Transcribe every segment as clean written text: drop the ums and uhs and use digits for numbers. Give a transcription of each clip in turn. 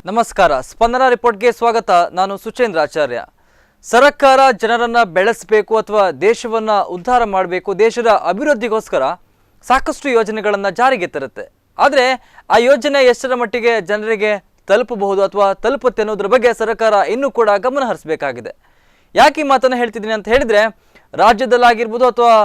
ನಮಸ್ಕಾರ. ಸ್ಪಂದನ ರಿಪೋರ್ಟ್ಗೆ ಸ್ವಾಗತ. ನಾನು ಸುಚೇಂದ್ರ ಆಚಾರ್ಯ. ಸರ್ಕಾರ ಜನರನ್ನ ಬೆಳೆಸಬೇಕು ಅಥವಾ ದೇಶವನ್ನ ಉದ್ಧಾರ ಮಾಡಬೇಕು, ದೇಶದ ಅಭಿವೃದ್ಧಿಗೋಸ್ಕರ ಸಾಕಷ್ಟು ಯೋಜನೆಗಳನ್ನು ಜಾರಿಗೆ ತರುತ್ತೆ. ಆದರೆ ಆ ಯೋಜನೆ ಎಷ್ಟರ ಮಟ್ಟಿಗೆ ಜನರಿಗೆ ತಲುಪಬಹುದು ಅಥವಾ ತಲುಪುತ್ತೆ ಅನ್ನೋದ್ರ ಬಗ್ಗೆ ಸರ್ಕಾರ ಇನ್ನೂ ಕೂಡ ಗಮನ ಹರಿಸಬೇಕಾಗಿದೆ. ಯಾಕೆ ಈ ಮಾತನ್ನು ಹೇಳ್ತಿದ್ದೀನಿ ಅಂತ ಹೇಳಿದರೆ, ರಾಜ್ಯದಲ್ಲಾಗಿರ್ಬೋದು ಅಥವಾ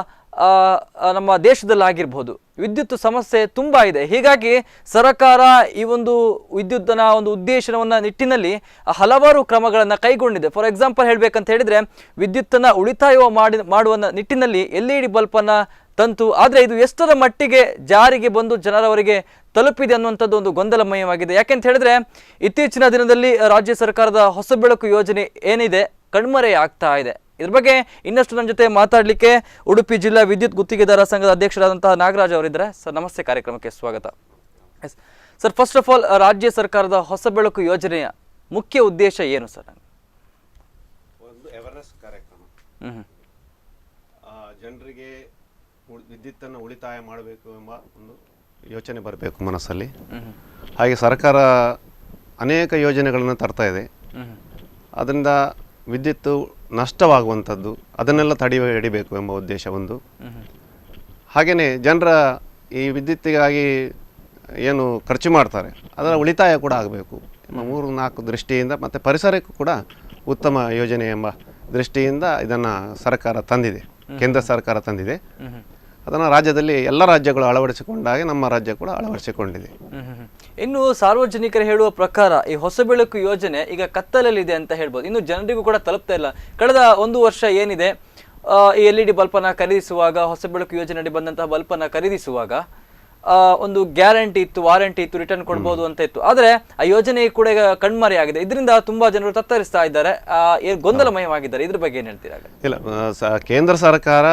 ನಮ್ಮ ದೇಶದಲ್ಲಾಗಿರ್ಬೋದು ವಿದ್ಯುತ್ ಸಮಸ್ಯೆ ತುಂಬ ಇದೆ. ಹೀಗಾಗಿ ಸರ್ಕಾರ ಈ ಒಂದು ವಿದ್ಯುತ್ನ ಒಂದು ಉದ್ದೇಶವನ್ನು ನಿಟ್ಟಿನಲ್ಲಿ ಹಲವಾರು ಕ್ರಮಗಳನ್ನು ಕೈಗೊಂಡಿದೆ. ಫಾರ್ ಎಕ್ಸಾಂಪಲ್ ಹೇಳಬೇಕಂತ ಹೇಳಿದರೆ, ವಿದ್ಯುತ್ತನ್ನು ಉಳಿತಾಯ ಮಾಡುವ ನಿಟ್ಟಿನಲ್ಲಿ LED ಬಲ್ಬನ್ನು ತಂತು. ಆದರೆ ಇದು ಎಷ್ಟರ ಮಟ್ಟಿಗೆ ಜಾರಿಗೆ ಬಂದು ಜನರವರಿಗೆ ತಲುಪಿದೆ ಅನ್ನುವಂಥದ್ದು ಒಂದು ಗೊಂದಲಮಯವಾಗಿದೆ. ಯಾಕೆಂತ ಹೇಳಿದ್ರೆ, ಇತ್ತೀಚಿನ ದಿನದಲ್ಲಿ ರಾಜ್ಯ ಸರ್ಕಾರದ ಹೊಸ ಬೆಳಕು ಯೋಜನೆ ಏನಿದೆ ಕಣ್ಮರೆ ಆಗ್ತಾ ಇದೆ. ಇದ್ರ ಬಗ್ಗೆ ಇನ್ನಷ್ಟು ನನ್ನ ಜೊತೆ ಮಾತಾಡಲಿಕ್ಕೆ ಉಡುಪಿ ಜಿಲ್ಲಾ ವಿದ್ಯುತ್ ಗುತ್ತಿಗೆದಾರ ಸಂಘದ ಅಧ್ಯಕ್ಷರಾದಂತಹ ನಾಗರಾಜ್ ಅವರಿದ್ದಾರೆ. ಸರ್ ನಮಸ್ತೆ, ಕಾರ್ಯಕ್ರಮಕ್ಕೆ ಸ್ವಾಗತ. ಸರ್, ಫಸ್ಟ್ ಆಫ್ ಆಲ್, ರಾಜ್ಯ ಸರ್ಕಾರದ ಹೊಸ ಬೆಳಕು ಯೋಜನೆಯ ಮುಖ್ಯ ಉದ್ದೇಶ ಏನು ಸರ್? ಒಂದು ಅವೇರ್ನೆಸ್ ಕಾರ್ಯಕ್ರಮ. ಜನರಿಗೆ ವಿದ್ಯುತ್ತನ್ನು ಉಳಿತಾಯ ಮಾಡಬೇಕು ಎಂಬ ಒಂದು ಯೋಚನೆ ಬರಬೇಕು ಮನಸ್ಸಲ್ಲಿ. ಹಾಗೆ ಸರ್ಕಾರ ಅನೇಕ ಯೋಜನೆಗಳನ್ನು ತರ್ತಾ ಇದೆ. ಅದರಿಂದ ವಿದ್ಯುತ್ತು ನಷ್ಟವಾಗುವಂಥದ್ದು ಅದನ್ನೆಲ್ಲ ಹಿಡಿಬೇಕು ಎಂಬ ಉದ್ದೇಶ ಒಂದು. ಹಾಗೆಯೇ ಜನರ ಈ ವಿದ್ಯುತ್ತಿಗಾಗಿ ಏನು ಖರ್ಚು ಮಾಡ್ತಾರೆ ಅದರ ಉಳಿತಾಯ ಕೂಡ ಆಗಬೇಕು ಎಂಬ 3-4 ದೃಷ್ಟಿಯಿಂದ, ಮತ್ತು ಪರಿಸರಕ್ಕೂ ಕೂಡ ಉತ್ತಮ ಯೋಜನೆ ಎಂಬ ದೃಷ್ಟಿಯಿಂದ ಇದನ್ನು ಸರ್ಕಾರ ತಂದಿದೆ, ಕೇಂದ್ರ ಸರ್ಕಾರ ತಂದಿದೆ. ಅದನ್ನು ರಾಜ್ಯದಲ್ಲಿ ಎಲ್ಲ ರಾಜ್ಯಗಳು ಅಳವಡಿಸಿಕೊಂಡಾಗೆ ನಮ್ಮ ರಾಜ್ಯ ಕೂಡ ಅಳವಡಿಸಿಕೊಂಡಿದೆ. ಇನ್ನು ಸಾರ್ವಜನಿಕರು ಹೇಳುವ ಪ್ರಕಾರ ಈ ಹೊಸ ಬೆಳಕು ಯೋಜನೆ ಈಗ ಕತ್ತಲಲ್ಲಿದೆ ಅಂತ ಹೇಳ್ಬೋದು. ಇನ್ನು ಜನರಿಗೂ ಕೂಡ ತಲುಪ್ತಾ ಇಲ್ಲ. ಕಳೆದ 1 ವರ್ಷ ಏನಿದೆ, ಈ LED ಬಲ್ಬನ್ನು ಖರೀದಿಸುವಾಗ, ಹೊಸ ಬೆಳಕು ಯೋಜನೆಯಡಿ ಬಂದಂತಹ ಬಲ್ಬನ್ನು ಖರೀದಿಸುವಾಗ ಒಂದು ಗ್ಯಾರಂಟಿ ಇತ್ತು, ವಾರಂಟಿ ಇತ್ತು, ರಿಟರ್ನ್ ಕೊಡ್ಬೋದು ಅಂತ ಇತ್ತು. ಆದರೆ ಆ ಯೋಜನೆ ಕೂಡ ಈಗ ಕಣ್ಮರೆಯಾಗಿದೆ. ಇದರಿಂದ ತುಂಬಾ ಜನರು ತತ್ತರಿಸ್ತಾ ಇದ್ದಾರೆ, ಗೊಂದಲಮಯವಾಗಿದ್ದಾರೆ. ಇದ್ರ ಬಗ್ಗೆ ಏನ್ ಹೇಳ್ತೀರಾ? ಇಲ್ಲ, ಕೇಂದ್ರ ಸರ್ಕಾರ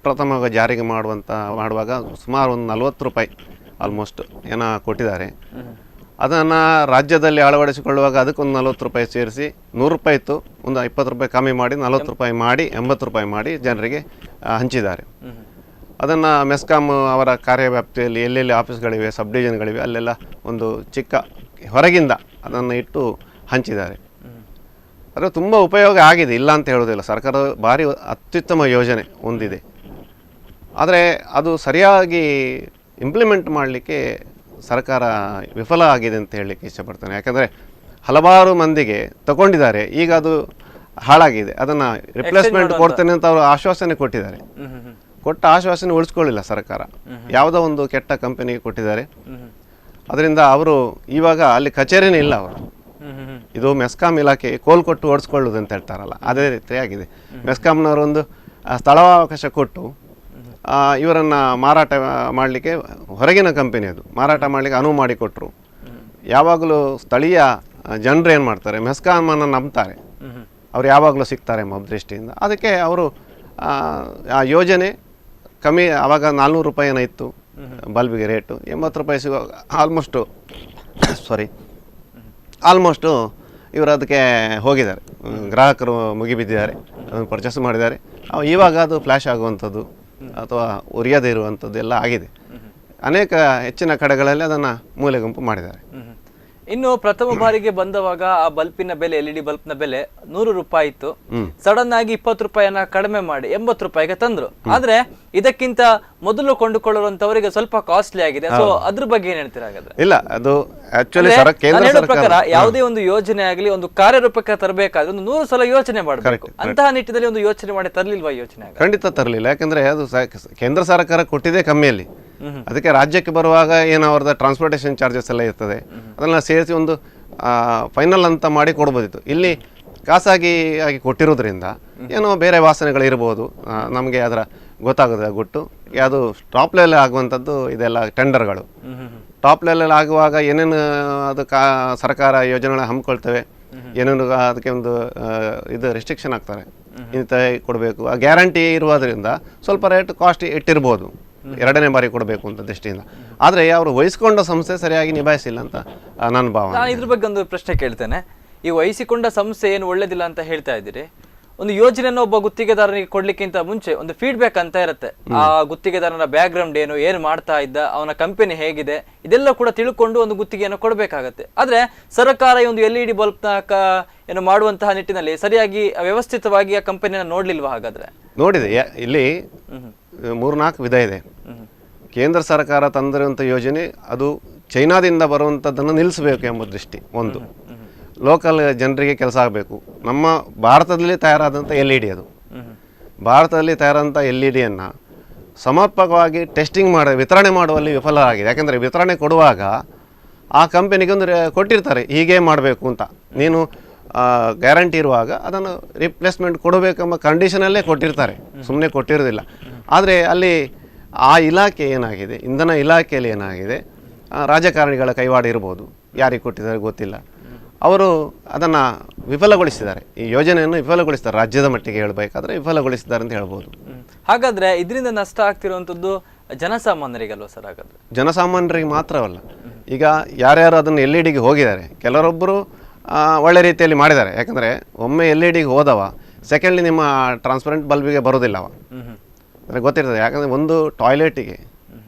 ಪ್ರಥಮವಾಗಿ ಜಾರಿಗೆ ಮಾಡುವಾಗ ಸುಮಾರು ಒಂದು 40 ರೂಪಾಯಿ ಆಲ್ಮೋಸ್ಟ್ ಏನೋ ಕೊಟ್ಟಿದ್ದಾರೆ. ಅದನ್ನು ರಾಜ್ಯದಲ್ಲಿ ಅಳವಡಿಸಿಕೊಳ್ಳುವಾಗ ಅದಕ್ಕೊಂದು 40 ರೂಪಾಯಿ ಸೇರಿಸಿ 100 ರೂಪಾಯಿ ಇತ್ತು, ಒಂದು 20 ರೂಪಾಯಿ ಕಮ್ಮಿ ಮಾಡಿ 40 ರೂಪಾಯಿ ಮಾಡಿ 80 ರೂಪಾಯಿ ಮಾಡಿ ಜನರಿಗೆ ಹಂಚಿದ್ದಾರೆ. ಅದನ್ನು ಮೆಸ್ಕಾಂ ಅವರ ಕಾರ್ಯವ್ಯಾಪ್ತಿಯಲ್ಲಿ ಎಲ್ಲೆಲ್ಲಿ ಆಫೀಸ್ಗಳಿವೆ, ಸಬ್ ಡಿವಿಷನ್ಗಳಿವೆ, ಅಲ್ಲೆಲ್ಲ ಒಂದು ಚಿಕ್ಕ ಹೊರಗಿಂದ ಅದನ್ನು ಇಟ್ಟು ಹಂಚಿದ್ದಾರೆ. ಅದು ತುಂಬ ಉಪಯೋಗ ಆಗಿದೆ, ಇಲ್ಲ ಅಂತ ಹೇಳೋದಿಲ್ಲ. ಸರ್ಕಾರ ಭಾರಿ ಅತ್ಯುತ್ತಮ ಯೋಜನೆ ಹೊಂದಿದೆ. ಆದರೆ ಅದು ಸರಿಯಾಗಿ ಇಂಪ್ಲಿಮೆಂಟ್ ಮಾಡಲಿಕ್ಕೆ ಸರ್ಕಾರ ವಿಫಲ ಆಗಿದೆ ಅಂತ ಹೇಳಲಿಕ್ಕೆ ಇಷ್ಟಪಡ್ತೇನೆ. ಯಾಕಂದರೆ ಹಲವಾರು ಮಂದಿಗೆ ತಗೊಂಡಿದ್ದಾರೆ, ಈಗ ಅದು ಹಾಳಾಗಿದೆ. ಅದನ್ನು ರಿಪ್ಲೇಸ್ಮೆಂಟ್ ಕೊಡ್ತೇನೆ ಅಂತ ಅವರು ಆಶ್ವಾಸನೆ ಕೊಟ್ಟಿದ್ದಾರೆ. ಕೊಟ್ಟ ಆಶ್ವಾಸನೆ ಉಳಿಸ್ಕೊಳ್ಳಿಲ್ಲ ಸರ್ಕಾರ, ಯಾವುದೋ ಒಂದು ಕೆಟ್ಟ ಕಂಪನಿಗೆ ಕೊಟ್ಟಿದ್ದಾರೆ. ಅದರಿಂದ ಅವರು ಇವಾಗ ಅಲ್ಲಿ ಕಚೇರಿನೇ ಇಲ್ಲ. ಅವರು ಇದು ಮೆಸ್ಕಾಂ ಇಲಾಖೆ ಕೋಲ್ ಕೊಟ್ಟು ಓಡಿಸ್ಕೊಳ್ಳೋದು ಅಂತ ಹೇಳ್ತಾರಲ್ಲ, ಅದೇ ರೀತಿ ಆಗಿದೆ. ಮೆಸ್ಕಾಂನವರೊಂದು ಸ್ಥಳಾವಕಾಶ ಕೊಟ್ಟು ಇವರನ್ನು ಮಾರಾಟ ಮಾಡಲಿಕ್ಕೆ, ಹೊರಗಿನ ಕಂಪನಿ ಅದು ಮಾರಾಟ ಮಾಡಲಿಕ್ಕೆ ಅನುವು ಮಾಡಿಕೊಟ್ರು. ಯಾವಾಗಲೂ ಸ್ಥಳೀಯ ಜನರು ಏನು ಮಾಡ್ತಾರೆ, ಮೆಸ್ಕಾಮನ್ನು ನಂಬ್ತಾರೆ, ಅವ್ರು ಯಾವಾಗಲೂ ಸಿಗ್ತಾರೆ ಎಂಬ ದೃಷ್ಟಿಯಿಂದ. ಅದಕ್ಕೆ ಅವರು ಆ ಯೋಜನೆ ಕಮ್ಮಿ, ಆವಾಗ 400 ರೂಪಾಯಿ ಏನೋ ಇತ್ತು ಬಲ್ಬಿಗೆ ರೇಟು, 80 ರೂಪಾಯಿ ಸಿಗೋ ಆಲ್ಮೋಸ್ಟು ಇವರು ಅದಕ್ಕೆ ಹೋಗಿದ್ದಾರೆ. ಗ್ರಾಹಕರು ಮುಗಿಬಿದ್ದಿದ್ದಾರೆ, ಅದನ್ನು ಪರ್ಚೇಸ್ ಮಾಡಿದ್ದಾರೆ. ಇವಾಗ ಅದು ಫ್ಲ್ಯಾಶ್ ಆಗುವಂಥದ್ದು ಅಥವಾ ಉರಿಯದೇ ಇರುವಂಥದ್ದು ಎಲ್ಲ ಆಗಿದೆ. ಅನೇಕ ಹೆಚ್ಚಿನ ಕಡೆಗಳಲ್ಲಿ ಅದನ್ನು ಮೂಲೆ ಗುಂಪು ಮಾಡಿದ್ದಾರೆ. ಇನ್ನು ಪ್ರಥಮ ಬಾರಿಗೆ ಬಂದವಾಗ ಆ ಬಲ್ಪಿನ ಬೆಲೆ, LED ಬಲ್ಬ್ನ ಬೆಲೆ 100 ರೂಪಾಯಿ ಇತ್ತು. ಸಡನ್ ಆಗಿ 20 ರೂಪಾಯಿಯನ್ನ ಕಡಿಮೆ ಮಾಡಿ 80 ರೂಪಾಯಿಗೆ ತಂದ್ರು. ಆದ್ರೆ ಇದಕ್ಕಿಂತ ಮೊದಲು ಕೊಂಡುಕೊಳ್ಳುವಂತವರಿಗೆ ಸ್ವಲ್ಪ ಕಾಸ್ಟ್ಲಿ ಆಗಿದೆ. ಸೊ ಅದ್ರ ಬಗ್ಗೆ ಏನ್ ಹೇಳ್ತೀರಾ? ಇಲ್ಲ, ಅದು ಆಕ್ಚುಲಿ ಪ್ರಕಾರ ಯಾವುದೇ ಒಂದು ಯೋಜನೆ ಆಗಲಿ, ಒಂದು ಕಾರ್ಯರೂಪಕ್ಕೆ ತರಬೇಕಾದ್ರೆ ಒಂದು 100 ಸಲ ಯೋಚನೆ ಮಾಡಬೇಕು. ಅಂತಹ ನಿಟ್ಟಿನಲ್ಲಿ ಒಂದು ಯೋಚನೆ ಮಾಡಿ ತರಲಿಲ್ವಾ ಯೋಚನೆ? ಖಂಡಿತ ತರಲಿಲ್ಲ. ಯಾಕಂದ್ರೆ ಅದು ಕೇಂದ್ರ ಸರ್ಕಾರ ಕೊಟ್ಟಿದೆ ಕಮ್ಮಿಯಲ್ಲಿ. ಅದಕ್ಕೆ ರಾಜ್ಯಕ್ಕೆ ಬರುವಾಗ ಏನೋ ಅವ್ರದ್ದು ಟ್ರಾನ್ಸ್ಪೋರ್ಟೇಷನ್ ಚಾರ್ಜಸ್ ಎಲ್ಲ ಇರ್ತದೆ, ಅದನ್ನ ಸೇರಿಸಿ ಒಂದು ಫೈನಲ್ ಅಂತ ಮಾಡಿ ಕೊಡ್ಬೋದಿತ್ತು. ಇಲ್ಲಿ ಖಾಸಗಿ ಆಗಿ ಕೊಟ್ಟಿರೋದ್ರಿಂದ ಏನೋ ಬೇರೆ ವಾಸನೆಗಳು ಇರ್ಬೋದು, ನಮಗೆ ಅದರ ಗೊತ್ತಾಗೋದು ಗುಟ್ಟು. ಅದು ಟಾಪ್ ಲೆವೆಲ್ ಆಗುವಂಥದ್ದು ಇದೆಲ್ಲ ಟೆಂಡರ್ಗಳು. ಟಾಪ್ ಲೆವೆಲ್ ಆಗುವಾಗ ಏನೇನು ಅದು ಸರ್ಕಾರ ಯೋಜನೆಗಳ ಹಮ್ಮಿಕೊಳ್ತವೆ, ಏನೇನು ಅದಕ್ಕೆ ಒಂದು ಇದು ರೆಸ್ಟ್ರಿಕ್ಷನ್ ಆಗ್ತಾರೆ, ಇಂಥ ಕೊಡಬೇಕು. ಆ ಗ್ಯಾರಂಟಿ ಇರುವುದರಿಂದ ಸ್ವಲ್ಪ ರೇಟ್ ಕಾಸ್ಟ್ ಇಟ್ಟಿರ್ಬೋದು, 2ನೇ ಬಾರಿ ಕೊಡಬೇಕು ಅಂತ ದೃಷ್ಟಿಯಿಂದ. ಆದರೆ ಅವರು ವಹಿಸಿಕೊಂಡ ಸಂಸ್ಥೆ ಸರಿಯಾಗಿ ನಿಭಾಯಿಸಿಲ್ಲ ಅಂತ ನನ್ನ ಭಾವನೆ. ನಾನು ಇದ್ರ ಬಗ್ಗೆ ಒಂದು ಪ್ರಶ್ನೆ ಕೇಳ್ತೇನೆ. ಈ ವಹಿಸಿಕೊಂಡ ಸಂಸ್ಥೆ ಏನು ಒಳ್ಳೇದಿಲ್ಲ ಅಂತ ಹೇಳ್ತಾ ಇದ್ದೀರಿ. ಒಂದು ಯೋಜನೆಯನ್ನು ಒಬ್ಬ ಗುತ್ತಿಗೆದಾರನಿಗೆ ಕೊಡ್ಲಿಕ್ಕಿಂತ ಮುಂಚೆ ಒಂದು ಫೀಡ್ಬ್ಯಾಕ್ ಅಂತ ಇರುತ್ತೆ. ಆ ಗುತ್ತಿಗೆದಾರನ ಬ್ಯಾಕ್ ಗ್ರೌಂಡ್ ಏನು ಮಾಡ್ತಾ ಇದ್ದ, ಅವನ ಕಂಪನಿ ಹೇಗಿದೆ, ಇದೆಲ್ಲ ಕೂಡ ತಿಳ್ಕೊಂಡು ಒಂದು ಗುತ್ತಿಗೆಯನ್ನು ಕೊಡಬೇಕಾಗತ್ತೆ. ಆದ್ರೆ ಸರ್ಕಾರ ಈ ಒಂದು LED ಬಲ್ಬ್ ಏನು ಮಾಡುವಂತಹ ನಿಟ್ಟಿನಲ್ಲಿ ಸರಿಯಾಗಿ ವ್ಯವಸ್ಥಿತವಾಗಿ ಆ ಕಂಪನಿಯನ್ನು ನೋಡ್ಲಿಲ್ವಾ? ಹಾಗಾದ್ರೆ ನೋಡಿದೆ, ಇಲ್ಲಿ 3-4 ವಿಧ ಇದೆ. ಕೇಂದ್ರ ಸರ್ಕಾರ ತಂದಿರುವಂಥ ಯೋಜನೆ ಅದು ಚೈನಾದಿಂದ ಬರುವಂಥದ್ದನ್ನು ನಿಲ್ಲಿಸಬೇಕು ಎಂಬ ದೃಷ್ಟಿ ಒಂದು. ಲೋಕಲ್ ಜನರಿಗೆ ಕೆಲಸ ಆಗಬೇಕು. ನಮ್ಮ ಭಾರತದಲ್ಲಿ ತಯಾರಾದಂಥ LED ಅದು, ಭಾರತದಲ್ಲಿ ತಯಾರಾದಂಥ LEDಯನ್ನು ಸಮರ್ಪಕವಾಗಿ ಟೆಸ್ಟಿಂಗ್ ವಿತರಣೆ ಮಾಡುವಲ್ಲಿ ವಿಫಲರಾಗಿದೆ. ಯಾಕೆಂದರೆ ವಿತರಣೆ ಕೊಡುವಾಗ ಆ ಕಂಪನಿಗೆ ಒಂದು ಕೊಟ್ಟಿರ್ತಾರೆ, ಹೀಗೆ ಮಾಡಬೇಕು ಅಂತ. ನೀನು ಗ್ಯಾರಂಟಿ ಇರುವಾಗ ಅದನ್ನು ರಿಪ್ಲೇಸ್ಮೆಂಟ್ ಕೊಡಬೇಕೆಂಬ ಕಂಡೀಷನಲ್ಲೇ ಕೊಟ್ಟಿರ್ತಾರೆ, ಸುಮ್ಮನೆ ಕೊಟ್ಟಿರೋದಿಲ್ಲ. ಆದರೆ ಅಲ್ಲಿ ಆ ಇಲಾಖೆ ಏನಾಗಿದೆ, ಇಂಧನ ಇಲಾಖೆಯಲ್ಲಿ ಏನಾಗಿದೆ, ರಾಜಕಾರಣಿಗಳ ಕೈವಾಡ ಇರ್ಬೋದು, ಯಾರಿಗೆ ಕೊಟ್ಟಿದ್ದಾರೆ ಗೊತ್ತಿಲ್ಲ, ಅವರು ಅದನ್ನು ವಿಫಲಗೊಳಿಸಿದ್ದಾರೆ. ಈ ಯೋಜನೆಯನ್ನು ವಿಫಲಗೊಳಿಸಿದ್ದಾರೆ, ರಾಜ್ಯದ ಮಟ್ಟಿಗೆ ಹೇಳಬೇಕಾದ್ರೆ ವಿಫಲಗೊಳಿಸಿದ್ದಾರೆ ಅಂತ ಹೇಳ್ಬೋದು. ಹಾಗಾದರೆ ಇದರಿಂದ ನಷ್ಟ ಆಗ್ತಿರುವಂಥದ್ದು ಜನಸಾಮಾನ್ಯರಿಗಲ್ವ ಸರ್? ಹಾಗಾದರೆ ಜನಸಾಮಾನ್ಯರಿಗೆ ಮಾತ್ರವಲ್ಲ, ಈಗ ಯಾರ್ಯಾರು ಅದನ್ನು LEDಗೆ ಹೋಗಿದ್ದಾರೆ, ಕೆಲವರೊಬ್ಬರು ಒಳ್ಳೆ ರೀತಿಯಲ್ಲಿ ಮಾಡಿದ್ದಾರೆ. ಯಾಕಂದರೆ ಒಮ್ಮೆ LEDಗೆ ಹೋದವ ಸೆಕೆಂಡ್ಲಿ ನಿಮ್ಮ ಟ್ರಾನ್ಸ್ಪರೆಂಟ್ ಬಲ್ಬಿಗೆ ಬರೋದಿಲ್ಲವ, ಅಂದರೆ ಗೊತ್ತಿರ್ತದೆ. ಯಾಕಂದರೆ ಒಂದು ಟಾಯ್ಲೆಟಿಗೆ,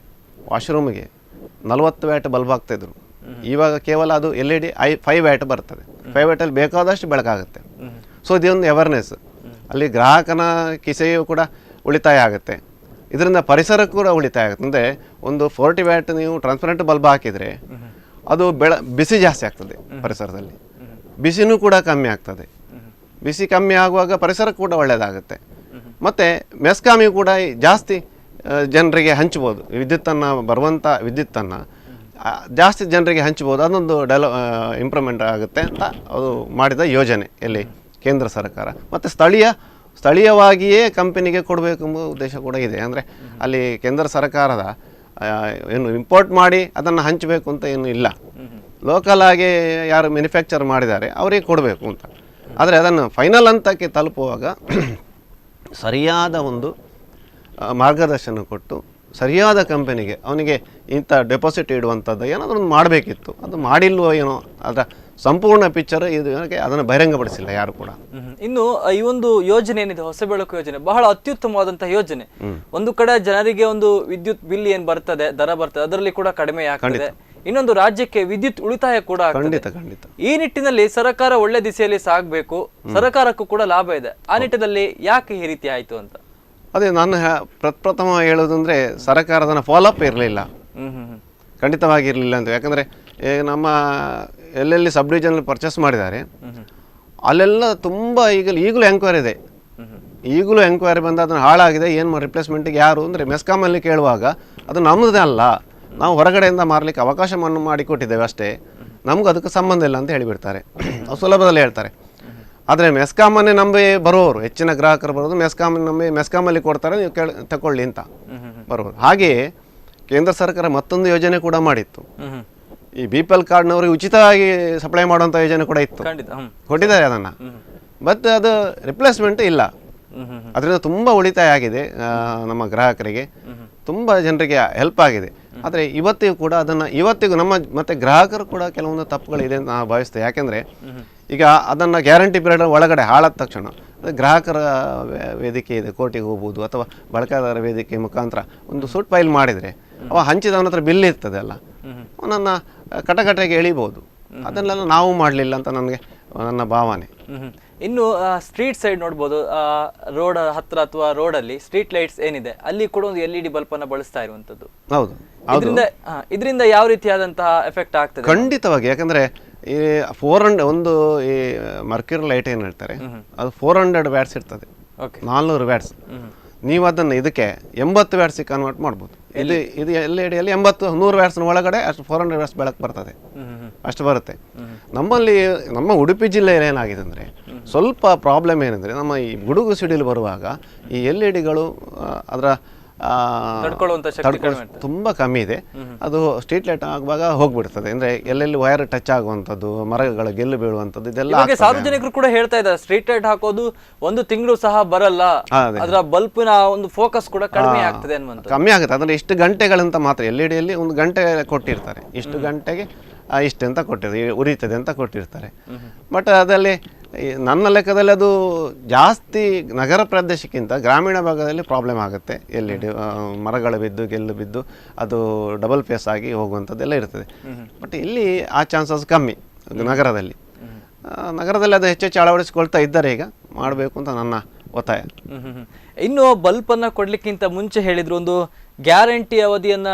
ವಾಶ್ರೂಮಿಗೆ 40 ವ್ಯಾಟ್ ಬಲ್ಬ್ ಹಾಕ್ತಾಯಿದ್ರು. ಇವಾಗ ಕೇವಲ ಅದು LED 5 ವ್ಯಾಟ್ ಬರ್ತದೆ. 5 ವ್ಯಾಟಲ್ಲಿ ಬೇಕಾದಷ್ಟು ಬೆಳಕಾಗುತ್ತೆ. ಸೊ ಇದೊಂದು ಅವೇರ್ನೆಸ್, ಅಲ್ಲಿ ಗ್ರಾಹಕನ ಕಿಸೆಯೂ ಕೂಡ ಉಳಿತಾಯ ಆಗುತ್ತೆ, ಇದರಿಂದ ಪರಿಸರಕ್ಕೂ ಕೂಡ ಉಳಿತಾಯ ಆಗುತ್ತೆ. ಅಂದರೆ ಒಂದು 40 ವ್ಯಾಟ್ ನೀವು ಟ್ರಾನ್ಸ್ಪರೆಂಟ್ ಬಲ್ಬ್ ಹಾಕಿದರೆ ಅದು ಬಿಸಿ ಜಾಸ್ತಿ ಆಗ್ತದೆ ಪರಿಸರದಲ್ಲಿ, ಬಿಸಿನೂ ಕೂಡ ಕಮ್ಮಿ ಆಗ್ತದೆ. ಬಿಸಿ ಕಮ್ಮಿ ಆಗುವಾಗ ಪರಿಸರ ಕೂಡ ಒಳ್ಳೆಯದಾಗುತ್ತೆ. ಮತ್ತು ಮೆಸ್ಕಾಮಿಗೂ ಕೂಡ ಜಾಸ್ತಿ ಜನರಿಗೆ ಹಂಚ್ಬೋದು, ವಿದ್ಯುತ್ತನ್ನು ಬರುವಂಥ ವಿದ್ಯುತ್ತನ್ನು ಜಾಸ್ತಿ ಜನರಿಗೆ ಹಂಚ್ಬೋದು. ಅದೊಂದು ಇಂಪ್ರೂವ್ಮೆಂಟ್ ಆಗುತ್ತೆ ಅಂತ ಅದು ಮಾಡಿದ ಯೋಜನೆ ಎಲ್ಲಿ ಕೇಂದ್ರ ಸರ್ಕಾರ. ಮತ್ತು ಸ್ಥಳೀಯವಾಗಿಯೇ ಕಂಪನಿಗೆ ಕೊಡಬೇಕೆಂಬ ಉದ್ದೇಶ ಕೂಡ ಇದೆ. ಅಂದರೆ ಅಲ್ಲಿ ಕೇಂದ್ರ ಸರ್ಕಾರದ ಏನು ಇಂಪೋರ್ಟ್ ಮಾಡಿ ಅದನ್ನು ಹಂಚಬೇಕು ಅಂತ ಏನು ಇಲ್ಲ, ಲೋಕಲ್ ಆಗಿ ಯಾರು ಮ್ಯಾನುಫ್ಯಾಕ್ಚರ್ ಮಾಡಿದ್ದಾರೆ ಅವರಿಗೆ ಕೊಡಬೇಕು ಅಂತ. ಆದರೆ ಅದನ್ನು ಫೈನಲ್ ಹಂತಕ್ಕೆ ತಲುಪುವಾಗ ಸರಿಯಾದ ಒಂದು ಮಾರ್ಗದರ್ಶನ ಕೊಟ್ಟು ಸರಿಯಾದ ಕಂಪನಿಗೆ ಅವನಿಗೆ ಇಂಥ ಡೆಪಾಸಿಟ್ ಇಡುವಂಥದ್ದು ಏನಾದರೂ ಒಂದು ಮಾಡಬೇಕಿತ್ತು. ಅದು ಮಾಡಿಲ್ವೋ ಏನೋ, ಅದರ ಸಂಪೂರ್ಣ ಪಿಕ್ಚರ್ ಇದು ಅದನ್ನು ಬಹಿರಂಗಪಡಿಸಿಲ್ಲ ಯಾರು ಕೂಡ. ಇನ್ನು ಈ ಒಂದು ಯೋಜನೆ ಏನಿದೆ, ಹೊಸ ಬೆಳಕು ಯೋಜನೆ, ಬಹಳ ಅತ್ಯುತ್ತಮವಾದಂತಹ ಯೋಜನೆ. ಒಂದು ಕಡೆ ಜನರಿಗೆ ಒಂದು ವಿದ್ಯುತ್ ಬಿಲ್ ಏನ್ ಬರ್ತದೆ, ದರ ಬರ್ತದೆ, ಅದರಲ್ಲಿ ಕೂಡ ಕಡಿಮೆ ಆಗ್ತದೆ. ಇನ್ನೊಂದು ರಾಜ್ಯಕ್ಕೆ ವಿದ್ಯುತ್ ಉಳಿತಾಯ ಕೂಡ ಖಂಡಿತ. ಈ ನಿಟ್ಟಿನಲ್ಲಿ ಸರ್ಕಾರ ಒಳ್ಳೆ ದಿಸೆಯಲ್ಲಿ ಸಾಗಬೇಕು, ಸರ್ಕಾರಕ್ಕೂ ಕೂಡ ಲಾಭ ಇದೆ. ಆ ನಿಟ್ಟಿನಲ್ಲಿ ಯಾಕೆ ಈ ರೀತಿ ಆಯ್ತು ಅಂತ? ಅದೇ ನಾನು ಪ್ರಪ್ರಥಮ ಹೇಳೋದಂದ್ರೆ ಸರ್ಕಾರದನ್ನ ಫಾಲೋಅಪ್ ಇರಲಿಲ್ಲ, ಖಂಡಿತವಾಗಿ ಇರಲಿಲ್ಲ ಅಂತ. ಯಾಕಂದರೆ ನಮ್ಮ ಎಲ್ಲೆಲ್ಲಿ ಸಬ್ ಡಿವಿಷನ್ ಪರ್ಚೇಸ್ ಮಾಡಿದ್ದಾರೆ ಅಲ್ಲೆಲ್ಲ ತುಂಬ ಈಗಲೂ ಎಂಕ್ವೈರಿ ಇದೆ. ಈಗಲೂ ಎಂಕ್ವೈರಿ ಬಂದು ಅದನ್ನು ಹಾಳಾಗಿದೆ, ಏನು ರಿಪ್ಲೇಸ್ಮೆಂಟಿಗೆ ಯಾರು ಅಂದರೆ ಮೆಸ್ಕಾಮಲ್ಲಿ ಕೇಳುವಾಗ ಅದು ನಮ್ಮದೇ ಅಲ್ಲ, ನಾವು ಹೊರಗಡೆಯಿಂದ ಮಾರಲಿಕ್ಕೆ ಅವಕಾಶವನ್ನು ಮಾಡಿಕೊಟ್ಟಿದ್ದೇವೆ ಅಷ್ಟೇ, ನಮಗೂ ಅದಕ್ಕೆ ಸಂಬಂಧ ಇಲ್ಲ ಅಂತ ಹೇಳಿಬಿಡ್ತಾರೆ. ಸುಲಭದಲ್ಲಿ ಹೇಳ್ತಾರೆ. ಆದರೆ ಮೆಸ್ಕಾಮನ್ನೇ ನಂಬಿ ಬರುವವರು, ಹೆಚ್ಚಿನ ಗ್ರಾಹಕರು ಬರೋದು ಮೆಸ್ಕಾಮನ್ನು ನಂಬಿ ಮೆಸ್ಕಾಮಲ್ಲಿ ಕೊಡ್ತಾರೆ, ನೀವು ತಗೊಳ್ಳಿ ಅಂತ ಬರುವರು. ಹಾಗೆಯೇ ಕೇಂದ್ರ ಸರ್ಕಾರ ಮತ್ತೊಂದು ಯೋಜನೆ ಕೂಡ ಮಾಡಿತ್ತು, ಈ BPL ಕಾರ್ಡ್ನವರಿಗೆ ಉಚಿತವಾಗಿ ಸಪ್ಲೈ ಮಾಡುವಂಥ ಯೋಜನೆ ಕೂಡ ಇತ್ತು, ಕೊಟ್ಟಿದ್ದಾರೆ ಅದನ್ನು. ಬಟ್ ಅದು ರಿಪ್ಲೇಸ್ಮೆಂಟ್ ಇಲ್ಲ. ಅದರಿಂದ ತುಂಬ ಉಳಿತಾಯ ಆಗಿದೆ, ನಮ್ಮ ಗ್ರಾಹಕರಿಗೆ ತುಂಬ ಜನರಿಗೆ ಹೆಲ್ಪ್ ಆಗಿದೆ. ಆದರೆ ಇವತ್ತಿಗೂ ಕೂಡ ಇವತ್ತಿಗೂ ನಮ್ಮ ಮತ್ತು ಗ್ರಾಹಕರು ಕೂಡ ಕೆಲವೊಂದು ತಪ್ಪುಗಳಿದೆ ಅಂತ ನಾನು ಭಾವಿಸ್ತೇವೆ. ಯಾಕೆಂದರೆ ಈಗ ಅದನ್ನು ಗ್ಯಾರಂಟಿ ಪೀರಿಯಡ್ ಒಳಗಡೆ ಹಾಳಾದ ತಕ್ಷಣ ಗ್ರಾಹಕರ ವೇದಿಕೆ ಇದೆ, ಕೋರ್ಟಿಗೆ ಹೋಗ್ಬೋದು, ಅಥವಾ ಬಳಕೆದಾರರ ವೇದಿಕೆ ಮುಖಾಂತರ ಒಂದು ಸೂಟ್ ಫೈಲ್ ಮಾಡಿದರೆ ಅವ ಹಂಚಿದವನ ಹತ್ರ ಬಿಲ್ ಇರ್ತದೆ ಅಲ್ಲ, ಅವನನ್ನು ಕಟಕಟೆಗೆ ಎಳಿಬೋದು. ಅದನ್ನೆಲ್ಲ ನಾವು ಮಾಡಲಿಲ್ಲ ಅಂತ ನನ್ನ ಭಾವನೆ. ಇನ್ನು ಸ್ಟ್ರೀಟ್ ಸೈಡ್ ನೋಡ್ಬೋದು, ರೋಡ್ ಹತ್ರ ಅಥವಾ ರೋಡಲ್ಲಿ ಸ್ಟ್ರೀಟ್ ಲೈಟ್ಸ್ ಏನಿದೆ ಅಲ್ಲಿ ಕೂಡ ಒಂದು LED ಬಲ್ಬ್ ಅನ್ನು ಬಳಸ್ತಾ ಇರುವಂತದ್ದು. ಹೌದು, ಇದರಿಂದ ಯಾವ ರೀತಿಯಾದಂತಹ ಎಫೆಕ್ಟ್ ಆಗ್ತದೆ? ಖಂಡಿತವಾಗಿ. ಯಾಕಂದ್ರೆ ಈ 400 ಒಂದು ಈ ಮರ್ಕ್ಯೂರಿ ಲೈಟ್ ಏನು ಹೇಳ್ತಾರೆ, ಅದು 400 ವ್ಯಾಟ್ಸ್ ಇರ್ತದೆ, 400 ವ್ಯಾಟ್ಸ್. ನೀವು ಅದನ್ನು ಇದಕ್ಕೆ 80 ವ್ಯಾಟ್ಸಿಗೆ ಕನ್ವರ್ಟ್ ಮಾಡ್ಬೋದು. ಇದು LED-ಯಲ್ಲಿ 100 ವ್ಯಾಟ್ಸ್ನ ಒಳಗಡೆ ಅಷ್ಟು 400 ವ್ಯಾಟ್ಸ್ ಬೆಳಕು ಬರ್ತದೆ, ಅಷ್ಟು ಬರುತ್ತೆ. ನಮ್ಮ ಉಡುಪಿ ಜಿಲ್ಲೆಯಲ್ಲಿ ಏನಾಗಿದೆ ಅಂದರೆ ಸ್ವಲ್ಪ ಪ್ರಾಬ್ಲಮ್ ಏನಂದರೆ, ನಮ್ಮ ಈ ಗುಡುಗು ಸಿಡಿಲು ಬರುವಾಗ ಈ LED-ಗಳು ಅದರ ತುಂಬ ಕಮ್ಮಿ ಇದೆ. ಅದು ಸ್ಟ್ರೀಟ್ ಲೈಟ್ ಆಗುವಾಗ ಹೋಗ್ಬಿಡ್ತದೆ. ಅಂದ್ರೆ ಎಲ್ಲೆಲ್ಲಿ ವೈರ್ ಟಚ್ ಆಗುವಂಥದ್ದು, ಮರಗಳ ಗೆಲ್ಲು ಬೀಳುವಂಥದ್ದು, ಇದೆಲ್ಲ ಸಾರ್ವಜನಿಕರು ಕೂಡ ಹೇಳ್ತಾ ಇದ್ದಾರೆ. ಸ್ಟ್ರೀಟ್ ಲೈಟ್ ಹಾಕೋದು 1 ತಿಂಗಳು ಸಹ ಬರಲ್ಲ, ಅದರ ಬಲ್ಪಿನ ಒಂದು ಫೋಕಸ್ ಕೂಡ ಕಡಿಮೆ ಆಗ್ತದೆ ಅನ್ನುವಂಥದ್ದು. ಕಮ್ಮಿ ಆಗುತ್ತೆ. ಅಂದ್ರೆ ಇಷ್ಟು ಗಂಟೆಗಳಂತ ಮಾತ್ರ LED-ಯಲ್ಲಿ 1 ಗಂಟೆ ಕೊಟ್ಟಿರ್ತಾರೆ, ಇಷ್ಟು ಗಂಟೆಗೆ ಇಷ್ಟೆ ಅಂತ ಕೊಟ್ಟಿರ್ತಾರೆ, ಉರಿತದೆ ಅಂತ ಕೊಟ್ಟಿರ್ತಾರೆ. ಬಟ್ ಅದರಲ್ಲಿ ನನ್ನ ಲೆಕ್ಕದಲ್ಲಿ ಅದು ಜಾಸ್ತಿ ನಗರ ಪ್ರದೇಶಕ್ಕಿಂತ ಗ್ರಾಮೀಣ ಭಾಗದಲ್ಲಿ ಪ್ರಾಬ್ಲಮ್ ಆಗುತ್ತೆ. ಎಲ್ಲಿ ಮರಗಳು ಬಿದ್ದು ಗೆಲ್ಲು ಬಿದ್ದು ಅದು ಡಬಲ್ ಫೇಸ್ ಆಗಿ ಹೋಗುವಂಥದ್ದೆಲ್ಲ ಇರ್ತದೆ. ಬಟ್ ಇಲ್ಲಿ ಆ ಚಾನ್ಸಸ್ ಕಮ್ಮಿ ನಗರದಲ್ಲಿ. ನಗರದಲ್ಲಿ ಅದು ಹೆಚ್ಚೆಚ್ಚು ಅಳವಡಿಸಿಕೊಳ್ತಾ ಇದ್ದಾರೆ, ಈಗ ಮಾಡಬೇಕು ಅಂತ ನನ್ನ ಒತ್ತಾಯ. ಇನ್ನು ಬಲ್ಬನ್ನು ಕೊಡ್ಲಿಕ್ಕಿಂತ ಮುಂಚೆ ಹೇಳಿದ್ರು ಒಂದು ಗ್ಯಾರಂಟಿ ಅವಧಿಯನ್ನ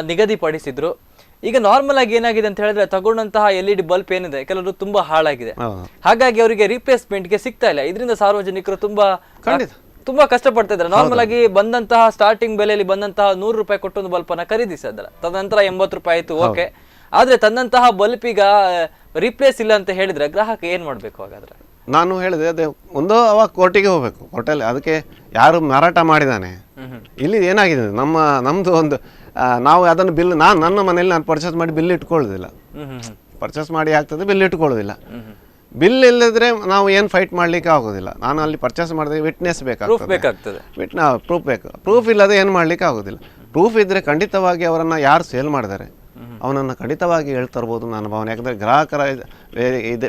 ನಿಗದಿಪಡಿಸಿದ್ರು. ಈಗ ನಾರ್ಮಲ್ ಆಗಿ ಏನಾಗಿದೆ ಅಂತ ಹೇಳಿದ್ರೆ ತಗೊಂಡಂತಹ LED ಬಲ್ಬ್ ಏನಿದೆ ಕೆಲವರು ತುಂಬಾ ಹಾಳಾಗಿದೆ, ಹಾಗಾಗಿ ಅವರಿಗೆ ರಿಪ್ಲೇಸ್ಮೆಂಟ್ಗೆ ಸಿಗ್ತಾ ಇಲ್ಲ. ಇದರಿಂದ ಸಾರ್ವಜನಿಕರು ತುಂಬಾ ಕಷ್ಟಪಡ್ತಾ ಇದ್ದಾರೆ. ನಾರ್ಮಲ್ ಆಗಿ ಬಂದಂತಹ ಸ್ಟಾರ್ಟಿಂಗ್ ಬೆಲೆಯಲ್ಲಿ ಬಂದಂತಹ 100 ರೂಪಾಯಿ ಕೊಟ್ಟು ಒಂದು ಬಲ್ಬ್ ಅನ್ನ ಖರೀದಿಸಿದ್ರ, ತದನಂತರ 80 ರೂಪಾಯಿ ಆಯ್ತು, ಓಕೆ. ಆದ್ರೆ ತನ್ನಂತಹ ಬಲ್ಬ್ ಈಗ ರಿಪ್ಲೇಸ್ ಇಲ್ಲ ಅಂತ ಹೇಳಿದ್ರೆ ಗ್ರಾಹಕ ಏನ್ ಮಾಡ್ಬೇಕು ಹಾಗಾದ್ರೆ? ನಾನು ಹೇಳಿದೆ ಅದೇ, ಒಂದು ಅವಾಗ ಕೋರ್ಟಿಗೆ ಹೋಗ್ಬೇಕು. ಕೋರ್ಟಲ್ಲಿ ಅದಕ್ಕೆ ಯಾರು ಮಾರಾಟ ಮಾಡಿದಾನೆ, ಇಲ್ಲಿ ಏನಾಗಿದೆ ನಮ್ದು ಒಂದು ನಾವು ಅದನ್ನು ಬಿಲ್ ನನ್ನ ಮನೇಲಿ ನಾನು ಪರ್ಚೇಸ್ ಮಾಡಿ ಬಿಲ್ ಇಟ್ಕೊಳ್ಳೋದಿಲ್ಲ. ಪರ್ಚೇಸ್ ಮಾಡಿ ಆಗ್ತದೆ, ಬಿಲ್ ಇಟ್ಕೊಳ್ಳೋದಿಲ್ಲ. ಬಿಲ್ ಇಲ್ಲದ್ರೆ ನಾವು ಏನು ಫೈಟ್ ಮಾಡ್ಲಿಕ್ಕೆ ಆಗೋದಿಲ್ಲ. ನಾನು ಅಲ್ಲಿ ಪರ್ಚೇಸ್ ಮಾಡಿದ್ರೆ ವಿಟ್ನೆಸ್ ಬೇಕಾಗ್ತದೆ, ಪ್ರೂಫ್ ಬೇಕು. ಪ್ರೂಫ್ ಇಲ್ಲದೆ ಏನು ಮಾಡ್ಲಿಕ್ಕೆ ಆಗೋದಿಲ್ಲ. ಪ್ರೂಫ್ ಇದ್ರೆ ಖಂಡಿತವಾಗಿ ಅವರನ್ನು ಯಾರು ಸೇಲ್ ಮಾಡಿದ್ದಾರೆ ಅವನನ್ನು ಖಂಡಿತವಾಗಿ ಹೇಳ್ತರ್ಬೋದು ನನ್ನ ಭಾವನೆ. ಯಾಕಂದರೆ ಗ್ರಾಹಕರ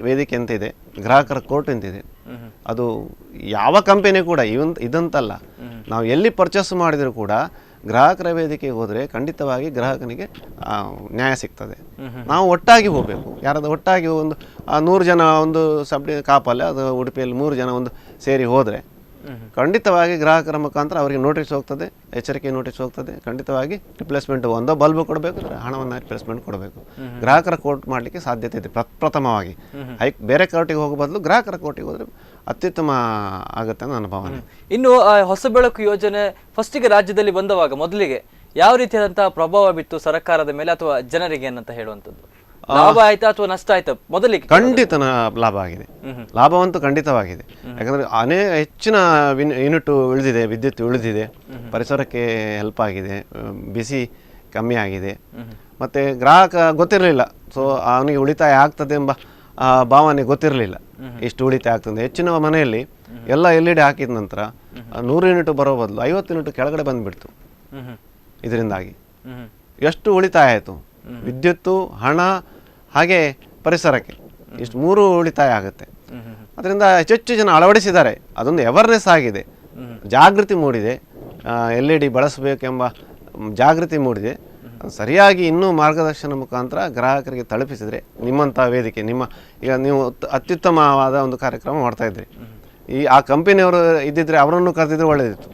ವೇದಿಕೆ ಅಂತ ಇದೆ, ಗ್ರಾಹಕರ ಕೋರ್ಟ್ ಅಂತಿದೆ. ಅದು ಯಾವ ಕಂಪನಿ ಕೂಡ ಇದಂತಲ್ಲ, ನಾವು ಎಲ್ಲಿ ಪರ್ಚೇಸ್ ಮಾಡಿದರೂ ಕೂಡ ಗ್ರಾಹಕರ ವೇದಿಕೆಗೆ ಹೋದರೆ ಖಂಡಿತವಾಗಿ ಗ್ರಾಹಕನಿಗೆ ನ್ಯಾಯ ಸಿಗ್ತದೆ. ನಾವು ಒಟ್ಟಾಗಿ ಹೋಗಬೇಕು. ಯಾರಾದ್ರೂ ಒಟ್ಟಾಗಿ ಒಂದು 100 ಜನ ಒಂದು ಕಾಪಲ್ಲಿ ಅದು ಉಡುಪಿಯಲ್ಲಿ 3 ಜನ ಒಂದು ಸೇರಿ ಹೋದರೆ ಖಂಡಿತವಾಗಿ ಗ್ರಾಹಕರ ಮುಖಾಂತರ ಅವರಿಗೆ ನೋಟಿಸ್ ಹೋಗ್ತದೆ, ಎಚ್ಚರಿಕೆ ನೋಟಿಸ್ ಹೋಗ್ತದೆ. ಖಂಡಿತವಾಗಿ ರಿಪ್ಲೇಸ್ಮೆಂಟ್ ಒಂದೋ ಬಲ್ಬ್ ಕೊಡಬೇಕು, ಹಣವನ್ನು ರಿಪ್ಲೇಸ್ಮೆಂಟ್ ಕೊಡಬೇಕು. ಗ್ರಾಹಕರ ಕೋರ್ಟ್ ಮಾಡಲಿಕ್ಕೆ ಸಾಧ್ಯತೆ ಇದೆ ಪ್ರಥಮವಾಗಿ. ಬೇರೆ ಕೋರ್ಟಿಗೆ ಹೋಗೋ ಬದಲು ಗ್ರಾಹಕರ ಕೋರ್ಟಿಗೆ ಹೋದರೆ ಅತ್ಯುತ್ತಮ ಆಗುತ್ತೆ ನನ್ನ ಭಾವನೆ. ಇನ್ನು ಹೊಸ ಬೆಳಕು ಯೋಜನೆ ಫಸ್ಟಿಗೆ ರಾಜ್ಯದಲ್ಲಿ ಬಂದವಾಗ ಮೊದಲಿಗೆ ಯಾವ ರೀತಿಯಾದಂತಹ ಪ್ರಭಾವ ಬಿತ್ತು ಸರ್ಕಾರದ ಮೇಲೆ ಅಥವಾ ಜನರಿಗೆ ಅಂತ ಹೇಳುವಂಥದ್ದು? ಲಾಭ ಆಯ್ತಾ ಅಥವಾ ನಷ್ಟ ಆಯ್ತಾ ಮೊದಲಿಗೆ? ಖಂಡಿತ ಲಾಭ ಆಗಿದೆ, ಲಾಭವಂತೂ ಖಂಡಿತವಾಗಿದೆ. ಯಾಕಂದ್ರೆ ಹೆಚ್ಚಿನ ಯೂನಿಟ್ ಉಳಿದಿದೆ, ವಿದ್ಯುತ್ ಉಳಿದಿದೆ, ಪರಿಸರಕ್ಕೆ ಹೆಲ್ಪ್ ಆಗಿದೆ, ಬಿಸಿ ಕಮ್ಮಿ ಆಗಿದೆ. ಮತ್ತೆ ಗ್ರಾಹಕ ಗೊತ್ತಿರಲಿಲ್ಲ, ಸೊ ಅವನಿಗೆ ಉಳಿತಾಯ ಆಗ್ತದೆ ಎಂಬ ಭಾವನೆ ಗೊತ್ತಿರಲಿಲ್ಲ. ಇಷ್ಟು ಉಳಿತಾಯ ಆಗ್ತದೆ. ಹೆಚ್ಚಿನ ಮನೆಯಲ್ಲಿ ಎಲ್ಲ LED ಹಾಕಿದ ನಂತರ 100 ಯೂನಿಟ್ ಬರೋ ಬದಲು 50 ಯೂನಿಟ್ ಕೆಳಗಡೆ ಬಂದ್ಬಿಡ್ತು. ಇದರಿಂದಾಗಿ ಎಷ್ಟು ಉಳಿತಾಯ ಆಯಿತು? ವಿದ್ಯುತ್ತು, ಹಣ, ಹಾಗೆ ಪರಿಸರಕ್ಕೆ ಇಷ್ಟು 3 ಉಳಿತಾಯ ಆಗುತ್ತೆ. ಅದರಿಂದ ಹೆಚ್ಚೆಚ್ಚು ಜನ ಅಳವಡಿಸಿದ್ದಾರೆ. ಅದೊಂದು ಅವೇರ್ನೆಸ್ ಆಗಿದೆ, ಜಾಗೃತಿ ಮೂಡಿದೆ. LED ಬಳಸಬೇಕೆಂಬ ಜಾಗೃತಿ ಮೂಡಿದೆ. ಸರಿಯಾಗಿ ಇನ್ನೂ ಮಾರ್ಗದರ್ಶನ ಮುಖಾಂತರ ಗ್ರಾಹಕರಿಗೆ ತಲುಪಿಸಿದರೆ ನಿಮ್ಮಂಥ ವೇದಿಕೆ, ಈಗ ನೀವು ಅತ್ಯುತ್ತಮವಾದ ಒಂದು ಕಾರ್ಯಕ್ರಮ ಮಾಡ್ತಾ ಇದ್ರಿ. ಆ ಕಂಪನಿಯವರು ಇದ್ದಿದ್ರೆ ಅವರನ್ನು ಕರೆದಿದ್ರೆ ಒಳ್ಳೆಯದಿತ್ತು.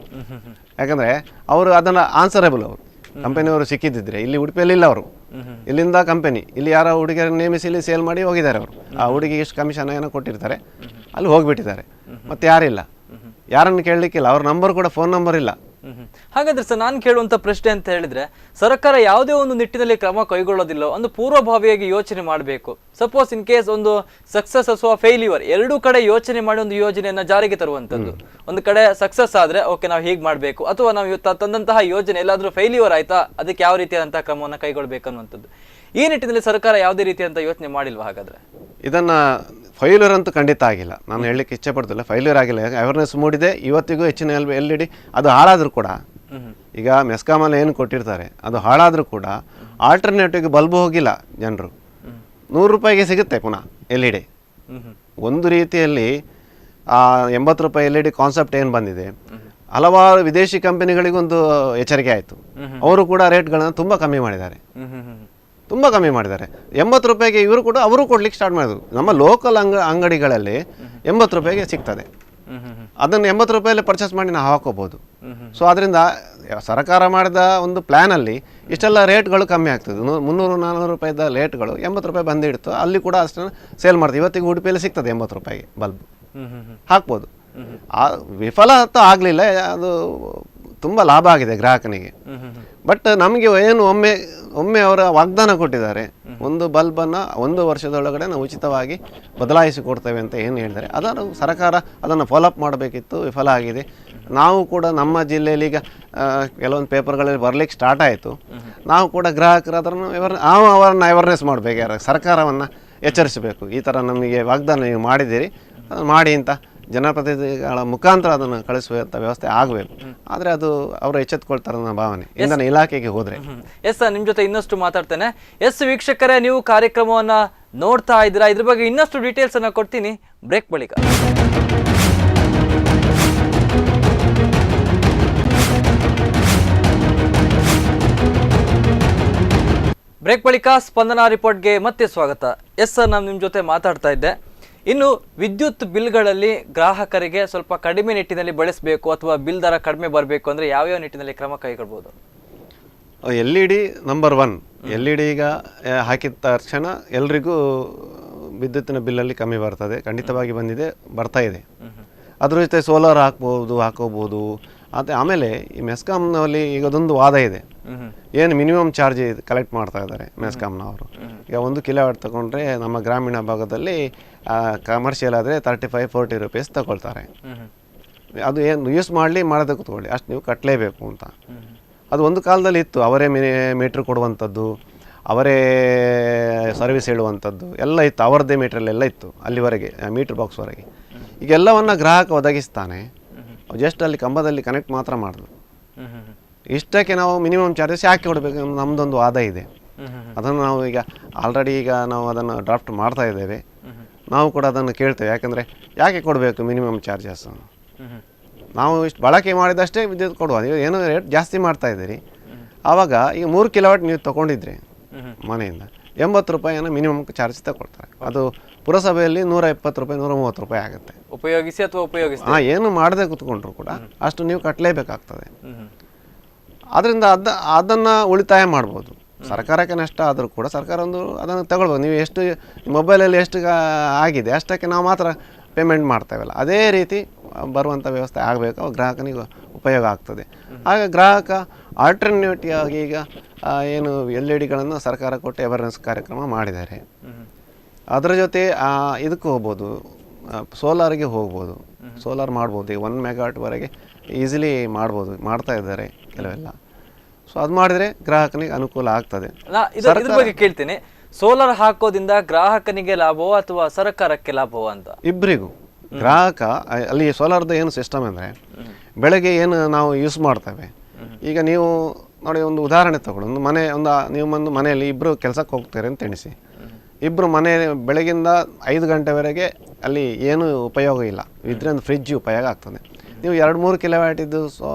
ಯಾಕಂದರೆ ಅವರು ಅದನ್ನು ಆನ್ಸರೇಬಲ್, ಅವರು ಕಂಪನಿಯವರು ಸಿಕ್ಕಿದ್ದಿದ್ರೆ. ಇಲ್ಲಿ ಉಡುಪಿಯಲ್ಲಿ ಇಲ್ಲ ಅವರು, ಇಲ್ಲಿಂದ ಕಂಪನಿ ಇಲ್ಲಿ ಯಾರೋ ಹುಡುಗಿಯರನ್ನು ನೇಮಿಸಿ ಇಲ್ಲಿ ಸೇಲ್ ಮಾಡಿ ಹೋಗಿದ್ದಾರೆ ಅವರು. ಆ ಹುಡುಗಿಗೆ ಎಷ್ಟು ಕಮಿಷನ್ ಏನೋ ಕೊಟ್ಟಿರ್ತಾರೆ, ಅಲ್ಲಿ ಹೋಗಿಬಿಟ್ಟಿದ್ದಾರೆ. ಮತ್ತೆ ಯಾರಿಲ್ಲ, ಯಾರನ್ನು ಕೇಳಲಿಕ್ಕಿಲ್ಲ, ಅವ್ರ ನಂಬರ್ ಕೂಡ ಫೋನ್ ನಂಬರ್ ಇಲ್ಲ. ಹಾಗಾದ್ರೆ ಸರ್, ನಾನು ಕೇಳುವಂತ ಪ್ರಶ್ನೆ ಅಂತ ಹೇಳಿದ್ರೆ, ಸರ್ಕಾರ ಯಾವುದೇ ಒಂದು ನಿಟ್ಟಿನಲ್ಲಿ ಕ್ರಮ ಕೈಗೊಳ್ಳೋದಿಲ್ಲ, ಒಂದು ಪೂರ್ವಭಾವಿಯಾಗಿ ಯೋಚನೆ ಮಾಡಬೇಕು. ಸಪೋಸ್ ಇನ್ ಕೇಸ್ ಒಂದು ಸಕ್ಸಸ್ ಅಥವಾ ಫೇಲ್ಯೂರ್ ಎರಡೂ ಕಡೆ ಯೋಚನೆ ಮಾಡಿ ಒಂದು ಯೋಜನೆಯನ್ನ ಜಾರಿಗೆ ತರುವಂತದ್ದು. ಒಂದು ಕಡೆ ಸಕ್ಸಸ್ ಆದ್ರೆ ಓಕೆ ನಾವು ಹೀಗೆ ಮಾಡಬೇಕು, ಅಥವಾ ನಾವು ತಂದಂತಹ ಯೋಜನೆ ಎಲ್ಲಾದ್ರೂ ಫೇಲ್ಯೂರ್ ಆಯ್ತಾ, ಅದಕ್ಕೆ ಯಾವ ರೀತಿಯಾದಂತಹ ಕ್ರಮವನ್ನ ಕೈಗೊಳ್ಬೇಕು ಅನ್ನುವಂಥದ್ದು. ಈ ನಿಟ್ಟಿನಲ್ಲಿ ಸರ್ಕಾರ ಯಾವುದೇ ರೀತಿಯಂತ ಯೋಚನೆ ಮಾಡಿಲ್ವಾ? ಹಾಗಾದ್ರೆ ಇದನ್ನ ಫೈಲ್ಯೂರ್ ಅಂತೂ ಖಂಡಿತ ಆಗಿಲ್ಲ, ನಾನು ಹೇಳಲಿಕ್ಕೆ ಇಚ್ಛೆ ಪಡ್ತಿಲ್ಲ. ಫೈಲ್ಯೂರ್ ಆಗಿಲ್ಲ, ಅವೇರ್ನೆಸ್ ಮೂಡಿದೆ. ಇವತ್ತಿಗೂ ಹೆಚ್ಚಿನ LED ಅದು ಹಾಳಾದರೂ ಕೂಡ, ಈಗ ಮೆಸ್ಕಾಮಲ್ಲಿ ಏನು ಕೊಟ್ಟಿರ್ತಾರೆ ಅದು ಹಾಳಾದರೂ ಕೂಡ ಆಲ್ಟರ್ನೇಟಿವ್ಗೆ ಬಲ್ಬ್ ಹೋಗಿಲ್ಲ ಜನರು. 100 ರೂಪಾಯಿಗೆ ಸಿಗುತ್ತೆ ಪುನಃ LED. ಒಂದು ರೀತಿಯಲ್ಲಿ 80 ರೂಪಾಯಿ LED ಕಾನ್ಸೆಪ್ಟ್ ಏನು ಬಂದಿದೆ, ಹಲವಾರು ವಿದೇಶಿ ಕಂಪನಿಗಳಿಗೊಂದು ಎಚ್ಚರಿಕೆ ಆಯಿತು. ಅವರು ಕೂಡ ರೇಟ್ಗಳನ್ನು ತುಂಬ ಕಮ್ಮಿ ಮಾಡಿದ್ದಾರೆ. 80 ರೂಪಾಯಿಗೆ ಇವರು ಕೂಡ ಅವರು ಕೊಡ್ಲಿಕ್ಕೆ ಸ್ಟಾರ್ಟ್ ಮಾಡಿದ್ರು. ನಮ್ಮ ಲೋಕಲ್ ಅಂಗಡಿಗಳಲ್ಲಿ 80 ರೂಪಾಯಿಗೆ ಸಿಗ್ತದೆ. ಅದನ್ನು 80 ರೂಪಾಯಲ್ಲಿ ಪರ್ಚೇಸ್ ಮಾಡಿ ನಾವು ಹಾಕೋಬಹುದು. ಸೊ ಅದರಿಂದ ಸರ್ಕಾರ ಮಾಡಿದ ಒಂದು ಪ್ಲ್ಯಾನಲ್ಲಿ ಇಷ್ಟೆಲ್ಲ ರೇಟ್ಗಳು ಕಮ್ಮಿ ಆಗ್ತದೆ. 300-400 ರೂಪಾಯಿದ ರೇಟ್ಗಳು 80 ರೂಪಾಯಿ ಬಂದಿಡ್ತು. ಅಲ್ಲಿ ಕೂಡ ಅಷ್ಟನ್ನು ಸೇಲ್ ಮಾಡ್ತೀವಿ. ಇವತ್ತಿಗೆ ಉಡುಪಿಯಲ್ಲಿ ಸಿಗ್ತದೆ 80 ರೂಪಾಯಿಗೆ ಬಲ್ಬ್, ಹಾಕ್ಬೋದು. ವಿಫಲ ಅಂತೂ ಆಗಲಿಲ್ಲ, ಅದು ತುಂಬ ಲಾಭ ಆಗಿದೆ ಗ್ರಾಹಕನಿಗೆ. ಬಟ್ ನಮಗೆ ಏನು ಒಮ್ಮೆ ಅವರ ವಾಗ್ದಾನ ಕೊಟ್ಟಿದ್ದಾರೆ, ಒಂದು ಬಲ್ಬನ್ನು 1 ವರ್ಷದೊಳಗಡೆ ನಾವು ಉಚಿತವಾಗಿ ಬದಲಾಯಿಸಿ ಕೊಡ್ತೇವೆ ಅಂತ ಏನು ಹೇಳಿದ್ದಾರೆ, ಅದನ್ನು ಸರ್ಕಾರ ಅದನ್ನು ಫಾಲೋಅಪ್ ಮಾಡಬೇಕಿತ್ತು. ವಿಫಲ ಆಗಿದೆ. ನಾವು ಕೂಡ ನಮ್ಮ ಜಿಲ್ಲೆಯಲ್ಲಿ ಈಗ ಕೆಲವೊಂದು ಪೇಪರ್ಗಳಲ್ಲಿ ಬರಲಿಕ್ಕೆ ಸ್ಟಾರ್ಟ್ ಆಯಿತು. ನಾವು ಕೂಡ ಗ್ರಾಹಕರು ಅದನ್ನು ಅವರನ್ನು ಅವೇರ್ನೆಸ್ ಮಾಡಬೇಕು, ಸರ್ಕಾರವನ್ನು ಎಚ್ಚರಿಸಬೇಕು. ಈ ಥರ ನಮಗೆ ವಾಗ್ದಾನ ನೀವು ಮಾಡಿದ್ದೀರಿ, ಮಾಡಿ ಅಂತ ಜನಪ್ರತಿನಿಧಿಗಳ ಮುಖಾಂತರ ಅದನ್ನು ಕಳಿಸುವಂಥ ವ್ಯವಸ್ಥೆ ಆಗಬೇಕು. ಆದರೆ ಅದು ಅವರು ಎಚ್ಚೆತ್ಕೊಳ್ತಾರೆ ಅನ್ನೋ ಭಾವನೆ ಇಂಧನ ಇಲಾಖೆಗೆ ಹೋದರೆ. ಎಸ್ ಸರ್, ನಿಮ್ಮ ಜೊತೆ ಇನ್ನಷ್ಟು ಮಾತಾಡ್ತೇನೆ. ಎಸ್ ವೀಕ್ಷಕರೇ, ನೀವು ಕಾರ್ಯಕ್ರಮವನ್ನು ನೋಡ್ತಾ ಇದ್ದೀರಾ. ಇದ್ರ ಬಗ್ಗೆ ಇನ್ನಷ್ಟು ಡೀಟೇಲ್ಸ್ ಅನ್ನು ಕೊಡ್ತೀನಿ ಬ್ರೇಕ್ ಬಳಿಕ. ಬ್ರೇಕ್ ಬಳಿಕ ಸ್ಪಂದನ ರಿಪೋರ್ಟ್ಗೆ ಮತ್ತೆ ಸ್ವಾಗತ. ಎಸ್ ಸರ್, ನಾನು ನಿಮ್ಮ ಜೊತೆ ಮಾತಾಡ್ತಾ ಇದ್ದೆ. ಇನ್ನು ವಿದ್ಯುತ್ ಬಿಲ್ಗಳಲ್ಲಿ ಗ್ರಾಹಕರಿಗೆ ಸ್ವಲ್ಪ ಕಡಿಮೆ ನಿಟ್ಟಿನಲ್ಲಿ ಬಳಸಬೇಕು ಅಥವಾ ಬಿಲ್ ದರ ಕಡಿಮೆ ಬರಬೇಕು ಅಂದರೆ ಯಾವ್ಯಾವ ನಿಟ್ಟಿನಲ್ಲಿ ಕ್ರಮ ಕೈಗೊಳ್ಬೋದು? LED ನಂಬರ್ 1 LED ಈಗ ಹಾಕಿದ ತಕ್ಷಣ ಎಲ್ರಿಗೂ ವಿದ್ಯುತ್ತಿನ ಬಿಲ್ಲಲ್ಲಿ ಕಮ್ಮಿ ಬರ್ತದೆ. ಖಂಡಿತವಾಗಿ ಬಂದಿದೆ, ಬರ್ತಾ ಇದೆ. ಅದ್ರ ಜೊತೆ ಸೋಲಾರ್ ಹಾಕೋಬೋದು. ಮತ್ತು ಆಮೇಲೆ ಈ ಮೆಸ್ಕಾಮ್ನಲ್ಲಿ ಈಗ ಅದೊಂದು ವಾದ ಇದೆ, ಏನು ಮಿನಿಮಮ್ ಚಾರ್ಜ್ ಕಲೆಕ್ಟ್ ಮಾಡ್ತಾ ಇದ್ದಾರೆ ಮೆಸ್ಕಾಮ್ನವರು. ಈಗ 1 ಕಿಲೋವಾಟ್ ತಗೊಂಡ್ರೆ ನಮ್ಮ ಗ್ರಾಮೀಣ ಭಾಗದಲ್ಲಿ ಕಮರ್ಷಿಯಲ್ ಆದರೆ 35-40 ರೂಪೀಸ್ ತಗೊಳ್ತಾರೆ. ಅದು ಏನು ಯೂಸ್ ಮಾಡದೆ ಕೂತ್ಕೊಳ್ಳಿ, ಅಷ್ಟು ನೀವು ಕಟ್ಟಲೇಬೇಕು ಅಂತ. ಅದು ಒಂದು ಕಾಲದಲ್ಲಿ ಇತ್ತು, ಅವರೇ ಮೀಟ್ರ್ ಕೊಡುವಂಥದ್ದು, ಅವರೇ ಸರ್ವಿಸ್ ಹೇಳುವಂಥದ್ದು ಎಲ್ಲ ಇತ್ತು, ಅವರದ್ದೇ ಮೀಟ್ರಲ್ಲೆಲ್ಲ ಇತ್ತು ಅಲ್ಲಿವರೆಗೆ, ಮೀಟ್ರ್ ಬಾಕ್ಸ್ವರೆಗೆ. ಈಗೆಲ್ಲವನ್ನು ಗ್ರಾಹಕ ಒದಗಿಸ್ತಾನೆ, ಜಸ್ಟ್ ಅಲ್ಲಿ ಕಂಬದಲ್ಲಿ ಕನೆಕ್ಟ್ ಮಾತ್ರ ಮಾಡೋದು. ಇಷ್ಟಕ್ಕೆ ನಾವು ಮಿನಿಮಮ್ ಚಾರ್ಜಸ್ ಯಾಕೆ ಕೊಡಬೇಕು? ನಮ್ಮದೊಂದು ವಾದ ಇದೆ. ಅದನ್ನು ನಾವು ಈಗ ಆಲ್ರೆಡಿ ನಾವು ಅದನ್ನು ಡ್ರಾಫ್ಟ್ ಮಾಡ್ತಾ ಇದ್ದೇವೆ. ನಾವು ಕೂಡ ಅದನ್ನು ಕೇಳ್ತೇವೆ, ಯಾಕಂದರೆ ಯಾಕೆ ಕೊಡಬೇಕು ಮಿನಿಮಮ್ ಚಾರ್ಜಸ್? ನಾವು ಇಷ್ಟು ಬಳಕೆ ಮಾಡಿದಷ್ಟೇ ವಿದ್ಯುತ್ ಕೊಡುವ, ನೀವು ಏನೋ ರೇಟ್ ಜಾಸ್ತಿ ಮಾಡ್ತಾ ಇದ್ದೀರಿ. ಆವಾಗ ಈಗ 3 ಕಿಲೋವಾಟ್ ನೀವು ತೊಗೊಂಡಿದ್ರಿ ಮನೆಯಿಂದ 80 ರೂಪಾಯಿಯನ್ನು ಮಿನಿಮಮ್ ಚಾರ್ಜ್ ತಗೊಳ್ತಾರೆ. ಅದು ಪುರಸಭೆಯಲ್ಲಿ 120 ರೂಪಾಯಿ 130 ರೂಪಾಯಿ ಆಗುತ್ತೆ ಉಪಯೋಗಿಸಿ ಅಥವಾ ಉಪಯೋಗಿಸಿ. ಏನು ಮಾಡದೆ ಕೂತ್ಕೊಂಡ್ರು ಕೂಡ ಅಷ್ಟು ನೀವು ಕಟ್ಟಲೇಬೇಕಾಗ್ತದೆ. ಅದರಿಂದ ಅದನ್ನು ಉಳಿತಾಯ ಮಾಡ್ಬೋದು. ಸರ್ಕಾರಕ್ಕೆ ನಷ್ಟ ಆದರೂ ಕೂಡ ಸರ್ಕಾರ ಅದನ್ನು ತಗೊಳ್ಬೋದು. ನೀವು ಎಷ್ಟು ಮೊಬೈಲಲ್ಲಿ ಎಷ್ಟು ಆಗಿದೆ ಅಷ್ಟಕ್ಕೆ ನಾವು ಮಾತ್ರ ಪೇಮೆಂಟ್ ಮಾಡ್ತೇವಲ್ಲ, ಅದೇ ರೀತಿ ಬರುವಂಥ ವ್ಯವಸ್ಥೆ ಆಗಬೇಕು, ಗ್ರಾಹಕನಿಗೆ ಉಪಯೋಗ ಆಗ್ತದೆ. ಆಗ ಗ್ರಾಹಕ ಆಲ್ಟರ್ನೇಟಿವ್ ಆಗಿ ಈಗ ಏನು LEDಗಳನ್ನು ಸರ್ಕಾರ ಕೊಟ್ಟು ಅವೇರ್ನೆಸ್ ಕಾರ್ಯಕ್ರಮ ಮಾಡಿದ್ದಾರೆ. ಅದರ ಜೊತೆ ಇದಕ್ಕೆ ಹೋಗ್ಬೋದು, ಸೋಲಾರಿಗೆ ಹೋಗ್ಬೋದು, ಸೋಲಾರ್ ಮಾಡ್ಬೋದು. ಈಗ 1 ಮೆಗಾವಾಟ್ವರೆಗೆ ಈಸಿಲಿ ಮಾಡ್ತಾ ಇದ್ದಾರೆ ಕೆಲವೆಲ್ಲ. ಸೊ ಅದು ಮಾಡಿದರೆ ಗ್ರಾಹಕನಿಗೆ ಅನುಕೂಲ ಆಗ್ತದೆ. ಇದ್ರ ಬಗ್ಗೆ ಕೇಳ್ತೀನಿ, ಸೋಲಾರ್ ಹಾಕೋದ್ರಿಂದ ಗ್ರಾಹಕನಿಗೆ ಲಾಭವೋ ಅಥವಾ ಸರ್ಕಾರಕ್ಕೆ ಲಾಭವೋ ಅಂತ? ಇಬ್ಬರಿಗೂ. ಗ್ರಾಹಕ ಅಲ್ಲಿ ಸೋಲಾರ್ದು ಏನು ಸಿಸ್ಟಮ್ ಅಂದರೆ, ಬೆಳಗ್ಗೆ ಏನು ನಾವು ಯೂಸ್ ಮಾಡ್ತೇವೆ, ಈಗ ನೀವು ನೋಡಿ ಒಂದು ಉದಾಹರಣೆ ತಗೊಳ್ಳಿ. ನೀವು ಒಂದು ಮನೆಯಲ್ಲಿ ಇಬ್ಬರು ಕೆಲಸಕ್ಕೆ ಹೋಗ್ತೀರಿ ಅಂತ ಎಣಿಸಿ. ಇಬ್ಬರು ಬೆಳಗಿಂದ 5 ಗಂಟೆವರೆಗೆ ಅಲ್ಲಿ ಏನು ಉಪಯೋಗ ಇಲ್ಲ, ಇದರಿಂದ ಫ್ರಿಜ್ ಉಪಯೋಗ ಆಗ್ತದೆ. ನೀವು 2-3 ಕಿಲೋವ್ಯಾಟಿದ್ದು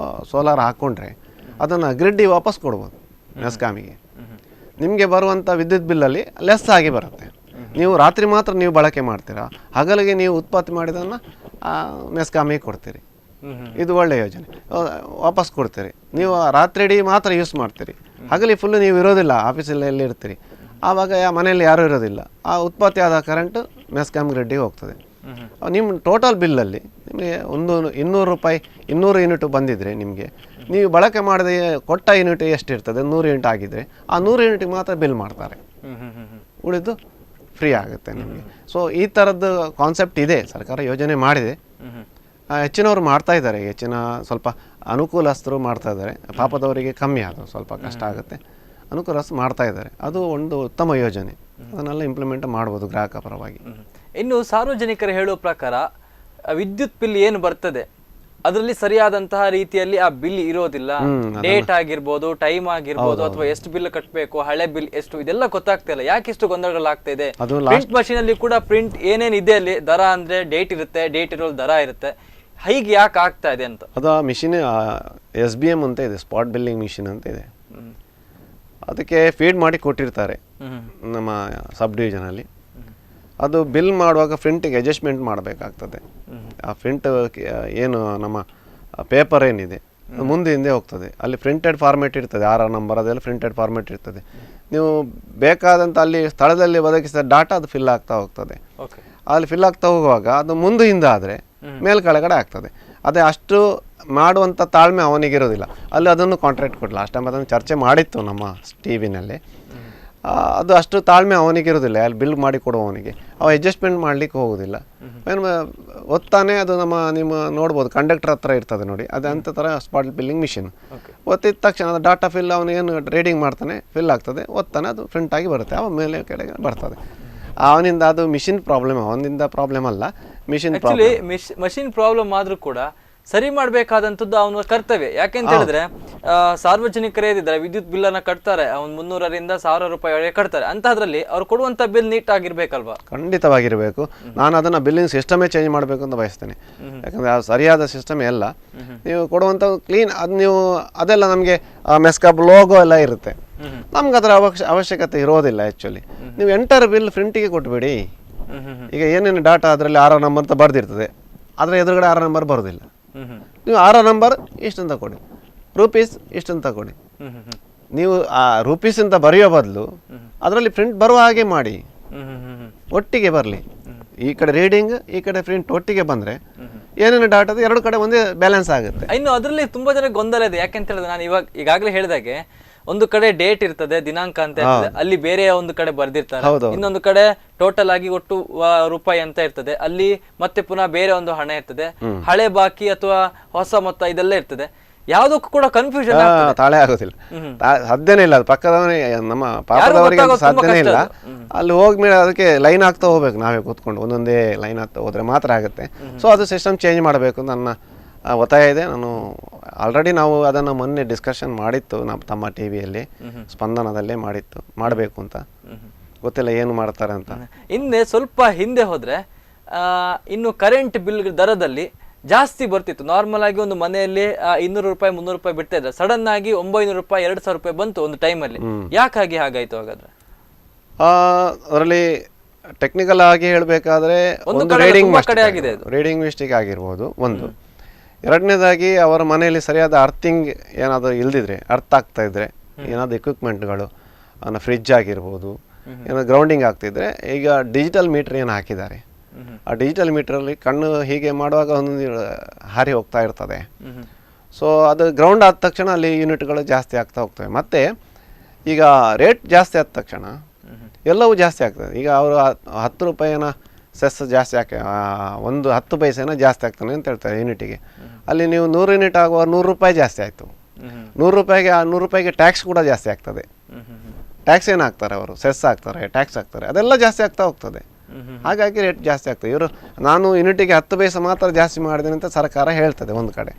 ಸೋಲಾರ್ ಹಾಕ್ಕೊಂಡ್ರೆ ಅದನ್ನು ಗ್ರಿಡ್ಡಿಗೆ ವಾಪಸ್ ಕೊಡ್ಬೋದು ಮೆಸ್ಕಾಮಿಗೆ. ನಿಮಗೆ ಬರುವಂಥ ವಿದ್ಯುತ್ ಬಿಲ್ಲಲ್ಲಿ ಲೆಸ್ ಆಗಿ ಬರುತ್ತೆ. ನೀವು ರಾತ್ರಿ ಮಾತ್ರ ನೀವು ಬಳಕೆ ಮಾಡ್ತೀರಾ, ಹಗಲಿಗೆ ನೀವು ಉತ್ಪತ್ತಿ ಮಾಡಿದ್ದನ್ನು ಮೆಸ್ಕಾಮಿಗೆ ಕೊಡ್ತೀರಿ. ಇದು ಒಳ್ಳೆಯ ಯೋಜನೆ, ವಾಪಸ್ ಕೊಡ್ತೀರಿ. ನೀವು ರಾತ್ರಿ ಇಡೀ ಮಾತ್ರ ಯೂಸ್ ಮಾಡ್ತೀರಿ, ಹಗಲಿ ಫುಲ್ಲು ನೀವು ಇರೋದಿಲ್ಲ, ಆಫೀಸಲ್ಲಿ ಎಲ್ಲಿ ಇರ್ತೀರಿ. ಆವಾಗ ಮನೆಯಲ್ಲಿ ಯಾರೂ ಇರೋದಿಲ್ಲ, ಆ ಉತ್ಪತ್ತಿ ಆದ ಕರೆಂಟು ಮೆಸ್ಕಾಮ್ ಗ್ರಿಡ್ಡಿಗೆ ಹೋಗ್ತದೆ. ನಿಮ್ಮ ಟೋಟಲ್ ಬಿಲ್ಲಲ್ಲಿ ನಿಮಗೆ 200 ರೂಪಾಯಿ 200 ಯೂನಿಟ್ ಬಂದಿದ್ದರೆ ನಿಮಗೆ, ನೀವು ಬಳಕೆ ಮಾಡದೆ ಕೊಟ್ಟ ಯೂನಿಟ್ ಎಷ್ಟಿರ್ತದೆ 100 ಯೂನಿಟ್ ಆಗಿದ್ದರೆ ಆ 100 ಯೂನಿಟ್ಗೆ ಮಾತ್ರ ಬಿಲ್ ಮಾಡ್ತಾರೆ, ಉಳಿದು ಫ್ರೀ ಆಗುತ್ತೆ ನಿಮಗೆ. ಸೊ ಈ ಥರದ್ದು ಕಾನ್ಸೆಪ್ಟ್ ಇದೆ, ಸರ್ಕಾರ ಯೋಜನೆ ಮಾಡಿದೆ. ಹೆಚ್ಚಿನವರು ಮಾಡ್ತಾ ಇದ್ದಾರೆ, ಸ್ವಲ್ಪ ಅನುಕೂಲಸ್ಥರು ಮಾಡ್ತಾ ಇದ್ದಾರೆ. ಪಾಪದವರಿಗೆ ಕಮ್ಮಿ ಅದು ಸ್ವಲ್ಪ ಕಷ್ಟ ಆಗುತ್ತೆ, ಅನುಕೂಲಸ್ಥರು ಮಾಡ್ತಾ ಇದ್ದಾರೆ. ಅದು ಒಂದು ಉತ್ತಮ ಯೋಜನೆ, ಅದನ್ನೆಲ್ಲ ಇಂಪ್ಲಿಮೆಂಟ್ ಮಾಡ್ಬೋದು ಗ್ರಾಹಕ ಪರವಾಗಿ. ಇನ್ನು ಸಾರ್ವಜನಿಕರು ಹೇಳುವ ಪ್ರಕಾರ ವಿದ್ಯುತ್ ಬಿಲ್ ಏನು ಬರ್ತದೆ ಅದರಲ್ಲಿ ಸರಿಯಾದಂತಹ ರೀತಿಯಲ್ಲಿ ಆ ಬಿಲ್ ಇರೋದಿಲ್ಲ. ಡೇಟ್ ಆಗಿರ್ಬೋದು, ಟೈಮ್ ಆಗಿರ್ಬೋದು, ಅಥವಾ ಎಷ್ಟು ಬಿಲ್ ಕಟ್ಟಬೇಕು, ಹಳೆ ಬಿಲ್ ಎಷ್ಟು, ಇದೆಲ್ಲ ಗೊತ್ತಾಗ್ತಾ ಇಲ್ಲ. ಯಾಕೆ ಇಷ್ಟು ಗೊಂದಲಗಳಾಗ್ತಾ ಇದೆ? ಪ್ರಿಂಟ್ ಮಷೀನ್ ಅಲ್ಲಿ ಕೂಡ ಪ್ರಿಂಟ್ ಏನೇನ್ ಇದೆ ಅಲ್ಲಿ ದರ ಅಂದ್ರೆ ಡೇಟ್ ಇರುತ್ತೆ, ಡೇಟ್ ಇರೋ ದರ ಇರುತ್ತೆ. ಹೀಗೆ ಯಾಕೆ ಆಗ್ತಾ ಇದೆ ಅಂತ? ಅದು ಆ ಮಿಷಿನ್ SBM ಅಂತ ಇದೆ, ಸ್ಪಾಟ್ ಬಿಲ್ಲಿಂಗ್ ಮಿಷಿನ್ ಅಂತ ಇದೆ. ಅದಕ್ಕೆ ಫೀಡ್ ಮಾಡಿ ಕೊಟ್ಟಿರ್ತಾರೆ ನಮ್ಮ ಸಬ್ ಡಿವಿಷನಲ್ಲಿ. ಅದು ಬಿಲ್ ಮಾಡುವಾಗ ಪ್ರಿಂಟಿಗೆ ಅಡ್ಜಸ್ಟ್ಮೆಂಟ್ ಮಾಡಬೇಕಾಗ್ತದೆ. ಆ ಪ್ರಿಂಟ್ ಏನು ನಮ್ಮ ಪೇಪರ್ ಏನಿದೆ ಮುಂದೆ ಹಿಂದೆ ಹೋಗ್ತದೆ, ಅಲ್ಲಿ ಪ್ರಿಂಟೆಡ್ ಫಾರ್ಮೇಟ್ ಇರ್ತದೆ, 6 ನಂಬರ್ ಅದೆಲ್ಲ ಪ್ರಿಂಟೆಡ್ ಫಾರ್ಮೇಟ್ ಇರ್ತದೆ. ನೀವು ಬೇಕಾದಂಥ ಅಲ್ಲಿ ಸ್ಥಳದಲ್ಲಿ ಒದಗಿಸಿದ ಡಾಟಾ ಅದು ಫಿಲ್ ಆಗ್ತಾ ಹೋಗ್ತದೆ. ಅಲ್ಲಿ ಫಿಲ್ ಆಗ್ತಾ ಹೋಗುವಾಗ ಅದು ಮುಂದೆ ಹಿಂದೆ ಆದರೆ ಮೇಲ್ ಕೆಳಗಡೆ ಆಗ್ತದೆ. ಅದೇ ಅಷ್ಟು ಮಾಡುವಂಥ ತಾಳ್ಮೆ ಅವನಿಗಿರೋದಿಲ್ಲ. ಅಲ್ಲಿ ಅದನ್ನು ಕಾಂಟ್ರಾಕ್ಟ್ ಕೊಡಲ್ಲ. ಲಾಸ್ಟ್ ಟೈಮ್ ಅದನ್ನು ಚರ್ಚೆ ಮಾಡಿತ್ತು ನಮ್ಮ TV-ನಲ್ಲಿ. ಅದು ಅಷ್ಟು ತಾಳ್ಮೆ ಅವನಿಗಿರೋದಿಲ್ಲ, ಅಲ್ಲಿ ಬಿಲ್ ಮಾಡಿ ಕೊಡುವವನಿಗೆ. ಅವ ಅಡ್ಜಸ್ಟ್ಮೆಂಟ್ ಮಾಡಲಿಕ್ಕೆ ಹೋಗೋದಿಲ್ಲ. ಏನು ಒತ್ತಾನೆ ಅದು ನಿಮ್ಮ ನೋಡ್ಬೋದು, ಕಂಡಕ್ಟರ್ ಹತ್ರ ಇರ್ತದೆ ನೋಡಿ, ಅದು ಅಂಥ ಥರ ಸ್ಪಾಟ್ ಬಿಲ್ಲಿಂಗ್ ಮಿಷಿನ್. ಒತ್ತಿದ ತಕ್ಷಣ ಅದು ಡಾಟಾ ಫಿಲ್ ಅವನೇನು ರೀಡಿಂಗ್ ಮಾಡ್ತಾನೆ, ಫಿಲ್ ಆಗ್ತದೆ, ಒತ್ತಾನೆ ಅದು ಪ್ರಿಂಟಾಗಿ ಬರುತ್ತೆ, ಅವ ಮೇಲೆ ಕೆಳಗೆ ಬರ್ತದೆ. ಅವನಿಂದ ಅದು ಮಿಷಿನ್ ಪ್ರಾಬ್ಲಮ್, ಅವನಿಂದ ಪ್ರಾಬ್ಲಮ್ ಅಲ್ಲ, ಮಿಷಿನ್ ಆಕ್ಚುಲಿ ಮಷಿನ್ ಪ್ರಾಬ್ಲಮ್ ಆದ್ರೂ ಕೂಡ ಸರಿ ಮಾಡ್ಬೇಕಾದಂತದ್ದು ಅವನ ಕರ್ತವ್ಯ. ಯಾಕೆಂತ ಹೇಳಿದ್ರೆ ಸಾರ್ವಜನಿಕರೇ ಇದ್ದಾರೆ, ವಿದ್ಯುತ್ ಬಿಲ್ ಅನ್ನ ಕಟ್ತಾರೆ, ಅವ್ನು 300ರಿಂದ 1000 ರೂಪಾಯಿ ಕಟ್ತಾರೆ. ಅಂತದ್ರಲ್ಲಿ ಅವ್ರು ಕೊಡುವಂತ ಬಿಲ್ ನೀಟ್ ಆಗಿರ್ಬೇಕಲ್ವಾ? ಖಂಡಿತವಾಗಿರಬೇಕು. ನಾನು ಅದನ್ನ ಬಿಲ್ಲಿಂಗ್ ಸಿಸ್ಟಮೇ ಚೇಂಜ್ ಮಾಡಬೇಕು ಅಂತ ಬಯಸ್ತೇನೆ. ಯಾಕಂದ್ರೆ ಆ ಸರಿಯಾದ ಸಿಸ್ಟಮ್ ಎಲ್ಲ ನೀವು ಕೊಡುವಂತ ಕ್ಲೀನ್ ಅದು ನೀವು ಅದೆಲ್ಲ ನಮಗೆ ಮೆಸ್ಕಾಬ್ ಲೋಗೋ ಎಲ್ಲ ಇರುತ್ತೆ, ನಮ್ಗೆ ಅದರ ಅವಶ್ಯಕತೆ ಇರೋದಿಲ್ಲ. ಆ್ಯಕ್ಚುಲಿ ನೀವು ಎಂಟರ್ ಬಿಲ್ ಪ್ರಿಂಟಿಗೆ ಕೊಟ್ಬಿಡಿ. ಈಗ ಏನೇನು ಡಾಟಾ ಅದರಲ್ಲಿ 6 ನಂಬರ್ ಅಂತ ಬರ್ದಿರ್ತದೆ, ಆದರೆ ಎದುರುಗಡೆ 6 ನಂಬರ್ ಬರೋದಿಲ್ಲ. ನೀವು 6 ನಂಬರ್ ಇಷ್ಟಂತ ಕೊಡಿ, ರೂಪೀಸ್ ಇಷ್ಟಂತ ಕೊಡಿ. ನೀವು ಆ ರೂಪೀಸ್ ಅಂತ ಬರೆಯೋ ಬದಲು ಅದರಲ್ಲಿ ಪ್ರಿಂಟ್ ಬರುವ ಹಾಗೆ ಮಾಡಿ, ಒಟ್ಟಿಗೆ ಬರಲಿ. ಈ ಕಡೆ ರೀಡಿಂಗ್ ಈ ಕಡೆ ಪ್ರಿಂಟ್ ಒಟ್ಟಿಗೆ ಬಂದರೆ ಏನೇನು ಡಾಟಾ ಎರಡು ಕಡೆ ಒಂದೇ ಬ್ಯಾಲೆನ್ಸ್ ಆಗುತ್ತೆ. ಇನ್ನು ಅದರಲ್ಲಿ ತುಂಬಾ ಜನ ಗೊಂದಲ ಇದೆ. ಯಾಕೆಂತ ಹೇಳಿದ್ರೆ ನಾನು ಈಗಾಗಲೇ ಹೇಳಿದಾಗೆ ಒಂದು ಕಡೆ ಡೇಟ್ ಇರ್ತದೆ, ದಿನಾಂಕ ಅಂತ ಇರ್ತದೆ, ಅಲ್ಲಿ ಬೇರೆ ಒಂದು ಕಡೆ ಬರ್ದಿರ್ತಾರೆ. ಇನ್ನೊಂದು ಕಡೆ ಟೋಟಲ್ ಆಗಿ ಒಟ್ಟು ರೂಪಾಯಿ ಅಂತ ಇರ್ತದೆ, ಅಲ್ಲಿ ಮತ್ತೆ ಪುನಃ ಬೇರೆ ಒಂದು ಹಣ ಇರ್ತದೆ, ಹಳೆ ಬಾಕಿ ಅಥವಾ ಹೊಸ ಮೊತ್ತ ಇದೆಲ್ಲ ಇರ್ತದೆ. ಯಾವುದಕ್ಕೂ ಕೂಡ ಕನ್ಫ್ಯೂಷನ್ ತಾಳೆ ಆಗೋದಿಲ್ಲ, ಸಾಧ್ಯನೇ ಇಲ್ಲ. ಅದು ಪಕ್ಕದವನೇ ನಮ್ಮ ಪಾಪದವರಿಗೆ ಸಾಧ್ಯನೇ ಇಲ್ಲ. ಅಲ್ಲಿ ಹೋಗ್ಮೇಲೆ ಅದಕ್ಕೆ ಲೈನ್ ಆಗ್ತಾ ಹೋಗ್ಬೇಕು, ನಾವೇ ಕೂತ್ಕೊಂಡು ಒಂದೊಂದೇ ಲೈನ್ ಆಗ್ತಾ ಹೋದ್ರೆ ಮಾತ್ರ ಆಗುತ್ತೆ. ಸೊ ಅದು ಸಿಸ್ಟಮ್ ಚೇಂಜ್ ಮಾಡಬೇಕು ನನ್ನ ಒತ್ತಾಯ ಇದೆ. ನಾನು ಆಲ್ರೆಡಿ ನಾವು ಅದನ್ನು ಮೊನ್ನೆ ಡಿಸ್ಕಷನ್ ಮಾಡಿತ್ತು, ನಮ್ಮ ತಮ್ಮ ಟಿ ವಿಯಲ್ಲಿ ಸ್ಪಂದನದಲ್ಲೇ ಮಾಡಿತ್ತು, ಮಾಡಬೇಕು ಅಂತ. ಗೊತ್ತಿಲ್ಲ ಏನು ಮಾಡ್ತಾರೆ ಅಂತ. ಹಿಂದೆ ಸ್ವಲ್ಪ ಹಿಂದೆ ಹೋದ್ರೆ ಇನ್ನು ಕರೆಂಟ್ ಬಿಲ್ ದರದಲ್ಲಿ ಜಾಸ್ತಿ ಬರ್ತಿತ್ತು. ನಾರ್ಮಲ್ ಆಗಿ ಒಂದು ಮನೆಯಲ್ಲಿ 200 ರೂಪಾಯಿ 300 ರೂಪಾಯಿ ಬಿಡ್ತಾ ಇದ್ರೆ ಸಡನ್ ಆಗಿ 900 ರೂಪಾಯಿ 2000 ರೂಪಾಯಿ ಬಂತು ಒಂದು ಟೈಮಲ್ಲಿ. ಯಾಕಾಗಿ ಹಾಗಾಯ್ತು ಹಾಗಾದ್ರೆ? ಅದರಲ್ಲಿ ಟೆಕ್ನಿಕಲ್ ಆಗಿ ಹೇಳಬೇಕಾದ್ರೆ ರೀಡಿಂಗ್ ಮಿಸ್ಟೇಕ್ ಆಗಿರ್ಬೋದು ಒಂದು. ಎರಡನೇದಾಗಿ ಅವರ ಮನೆಯಲ್ಲಿ ಸರಿಯಾದ ಅರ್ಥಿಂಗ್ ಏನಾದರೂ ಇಲ್ದಿದ್ರೆ, ಅರ್ಥ ಆಗ್ತಾ ಇದ್ರೆ, ಏನಾದರೂ ಎಕ್ವಿಪ್ಮೆಂಟ್ಗಳು ಫ್ರಿಜ್ ಆಗಿರ್ಬೋದು, ಏನಾದ್ರು ಗ್ರೌಂಡಿಂಗ್ ಆಗ್ತಿದ್ರೆ, ಈಗ ಡಿಜಿಟಲ್ ಮೀಟರ್ ಏನು ಹಾಕಿದ್ದಾರೆ, ಆ ಡಿಜಿಟಲ್ ಮೀಟರಲ್ಲಿ ಕಣ್ಣು ಹೀಗೆ ಮಾಡುವಾಗ ಒಂದೊಂದು ಹಾರಿ ಹೋಗ್ತಾ ಇರ್ತದೆ. ಸೊ ಅದು ಗ್ರೌಂಡ್ ಆದ ತಕ್ಷಣ ಅಲ್ಲಿ ಯೂನಿಟ್ಗಳು ಜಾಸ್ತಿ ಆಗ್ತಾ ಹೋಗ್ತವೆ. ಮತ್ತು ಈಗ ರೇಟ್ ಜಾಸ್ತಿ ಆದ ತಕ್ಷಣ ಎಲ್ಲವೂ ಜಾಸ್ತಿ ಆಗ್ತದೆ. ಈಗ ಅವರು 10 ರೂಪಾಯಿನ ಸೆಸ್ ಜಾಸ್ತಿ ಹಾಕಿ ಒಂದು 10 ಪೈಸೆನ ಜಾಸ್ತಿ ಆಗ್ತಾನೆ ಅಂತ ಹೇಳ್ತಾರೆ ಯೂನಿಟಿಗೆ. ಅಲ್ಲಿ ನೀವು 100 ಯೂನಿಟ್ ಆಗುವ 100 ರೂಪಾಯಿ ಜಾಸ್ತಿ ಆಯಿತು. 100 ರೂಪಾಯಿಗೆ ಆ 100 ರೂಪಾಯಿಗೆ ಟ್ಯಾಕ್ಸ್ ಕೂಡ ಜಾಸ್ತಿ ಆಗ್ತದೆ. ಟ್ಯಾಕ್ಸ್ ಏನು ಹಾಕ್ತಾರೆ ಅವರು, ಸೆಸ್ ಹಾಕ್ತಾರೆ, ಟ್ಯಾಕ್ಸ್ ಹಾಕ್ತಾರೆ, ಅದೆಲ್ಲ ಜಾಸ್ತಿ ಆಗ್ತಾ ಹೋಗ್ತದೆ. ಹಾಗಾಗಿ ರೇಟ್ ಜಾಸ್ತಿ ಆಗ್ತದೆ. ಇವರು ನಾನು ಯೂನಿಟಿಗೆ 10 ಪೈಸೆ ಮಾತ್ರ ಜಾಸ್ತಿ ಮಾಡಿದ್ದೇನೆ ಅಂತ ಸರ್ಕಾರ ಹೇಳ್ತದೆ ಒಂದು ಕಡೆ.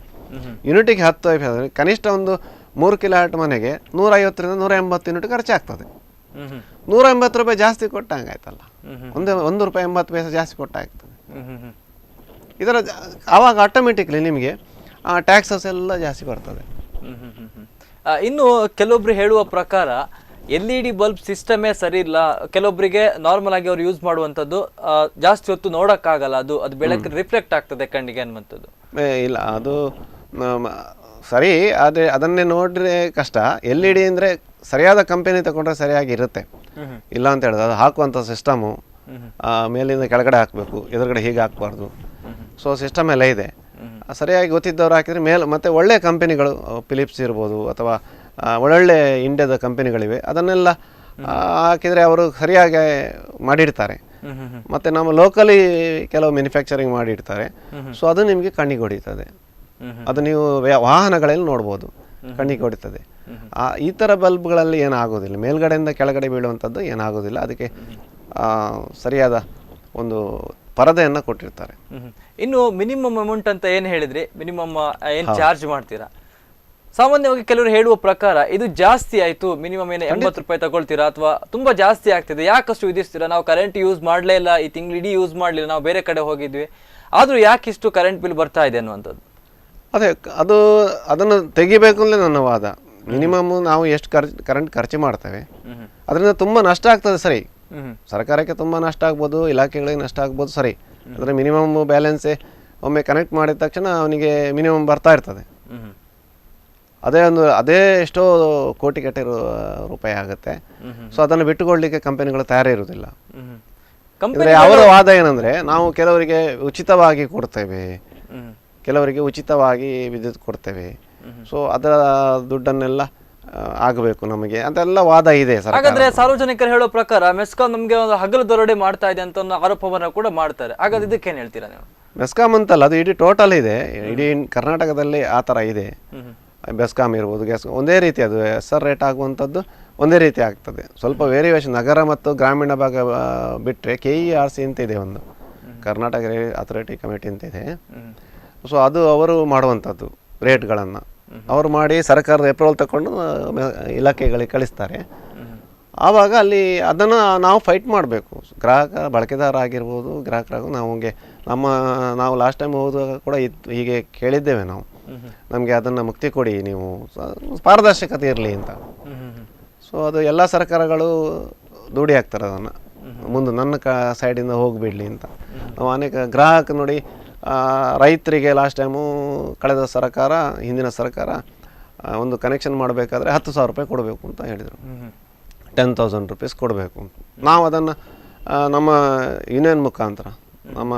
ಯೂನಿಟಿಗೆ 10 ಪೈಸೆ ಕನಿಷ್ಠ ಒಂದು 3 ಕಿಲೋವಾಟ್ ಮನೆಗೆ 150ರಿಂದ 180 ಯೂನಿಟ್ ಖರ್ಚಾಗ್ತದೆ. 180 ರೂಪಾಯಿ ಜಾಸ್ತಿ ಕೊಟ್ಟಂಗಾಯ್ತಲ್ಲ, ಒಂದು ರೂಪಾಯಿ 80 ಪೈಸೆ ಜಾಸ್ತಿ ಕೊಟ್ಟಾಗ್ತದೆ. ಇದರ ಆವಾಗ ಆಟೋಮೆಟಿಕ್ಲಿ ನಿಮಗೆ ಟ್ಯಾಕ್ಸಸ್ ಎಲ್ಲ ಜಾಸ್ತಿ ಬರ್ತದೆ. ಇನ್ನು ಕೆಲವೊಬ್ರು ಹೇಳುವ ಪ್ರಕಾರ LED ಬಲ್ಬ್ ಸಿಸ್ಟಮೇ ಸರಿ ಇಲ್ಲ. ಕೆಲವೊಬ್ಬರಿಗೆ ನಾರ್ಮಲ್ ಆಗಿ ಅವ್ರು ಯೂಸ್ ಮಾಡುವಂಥದ್ದು ಜಾಸ್ತಿ ಹೊತ್ತು ನೋಡೋಕ್ಕಾಗಲ್ಲ, ಅದು ಬೆಳಕಿಗೆ ರಿಫ್ಲೆಕ್ಟ್ ಆಗ್ತದೆ ಕಣ್ಣಿಗೆ ಅನ್ನುವಂಥದ್ದು. ಇಲ್ಲ, ಅದು ಸರಿ, ಆದರೆ ಅದನ್ನೇ ನೋಡ್ರೆ ಕಷ್ಟ. LED ಅಂದರೆ ಸರಿಯಾದ ಕಂಪನಿ ತಗೊಂಡ್ರೆ ಸರಿಯಾಗಿ ಇರುತ್ತೆ, ಇಲ್ಲ ಅಂತ ಹೇಳಿದ್ರೆ ಅದು ಹಾಕುವಂಥ ಸಿಸ್ಟಮು ಮೇಲಿಂದ ಕೆಳಗಡೆ ಹಾಕಬೇಕು, ಎದುರುಗಡೆ ಹೀಗೆ ಹಾಕಬಾರ್ದು. ಸೊ ಸಿಸ್ಟಮ್ ಎಲ್ಲ ಇದೆ, ಸರಿಯಾಗಿ ಗೊತ್ತಿದ್ದವ್ರು ಹಾಕಿದರೆ ಮೇಲೆ. ಮತ್ತು ಒಳ್ಳೆಯ ಕಂಪನಿಗಳು ಫಿಲಿಪ್ಸ್ ಇರ್ಬೋದು ಅಥವಾ ಒಳ್ಳೊಳ್ಳೆ ಇಂಡಿಯಾದ ಕಂಪನಿಗಳಿವೆ, ಅದನ್ನೆಲ್ಲ ಹಾಕಿದರೆ ಅವರು ಸರಿಯಾಗಿ ಮಾಡಿರ್ತಾರೆ. ಮತ್ತು ನಮ್ಮ ಲೋಕಲಿ ಕೆಲವು ಮ್ಯಾನುಫ್ಯಾಕ್ಚರಿಂಗ್ ಮಾಡಿರ್ತಾರೆ. ಸೊ ಅದು ನಿಮಗೆ ಕಣ್ಣಿಗೆ ಹೊಡಿತದೆ. ಅದು ನೀವು ವಾಹನಗಳಲ್ಲಿ ನೋಡ್ಬೋದು, ಕಣ್ಣಿಗೆ ಹೊಡಿತದೆ. ಈ ಥರ ಬಲ್ಬ್ಗಳಲ್ಲಿ ಏನಾಗೋದಿಲ್ಲ, ಮೇಲ್ಗಡೆಯಿಂದ ಕೆಳಗಡೆ ಬೀಳುವಂಥದ್ದು ಏನಾಗೋದಿಲ್ಲ. ಅದಕ್ಕೆ ಸರಿಯಾದ ಒಂದು ಪರದೆಯನ್ನು ಕೊಟ್ಟಿರ್ತಾರೆ. ಇನ್ನು ಮಿನಿಮಮ್ ಅಮೌಂಟ್ ಅಂತ ಏನು ಹೇಳಿದ್ರಿ, ಮಿನಿಮಮ್ ಏನು ಚಾರ್ಜ್ ಮಾಡ್ತೀರಾ? ಸಾಮಾನ್ಯವಾಗಿ ಕೆಲವರು ಹೇಳುವ ಪ್ರಕಾರ ಇದು ಜಾಸ್ತಿ ಆಯ್ತು, ಮಿನಿಮಮ್ ಏನು 80 ರೂಪಾಯಿ ತಗೊಳ್ತೀರಾ ಅಥವಾ ತುಂಬಾ ಜಾಸ್ತಿ ಆಗ್ತಿದೆ, ಯಾಕಷ್ಟು ವಿಧಿಸ್ತೀರಾ? ನಾವು ಕರೆಂಟ್ ಯೂಸ್ ಮಾಡಲೇ ಇಲ್ಲ, ಈ ತಿಂಗಳಿಡೀ ಯೂಸ್ ಮಾಡಲಿಲ್ಲ, ನಾವು ಬೇರೆ ಕಡೆ ಹೋಗಿದ್ವಿ, ಆದರೂ ಯಾಕಿಷ್ಟು ಕರೆಂಟ್ ಬಿಲ್ ಬರ್ತಾ ಇದೆ ಅನ್ನುವಂಥದ್ದು? ಅದೇ ಅದನ್ನು ತೆಗಿಬೇಕು ಅಂದರೆ ನನ್ನ ವಾದ. ಮಿನಿಮಮ್ ನಾವು ಎಷ್ಟು ಕರೆಂಟ್ ಖರ್ಚು ಮಾಡ್ತೇವೆ ಅದರಿಂದ ತುಂಬ ನಷ್ಟ ಆಗ್ತದೆ. ಸರಿ, ಸರ್ಕಾರಕ್ಕೆ ತುಂಬ ನಷ್ಟ ಆಗ್ಬೋದು, ಇಲಾಖೆಗಳಿಗೆ ನಷ್ಟ ಆಗ್ಬೋದು, ಸರಿ. ಅಂದರೆ ಮಿನಿಮಮ್ ಬ್ಯಾಲೆನ್ಸೇ ಒಮ್ಮೆ ಕನೆಕ್ಟ್ ಮಾಡಿದ ತಕ್ಷಣ ಅವನಿಗೆ ಮಿನಿಮಮ್ ಬರ್ತಾ ಇರ್ತದೆ. ಅದೇ ಎಷ್ಟೋ ಕೋಟಿ ರೂಪಾಯಿ ಆಗುತ್ತೆ. ಸೊ ಅದನ್ನು ಬಿಟ್ಟುಕೊಡ್ಲಿಕ್ಕೆ ಕಂಪನಿಗಳು ತಯಾರೇ ಇರುವುದಿಲ್ಲ. ಅವರ ವಾದ ಏನಂದ್ರೆ, ನಾವು ಕೆಲವರಿಗೆ ಉಚಿತವಾಗಿ ಕೊಡ್ತೇವೆ, ಕೆಲವರಿಗೆ ಉಚಿತವಾಗಿ ವಿದ್ಯುತ್ ಕೊಡ್ತೇವೆ, ಸೊ ಅದರ ದುಡ್ಡನ್ನೆಲ್ಲ ಆಗಬೇಕು ನಮಗೆ ಅಂತೆಲ್ಲ ವಾದ ಇದೆ. ಹಾಗಾದ್ರೆ ಸಾರ್ವಜನಿಕರು ಹೇಳೋ ಪ್ರಕಾರ ಮೆಸ್ಕಾಂ ನಮಗೆ ಒಂದು ಹಗಲು ದರೋಡೆ ಮಾಡ್ತಾ ಇದೆ ಅಂತ ಆರೋಪವನ್ನ ಕೂಡ ಮಾಡ್ತಾರೆ. ಹಾಗಾದ್ರೆ ಇದಕ್ಕೇನು ಹೇಳ್ತೀರಾ ನೀವು? ಮೆಸ್ಕಾಂ ಅಂತಲ್ಲ, ಅದು ಇಡೀ ಟೋಟಲ್ ಇದೆ, ಇಡೀ ಕರ್ನಾಟಕದಲ್ಲಿ ಆ ಥರ ಇದೆ. ಬೆಸ್ಕಾಂ ಇರ್ಬೋದು, ಗ್ಯಾಸ್ ಒಂದೇ ರೀತಿ, ಅದು SR ರೇಟ್ ಆಗುವಂಥದ್ದು ಒಂದೇ ರೀತಿ ಆಗ್ತದೆ. ಸ್ವಲ್ಪ ವೇರಿಯೇಷನ್ ನಗರ ಮತ್ತು ಗ್ರಾಮೀಣ ಭಾಗ ಬಿಟ್ಟರೆ KERC ಅಂತ ಇದೆ ಒಂದು, ಕರ್ನಾಟಕ ಅಥಾರಿಟಿ ಕಮಿಟಿ ಅಂತ ಇದೆ. ಸೊ ಅದು ಅವರು ಮಾಡುವಂಥದ್ದು ರೇಟ್ಗಳನ್ನು ಅವರು ಮಾಡಿ ಸರ್ಕಾರದ ಅಪ್ರೂವಲ್ ತಗೊಂಡು ಇಲಾಖೆಗಳಿಗೆ ಕಳಿಸ್ತಾರೆ. ಆವಾಗ ಅಲ್ಲಿ ಅದನ್ನು ನಾವು ಫೈಟ್ ಮಾಡಬೇಕು. ಬಳಕೆದಾರ ಆಗಿರ್ಬೋದು, ಗ್ರಾಹಕರಾಗೂ ನಾವು ಲಾಸ್ಟ್ ಟೈಮ್ ಹೋದಾಗ ಕೂಡ ಹೀಗೆ ಕೇಳಿದ್ದೇವೆ ನಾವು, ನಮಗೆ ಅದನ್ನು ಮುಕ್ತಿ ಕೊಡಿ, ನೀವು ಪಾರದರ್ಶಕತೆ ಇರಲಿ ಅಂತ. ಸೊ ಅದು ಎಲ್ಲ ಸರ್ಕಾರಗಳು ದುಡಿ ಹಾಕ್ತಾರೆ ಅದನ್ನು ಮುಂದೆ ನನ್ನ ಸೈಡಿಂದ ಹೋಗಿಬಿಡಲಿ ಅಂತ. ನಾವು ಅನೇಕ ಗ್ರಾಹಕ ನೋಡಿ, ರೈತರಿಗೆ ಲಾಸ್ಟ್ ಟೈಮು ಕಳೆದ ಸರ್ಕಾರ, ಹಿಂದಿನ ಸರ್ಕಾರ ಒಂದು ಕನೆಕ್ಷನ್ ಮಾಡಬೇಕಾದ್ರೆ 10,000 ರೂಪಾಯಿ ಕೊಡಬೇಕು ಅಂತ ಹೇಳಿದರು. 10,000 ರೂಪೀಸ್ ಕೊಡಬೇಕು. ನಾವು ಅದನ್ನು ನಮ್ಮ ಯೂನಿಯನ್ ಮುಖಾಂತರ ನಮ್ಮ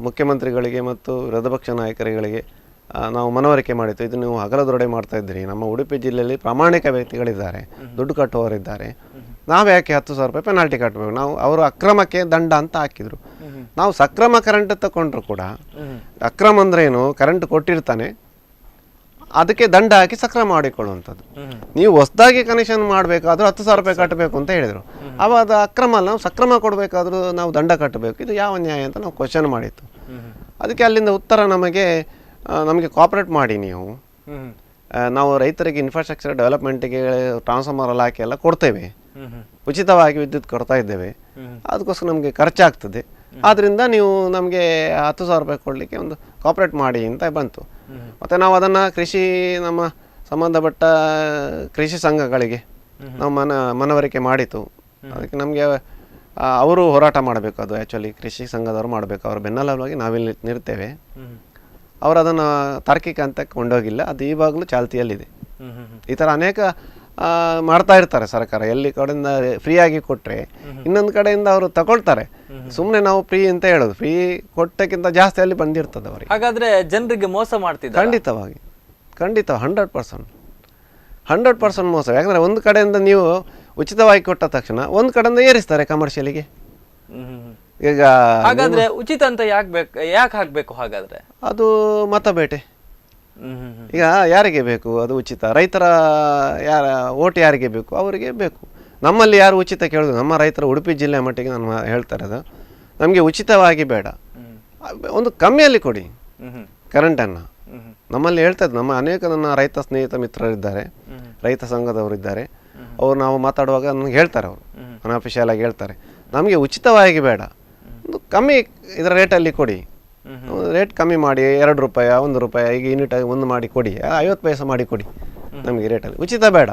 ಮುಖ್ಯಮಂತ್ರಿಗಳಿಗೆ ಮತ್ತು ವಿರೋಧ ಪಕ್ಷ ನಾಯಕರುಗಳಿಗೆ ನಾವು ಮನವರಿಕೆ ಮಾಡಿತ್ತು. ಇದು ನೀವು ಹಗಲದೊಡೆ ಮಾಡ್ತಾಯಿದ್ದೀರಿ, ನಮ್ಮ ಉಡುಪಿ ಜಿಲ್ಲೆಯಲ್ಲಿ ಪ್ರಾಮಾಣಿಕ ವ್ಯಕ್ತಿಗಳಿದ್ದಾರೆ, ದುಡ್ಡು ಕಟ್ಟುವವರಿದ್ದಾರೆ, ನಾವು ಯಾಕೆ 10,000 ರೂಪಾಯಿ ಪೆನಾಲ್ಟಿ ಕಟ್ಟಬೇಕು? ನಾವು ಅವರು ಅಕ್ರಮಕ್ಕೆ ದಂಡ ಅಂತ ಹಾಕಿದರು. ನಾವು ಸಕ್ರಮ ಕರೆಂಟ್ ತಗೊಂಡ್ರು ಕೂಡ, ಅಕ್ರಮ ಅಂದ್ರೇನು, ಕರೆಂಟ್ ಕೊಟ್ಟಿರ್ತಾನೆ ಅದಕ್ಕೆ ದಂಡ ಹಾಕಿ ಸಕ್ರಮ ಮಾಡಿಕೊಳ್ಳುವಂಥದ್ದು. ನೀವು ಹೊಸದಾಗಿ ಕನೆಕ್ಷನ್ ಮಾಡಬೇಕಾದ್ರೂ 10,000 ರೂಪಾಯಿ ಕಟ್ಟಬೇಕು ಅಂತ ಹೇಳಿದರು. ಅವಾಗ ಅದು ಅಕ್ರಮ ಅಲ್ಲ, ನಾವು ಸಕ್ರಮ ಕೊಡಬೇಕಾದ್ರೂ ನಾವು ದಂಡ ಕಟ್ಟಬೇಕು, ಇದು ಯಾವ ನ್ಯಾಯ ಅಂತ ನಾವು ಕ್ವಶನ್ ಮಾಡಿತ್ತು. ಅದಕ್ಕೆ ಅಲ್ಲಿಂದ ಉತ್ತರ ನಮಗೆ ಕೋಆಪ್ರೇಟ್ ಮಾಡಿ, ನಾವು ರೈತರಿಗೆ ಇನ್ಫ್ರಾಸ್ಟ್ರಕ್ಚರ್ ಡೆವಲಪ್ಮೆಂಟಿಗೆ ಟ್ರಾನ್ಸ್ಫಾರ್ಮರ್ ಹಾಕಿ ಎಲ್ಲ ಕೊಡ್ತೇವೆ, ಉಚಿತವಾಗಿ ವಿದ್ಯುತ್ ಕೊಡ್ತಾ ಇದ್ದೇವೆ, ಅದಕ್ಕೋಸ್ಕರ ನಮಗೆ ಖರ್ಚಾಗ್ತದೆ, ಆದ್ದರಿಂದ ನೀವು ನಮಗೆ 10,000 ರೂಪಾಯಿ ಕೊಡಲಿಕ್ಕೆ ಒಂದು ಕೋಆಪ್ರೇಟ್ ಮಾಡಿ ಅಂತ ಬಂತು. ಮತ್ತು ನಾವು ಅದನ್ನು ನಮ್ಮ ಸಂಬಂಧಪಟ್ಟ ಕೃಷಿ ಸಂಘಗಳಿಗೆ ನಾವು ಮನವರಿಕೆ ಮಾಡಿತು. ಅದಕ್ಕೆ ನಮಗೆ ಅವರು ಹೋರಾಟ ಮಾಡಬೇಕು, ಅದು ಆ್ಯಕ್ಚುಲಿ ಕೃಷಿ ಸಂಘದವರು ಮಾಡಬೇಕು, ಅವ್ರ ಬೆನ್ನೆಲುಬಾಗಿ ನಾವಿಲ್ಲಿ ನಿರ್ತೇವೆ. ಅವರು ಅದನ್ನು ತಾರ್ಕಿಕ ಹಂತಕ್ಕೆ ಕೊಂಡೋಗಿಲ್ಲ, ಅದು ಈವಾಗಲೂ ಚಾಲ್ತಿಯಲ್ಲಿದೆ. ಈ ಥರ ಅನೇಕ ಮಾಡ್ತಾ ಇರ್ತಾರೆ ಸರ್ಕಾರ. ಎಲ್ಲಿ ಕಡೆಯಿಂದ ಫ್ರೀಯಾಗಿ ಕೊಟ್ಟರೆ ಇನ್ನೊಂದು ಕಡೆಯಿಂದ ಅವರು ತಗೊಳ್ತಾರೆ. ಸುಮ್ಮನೆ ನಾವು ಫ್ರೀ ಅಂತ ಹೇಳೋದು, ಫ್ರೀ ಕೊಟ್ಟಕ್ಕಿಂತ ಜಾಸ್ತಿ ಅಲ್ಲಿ ಬಂದಿರ್ತದೆ ಅವರಿಗೆ. ಹಾಗಾದ್ರೆ ಜನರಿಗೆ ಮೋಸ ಮಾಡ್ತಿದ್ದಾರೆ. ಖಂಡಿತವಾಗಿ 100% ಮೋಸ. ಯಾಕಂದರೆ ಒಂದು ಕಡೆಯಿಂದ ನೀವು ಉಚಿತವಾಗಿ ಕೊಟ್ಟ ತಕ್ಷಣ ಒಂದು ಕಡೆಯಿಂದ ಏರಿಸ್ತಾರೆ ಕಮರ್ಷಿಯಲಿಗೆ. ಈಗ ಹಾಗಾದ್ರೆ ಉಚಿತ ಅಂತ ಯಾಕೆ ಹಾಕ್ಬೇಕು? ಹಾಗಾದ್ರೆ ಅದು ಮತಬೇಟೆ. ಈಗ ಯಾರಿಗೆ ಬೇಕು ಅದು ಉಚಿತ? ರೈತರ ಓಟ್ ಯಾರಿಗೆ ಬೇಕು? ಅವರಿಗೆ ಬೇಕು. ನಮ್ಮಲ್ಲಿ ಯಾರು ಉಚಿತ ಕೇಳೋದು? ನಮ್ಮ ರೈತರ ಉಡುಪಿ ಜಿಲ್ಲೆ ಮಟ್ಟಿಗೆ ನಾನು ಹೇಳ್ತಾ ಇರೋದು, ನಮಗೆ ಉಚಿತವಾಗಿ ಬೇಡ, ಒಂದು ಕಮ್ಮಿಯಲ್ಲಿ ಕೊಡಿ ಕರೆಂಟನ್ನು. ನಮ್ಮಲ್ಲಿ ಹೇಳ್ತಾ ಇದ್ದು, ನಮ್ಮ ಅನೇಕ ನನ್ನ ರೈತ ಸ್ನೇಹಿತ ಮಿತ್ರರಿದ್ದಾರೆ, ರೈತ ಸಂಘದವರಿದ್ದಾರೆ, ಅವ್ರು ನಾವು ಮಾತಾಡುವಾಗ ನನಗೆ ಹೇಳ್ತಾರೆ, ಅವರು ಅನ್ಅಫಿಷಿಯಲ್ ಆಗಿ ಹೇಳ್ತಾರೆ, ನಮಗೆ ಉಚಿತವಾಗಿ ಬೇಡ, ಒಂದು ಕಮ್ಮಿ ಇದರ ರೇಟಲ್ಲಿ ಕೊಡಿ, ರೇಟ್ ಕಮ್ಮಿ ಮಾಡಿ, 2 ರೂಪಾಯಿ 1 ರೂಪಾಯಿ ಈಗ ಯೂನಿಟ್ ಒಂದು ಮಾಡಿ ಕೊಡಿ, 50 ಪೈಸೆ ಮಾಡಿ ಕೊಡಿ, ನಮಗೆ ರೇಟಲ್ಲಿ ಉಚಿತ ಬೇಡ,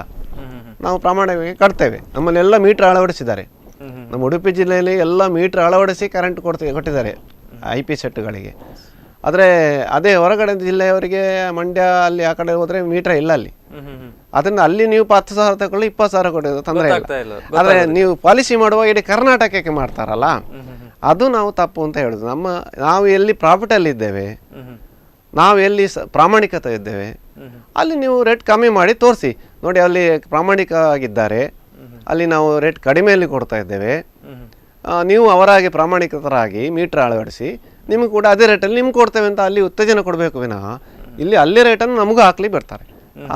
ನಾವು ಪ್ರಾಮಾಣಿಕವಾಗಿ ಕಟ್ತೇವೆ. ನಮ್ಮಲ್ಲಿ ಎಲ್ಲ ಮೀಟ್ರ್ ಅಳವಡಿಸಿದ್ದಾರೆ, ನಮ್ಮ ಉಡುಪಿ ಜಿಲ್ಲೆಯಲ್ಲಿ ಎಲ್ಲ ಮೀಟ್ರ್ ಅಳವಡಿಸಿ ಕರೆಂಟ್ ಕೊಟ್ಟಿದ್ದಾರೆ IP ಸೆಟ್ಗಳಿಗೆ. ಆದರೆ ಅದೇ ಹೊರಗಡೆ ಜಿಲ್ಲೆಯವರಿಗೆ, ಮಂಡ್ಯ ಅಲ್ಲಿ ಆ ಕಡೆ ಹೋದರೆ ಮೀಟ್ರ್ ಇಲ್ಲ ಅಲ್ಲಿ. ಅದನ್ನು ಅಲ್ಲಿ ನೀವು 10,000 ತಗೊಳ್ಳಿ, 20,000 ಕೊಡೋದು ತೊಂದರೆ ಇಲ್ಲ. ಆದರೆ ನೀವು ಪಾಲಿಸಿ ಮಾಡುವಾಗ ಇಡೀ ಕರ್ನಾಟಕಕ್ಕೆ ಮಾಡ್ತಾರಲ್ಲ, ಅದು ನಾವು ತಪ್ಪು ಅಂತ ಹೇಳೋದು. ನಾವು ಎಲ್ಲಿ ಪ್ರಾಫಿಟಲ್ಲಿದ್ದೇವೆ, ನಾವು ಎಲ್ಲಿ ಪ್ರಾಮಾಣಿಕತೆ ಇದ್ದೇವೆ, ಅಲ್ಲಿ ನೀವು ರೇಟ್ ಕಮ್ಮಿ ಮಾಡಿ ತೋರಿಸಿ, ನೋಡಿ ಅಲ್ಲಿ ಪ್ರಾಮಾಣಿಕ ಆಗಿದ್ದಾರೆ, ಅಲ್ಲಿ ನಾವು ರೇಟ್ ಕಡಿಮೆಯಲ್ಲಿ ಕೊಡ್ತಾ ಇದ್ದೇವೆ, ನೀವು ಅವರಾಗಿ ಪ್ರಾಮಾಣಿಕತರಾಗಿ ಮೀಟ್ರ್ ಅಳವಡಿಸಿ ನಿಮಗೆ ಕೂಡ ಅದೇ ರೇಟಲ್ಲಿ ನಿಮ್ಗೆ ಕೊಡ್ತೇವೆ ಅಂತ ಅಲ್ಲಿ ಉತ್ತೇಜನ ಕೊಡಬೇಕು ವಿನಃ ಇಲ್ಲಿ ಅಲ್ಲಿ ರೇಟನ್ನು ನಮಗೂ ಹಾಕ್ಲಿ ಬರ್ತಾರೆ,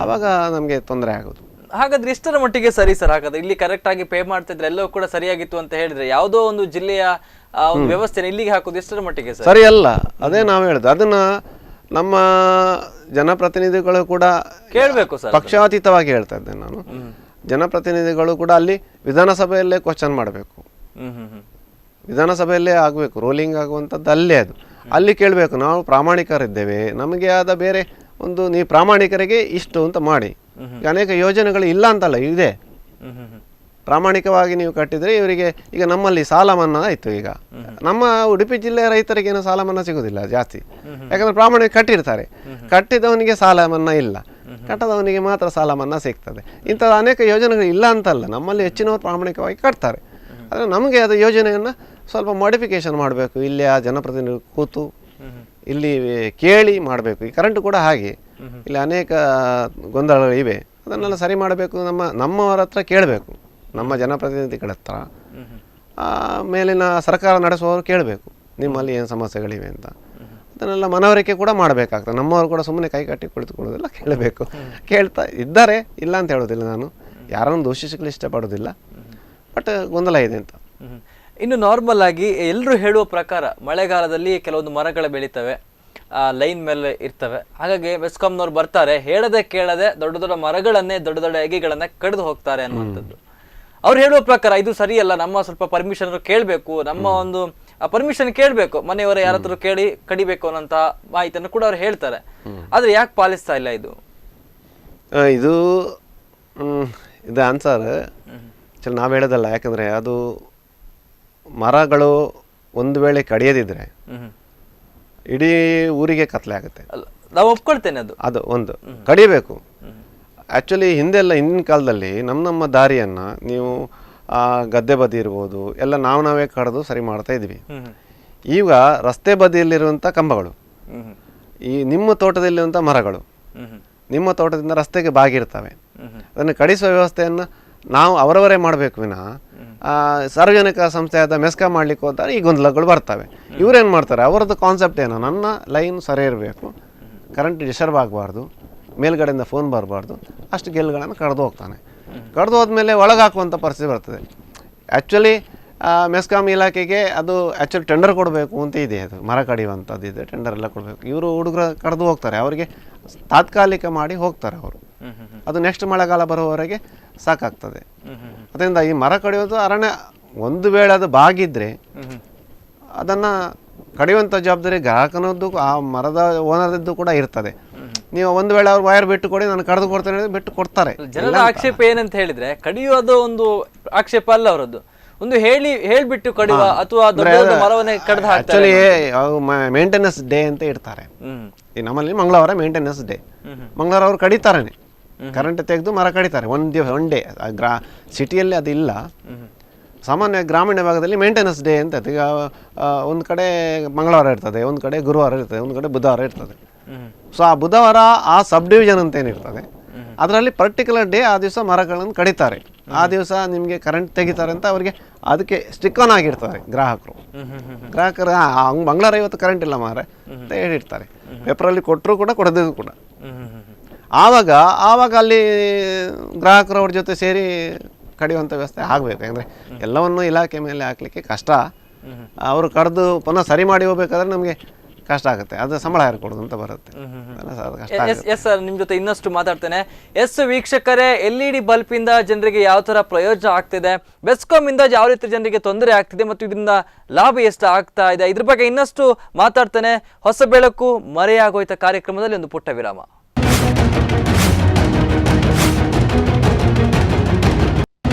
ಆವಾಗ ನಮಗೆ ತೊಂದರೆ ಆಗೋದು. ಹಾಗಾದ್ರೆ ಇಷ್ಟರ ಮಟ್ಟಿಗೆ ಸರಿ ಸರ್. ಹಾಗಾದ್ರೆ ಇಲ್ಲಿ ಕರೆಕ್ಟ್ ಆಗಿ ಪೇ ಮಾಡ್ತಿದ್ರೆ ಎಲ್ಲವೂ ಕೂಡ ಸರಿಯಾಗಿತ್ತು ಅಂತ ಹೇಳಿದ್ರೆ, ಯಾವುದೋ ಒಂದು ಜಿಲ್ಲೆಯ ಒಂದು ವ್ಯವಸ್ಥೆ ಇಲ್ಲಿಗೆ ಹಾಕೋದು ಎಷ್ಟರ ಮಟ್ಟಿಗೆ ಸರಿ ಅಲ್ಲ? ಅದೇ ನಾವು ಹೇಳುದು, ಅದನ್ನ ನಮ್ಮ ಜನಪ್ರತಿನಿಧಿಗಳು ಕೂಡ ಕೇಳಬೇಕು ಸರ್. ಪಕ್ಷಾತೀತವಾಗಿ ಹೇಳ್ತಾ ಇದ್ದೇನೆ ನಾನು, ಜನಪ್ರತಿನಿಧಿಗಳು ಕೂಡ ಅಲ್ಲಿ ವಿಧಾನಸಭೆಯಲ್ಲೇ ಕ್ವಶನ್ ಮಾಡಬೇಕು, ವಿಧಾನಸಭೆಯಲ್ಲೇ ಆಗಬೇಕು, ರೋಲಿಂಗ್ ಆಗುವಂಥದ್ದು ಅಲ್ಲೇ, ಅದು ಅಲ್ಲಿ ಕೇಳಬೇಕು, ನಾವು ಪ್ರಾಮಾಣಿಕರಿದ್ದೇವೆ, ನಮಗೆ ಆದ ಬೇರೆ ಒಂದು ನೀವು ಪ್ರಾಮಾಣಿಕರಿಗೆ ಇಷ್ಟು ಅಂತ ಮಾಡಿ. ಅನೇಕ ಯೋಜನೆಗಳು ಇಲ್ಲ ಅಂತಲ್ಲ, ಇದೆ. ಪ್ರಾಮಾಣಿಕವಾಗಿ ನೀವು ಕಟ್ಟಿದರೆ ಇವರಿಗೆ, ಈಗ ನಮ್ಮಲ್ಲಿ ಸಾಲ ಮನ್ನಾ ಆಯಿತು, ಈಗ ನಮ್ಮ ಉಡುಪಿ ಜಿಲ್ಲೆಯ ರೈತರಿಗೇನು ಸಾಲ ಮನ್ನಾ ಸಿಗೋದಿಲ್ಲ ಜಾಸ್ತಿ, ಯಾಕಂದರೆ ಪ್ರಾಮಾಣಿಕ ಕಟ್ಟಿರ್ತಾರೆ, ಕಟ್ಟಿದವನಿಗೆ ಸಾಲ ಮನ್ನಾ ಇಲ್ಲ, ಕಟ್ಟದವನಿಗೆ ಮಾತ್ರ ಸಾಲ ಮನ್ನಾ ಸಿಗ್ತದೆ. ಇಂಥ ಅನೇಕ ಯೋಜನೆಗಳು ಇಲ್ಲ ಅಂತಲ್ಲ, ನಮ್ಮಲ್ಲಿ ಹೆಚ್ಚಿನವರು ಪ್ರಾಮಾಣಿಕವಾಗಿ ಕಟ್ತಾರೆ. ಆದರೆ ನಮಗೆ ಅದು ಯೋಜನೆಯನ್ನು ಸ್ವಲ್ಪ ಮಾಡಿಫಿಕೇಶನ್ ಮಾಡಬೇಕು, ಇಲ್ಲಿ ಆ ಜನಪ್ರತಿನಿಧಿ ಕೂತು ಇಲ್ಲಿ ಕೇಳಿ ಮಾಡಬೇಕು. ಈ ಕರೆಂಟ್ ಕೂಡ ಹಾಗೆ, ಇಲ್ಲಿ ಅನೇಕ ಗೊಂದಲಗಳು ಇವೆ, ಅದನ್ನೆಲ್ಲ ಸರಿ ಮಾಡಬೇಕು. ನಮ್ಮವರ ಹತ್ರ ಕೇಳಬೇಕು, ನಮ್ಮ ಜನಪ್ರತಿನಿಧಿಗಳ ಹತ್ರ, ಮೇಲಿನ ಸರ್ಕಾರ ನಡೆಸುವವರು ಕೇಳಬೇಕು ನಿಮ್ಮಲ್ಲಿ ಏನು ಸಮಸ್ಯೆಗಳಿವೆ ಅಂತ. ಅದನ್ನೆಲ್ಲ ಮನವರಿಕೆ ಕೂಡ ಮಾಡಬೇಕಾಗ್ತದೆ. ನಮ್ಮವರು ಕೂಡ ಸುಮ್ಮನೆ ಕೈ ಕಟ್ಟಿ ಕುಳಿತುಕೊಳ್ಳೋದಿಲ್ಲ, ಕೇಳಬೇಕು. ಕೇಳ್ತಾ ಇದ್ದಾರೆ, ಇಲ್ಲ ಅಂತ ಹೇಳೋದಿಲ್ಲ, ನಾನು ಯಾರನ್ನು ದೂಷಿಸಲು ಇಷ್ಟಪಡೋದಿಲ್ಲ, ಬಟ್ ಗೊಂದಲ ಇದೆ ಅಂತ. ಇನ್ನು ನಾರ್ಮಲ್ ಆಗಿ ಎಲ್ಲರೂ ಹೇಳುವ ಪ್ರಕಾರ ಮಳೆಗಾಲದಲ್ಲಿ ಕೆಲವೊಂದು ಮರಗಳು ಬೆಳೀತವೆ, ಲೈನ್ ಮೇಲೆ ಇರ್ತವೆ. ಹಾಗಾಗಿ ಮೆಸ್ಕಾಂನವ್ರು ಬರ್ತಾರೆ, ಹೇಳದೆ ಕೇಳದೆ ದೊಡ್ಡ ದೊಡ್ಡ ಮರಗಳನ್ನೇ ದೊಡ್ಡ ದೊಡ್ಡ ಎಗೆಗಳನ್ನ ಕಡಿದು ಹೋಗ್ತಾರೆ ಅನ್ನುವಂಥದ್ದು. ಅವ್ರು ಹೇಳುವ ಪ್ರಕಾರ ಇದು ಸರಿಯಲ್ಲ, ನಮ್ಮ ಸ್ವಲ್ಪ ಪರ್ಮಿಷನ್ ಕೇಳಬೇಕು, ನಮ್ಮ ಒಂದು ಪರ್ಮಿಷನ್ ಕೇಳಬೇಕು, ಮನೆಯವರ ಯಾರಾದ್ರೂ ಕೇಳಿ ಕಡಿಬೇಕು ಅನ್ನೋಂಥ ಮಾಹಿತಿಯನ್ನು ಕೂಡ ಅವ್ರು ಹೇಳ್ತಾರೆ. ಆದ್ರೆ ಯಾಕೆ ಪಾಲಿಸ್ತಾ ಇಲ್ಲ ಇದು? ಇದು ಆನ್ಸರ್ ನಾವು ಹೇಳೋದಲ್ಲ. ಯಾಕಂದರೆ ಅದು ಮರಗಳು ಒಂದು ವೇಳೆ ಕಡಿಯದಿದ್ರೆ ಇಡೀ ಊರಿಗೆ ಕತ್ಲೆ ಆಗುತ್ತೆ. ನಾವು ಒಪ್ಕೊಳ್ತೇನೆ, ಅದು ಒಂದು ಕಡಿಬೇಕು. ಆ್ಯಕ್ಚುಲಿ ಹಿಂದೆಲ್ಲ ಹಿಂದಿನ ಕಾಲದಲ್ಲಿ ನಮ್ಮ ದಾರಿಯನ್ನು ನೀವು ಗದ್ದೆ ಬದಿ ಇರ್ಬೋದು ಎಲ್ಲ ನಾವೇ ಕಡಿದು ಸರಿ ಮಾಡ್ತಾ ಇದ್ವಿ. ಈಗ ರಸ್ತೆ ಬದಿಯಲ್ಲಿರುವಂಥ ಕಂಬಗಳು, ಈ ನಿಮ್ಮ ತೋಟದಲ್ಲಿರುವಂಥ ಮರಗಳು ನಿಮ್ಮ ತೋಟದಿಂದ ರಸ್ತೆಗೆ ಬಾಗಿರ್ತವೆ. ಅದನ್ನು ಕಡಿಸುವ ವ್ಯವಸ್ಥೆಯನ್ನು ನಾವು ಅವರವರೇ ಮಾಡಬೇಕು ವಿನಃ ಸಾರ್ವಜನಿಕ ಸಂಸ್ಥೆಯಾದ ಮೆಸ್ಕಾಂ ಮಾಡಲಿಕ್ಕೆ ಹೋದರೆ ಈ ಗೊಂದಲಗಳು ಬರ್ತವೆ. ಇವರೇನು ಮಾಡ್ತಾರೆ, ಅವರದ್ದು ಕಾನ್ಸೆಪ್ಟ್ ಏನು, ನನ್ನ ಲೈನ್ ಸರಿ ಇರಬೇಕು, ಕರೆಂಟ್ ಡಿಸ್ಟರ್ಬ್ ಆಗಬಾರ್ದು, ಮೇಲ್ಗಡೆಯಿಂದ ಫೋನ್ ಬರಬಾರ್ದು, ಅಷ್ಟು ಗೆಲ್ಗಳನ್ನು ಕಡ್ದು ಹೋಗ್ತಾನೆ. ಕಡ್ದು ಹೋದ್ಮೇಲೆ ಒಳಗಾಕುವಂಥ ಪರಿಸ್ಥಿತಿ ಬರ್ತದೆ. ಆ್ಯಕ್ಚುಲಿ ಮೆಸ್ಕಾಂ ಇಲಾಖೆಗೆ ಅದು ಆ್ಯಕ್ಚುಲಿ ಟೆಂಡರ್ ಕೊಡಬೇಕು ಅಂತ ಇದೆ, ಅದು ಮರ ಕಡಿಯುವಂಥದ್ದು ಇದೆ, ಟೆಂಡರ್ ಎಲ್ಲ ಕೊಡಬೇಕು. ಇವರು ಹುಡುಗರು ಕಡ್ದು ಹೋಗ್ತಾರೆ, ಅವರಿಗೆ ತಾತ್ಕಾಲಿಕ ಮಾಡಿ ಹೋಗ್ತಾರೆ ಅವರು. ಅದು ನೆಕ್ಸ್ಟ್ ಮಳೆಗಾಲ ಬರುವವರೆಗೆ ಸಾಕಾಗ್ತದೆ. ಅದರಿಂದ ಈ ಮರ ಕಡಿಯೋದು ಅರಣ್ಯ, ಒಂದು ವೇಳೆ ಅದು ಬಾಗಿದ್ರೆ ಅದನ್ನು ಕಡಿಯುವಂಥ ಜವಾಬ್ದಾರಿ ಗ್ರಾಹಕನದ್ದು ಆ ಮರದ ಓನರ್ದು ಕೂಡ ಇರ್ತದೆ. ನೀವು ಒಂದು ವೇಳೆ ಅವ್ರು ವೈರ್ ಬಿಟ್ಟು ಕೊಡಿ, ನಾನು ಕಡ್ದು ಕೊಡ್ತೇನೆ ಬಿಟ್ಟು ಕೊಡ್ತಾರೆ. ಜನರ ಆಕ್ಷೇಪ ಏನಂತ ಹೇಳಿದ್ರೆ, ಕಡಿಯೋದು ಒಂದು ಆಕ್ಷೇಪ ಅಲ್ಲ ಅವರದ್ದು, ಒಂದು ಹೇಳ್ಬಿಟ್ಟು ಕಡಿಯುವ ಅಥವಾ ದೊಡ್ಡ ಮರವನ್ನೇ ಕಡ್ದು ಹಾಕ್ತಾರೆ. ಆಕ್ಚುಲಿ ಮೇಂಟೆನೆನ್ಸ್ ಡೇ ಅಂತ ಇಡ್ತಾರೆ. ಈ ನಮ್ಮಲ್ಲಿ ಮಂಗಳವಾರ ಮೇಂಟೆನೆನ್ಸ್ ಡೇ, ಮಂಗಳವಾರ ಅವ್ರು ಕಡಿತಾರೇನೆ, ಕರೆಂಟ್ ತೆಗೆದು ಮರ ಕಡಿತಾರೆ ಒನ್ ಡೇ. ಸಿಟಿಯಲ್ಲಿ ಅದಿಲ್ಲ, ಸಾಮಾನ್ಯ ಗ್ರಾಮೀಣ ಭಾಗದಲ್ಲಿ ಮೇಂಟೆನೆನ್ಸ್ ಡೇ ಅಂತ. ಈಗ ಒಂದು ಕಡೆ ಮಂಗಳವಾರ ಇರ್ತದೆ, ಒಂದು ಕಡೆ ಗುರುವಾರ ಇರ್ತದೆ, ಒಂದು ಕಡೆ ಬುಧವಾರ ಇರ್ತದೆ. ಸೊ ಆ ಬುಧವಾರ ಆ ಸಬ್ ಡಿವಿಷನ್ ಅಂತ ಏನಿರ್ತದೆ ಅದರಲ್ಲಿ ಪರ್ಟಿಕ್ಯುಲರ್ ಡೇ ಆ ದಿವಸ ಮರಗಳನ್ನು ಕಡಿತಾರೆ. ಆ ದಿವಸ ನಿಮಗೆ ಕರೆಂಟ್ ತೆಗಿತಾರೆ ಅಂತ ಅವರಿಗೆ ಅದಕ್ಕೆ ಸ್ಟಿಕ್ ಆನ್ ಆಗಿರ್ತಾರೆ ಗ್ರಾಹಕರು. ಮಂಗಳವಾರ ಇವತ್ತು ಕರೆಂಟ್ ಇಲ್ಲ ಮಾರೆ ಅಂತ ಹೇಳಿರ್ತಾರೆ. ಪೇಪರಲ್ಲಿ ಕೊಟ್ಟರು ಕೂಡ ಕೊಡದಿದ್ದು ಕೂಡ. ಆವಾಗ ಅಲ್ಲಿ ಗ್ರಾಹಕರು ಅವ್ರ ಜೊತೆ ಸೇರಿ ಕಡಿಯುವಂಥ ವ್ಯವಸ್ಥೆ ಆಗಬೇಕು. ಯಾಕಂದರೆ ಎಲ್ಲವನ್ನು ಇಲಾಖೆ ಮೇಲೆ ಹಾಕಲಿಕ್ಕೆ ಕಷ್ಟ. ಅವರು ಕಡ್ದು ಪುನಃ ಸರಿ ಮಾಡಿ ಹೋಗ್ಬೇಕಾದ್ರೆ ನಮಗೆ ಕಷ್ಟ ಆಗುತ್ತೆ. ಅದು ಸಂಬಳ ಯಾರು ಕೊಡೋದು ಅಂತ ಬರುತ್ತೆ. ಎಸ್ ಸರ್, ನಿಮ್ಮ ಜೊತೆ ಇನ್ನಷ್ಟು ಮಾತಾಡ್ತೇನೆ. ಎಸ್ ವೀಕ್ಷಕರೇ, LED ಬಲ್ಬ್ ಇಂದ ಜನರಿಗೆ ಯಾವ ತರ ಪ್ರಯೋಜನ ಆಗ್ತಿದೆ, ಬೆಸ್ಕಾಂ ಇಂದ ಯಾವ ರೀತಿ ಜನರಿಗೆ ತೊಂದರೆ ಆಗ್ತಿದೆ ಮತ್ತು ಇದರಿಂದ ಲಾಭ ಎಷ್ಟು ಆಗ್ತಾ ಇದೆ, ಇದ್ರ ಬಗ್ಗೆ ಇನ್ನಷ್ಟು ಮಾತಾಡ್ತೇನೆ. ಹೊಸ ಬೆಳಕು ಮರೆಯಾಗೋಯ್ತ ಕಾರ್ಯಕ್ರಮದಲ್ಲಿ ಒಂದು ಪುಟ್ಟ ವಿರಾಮ.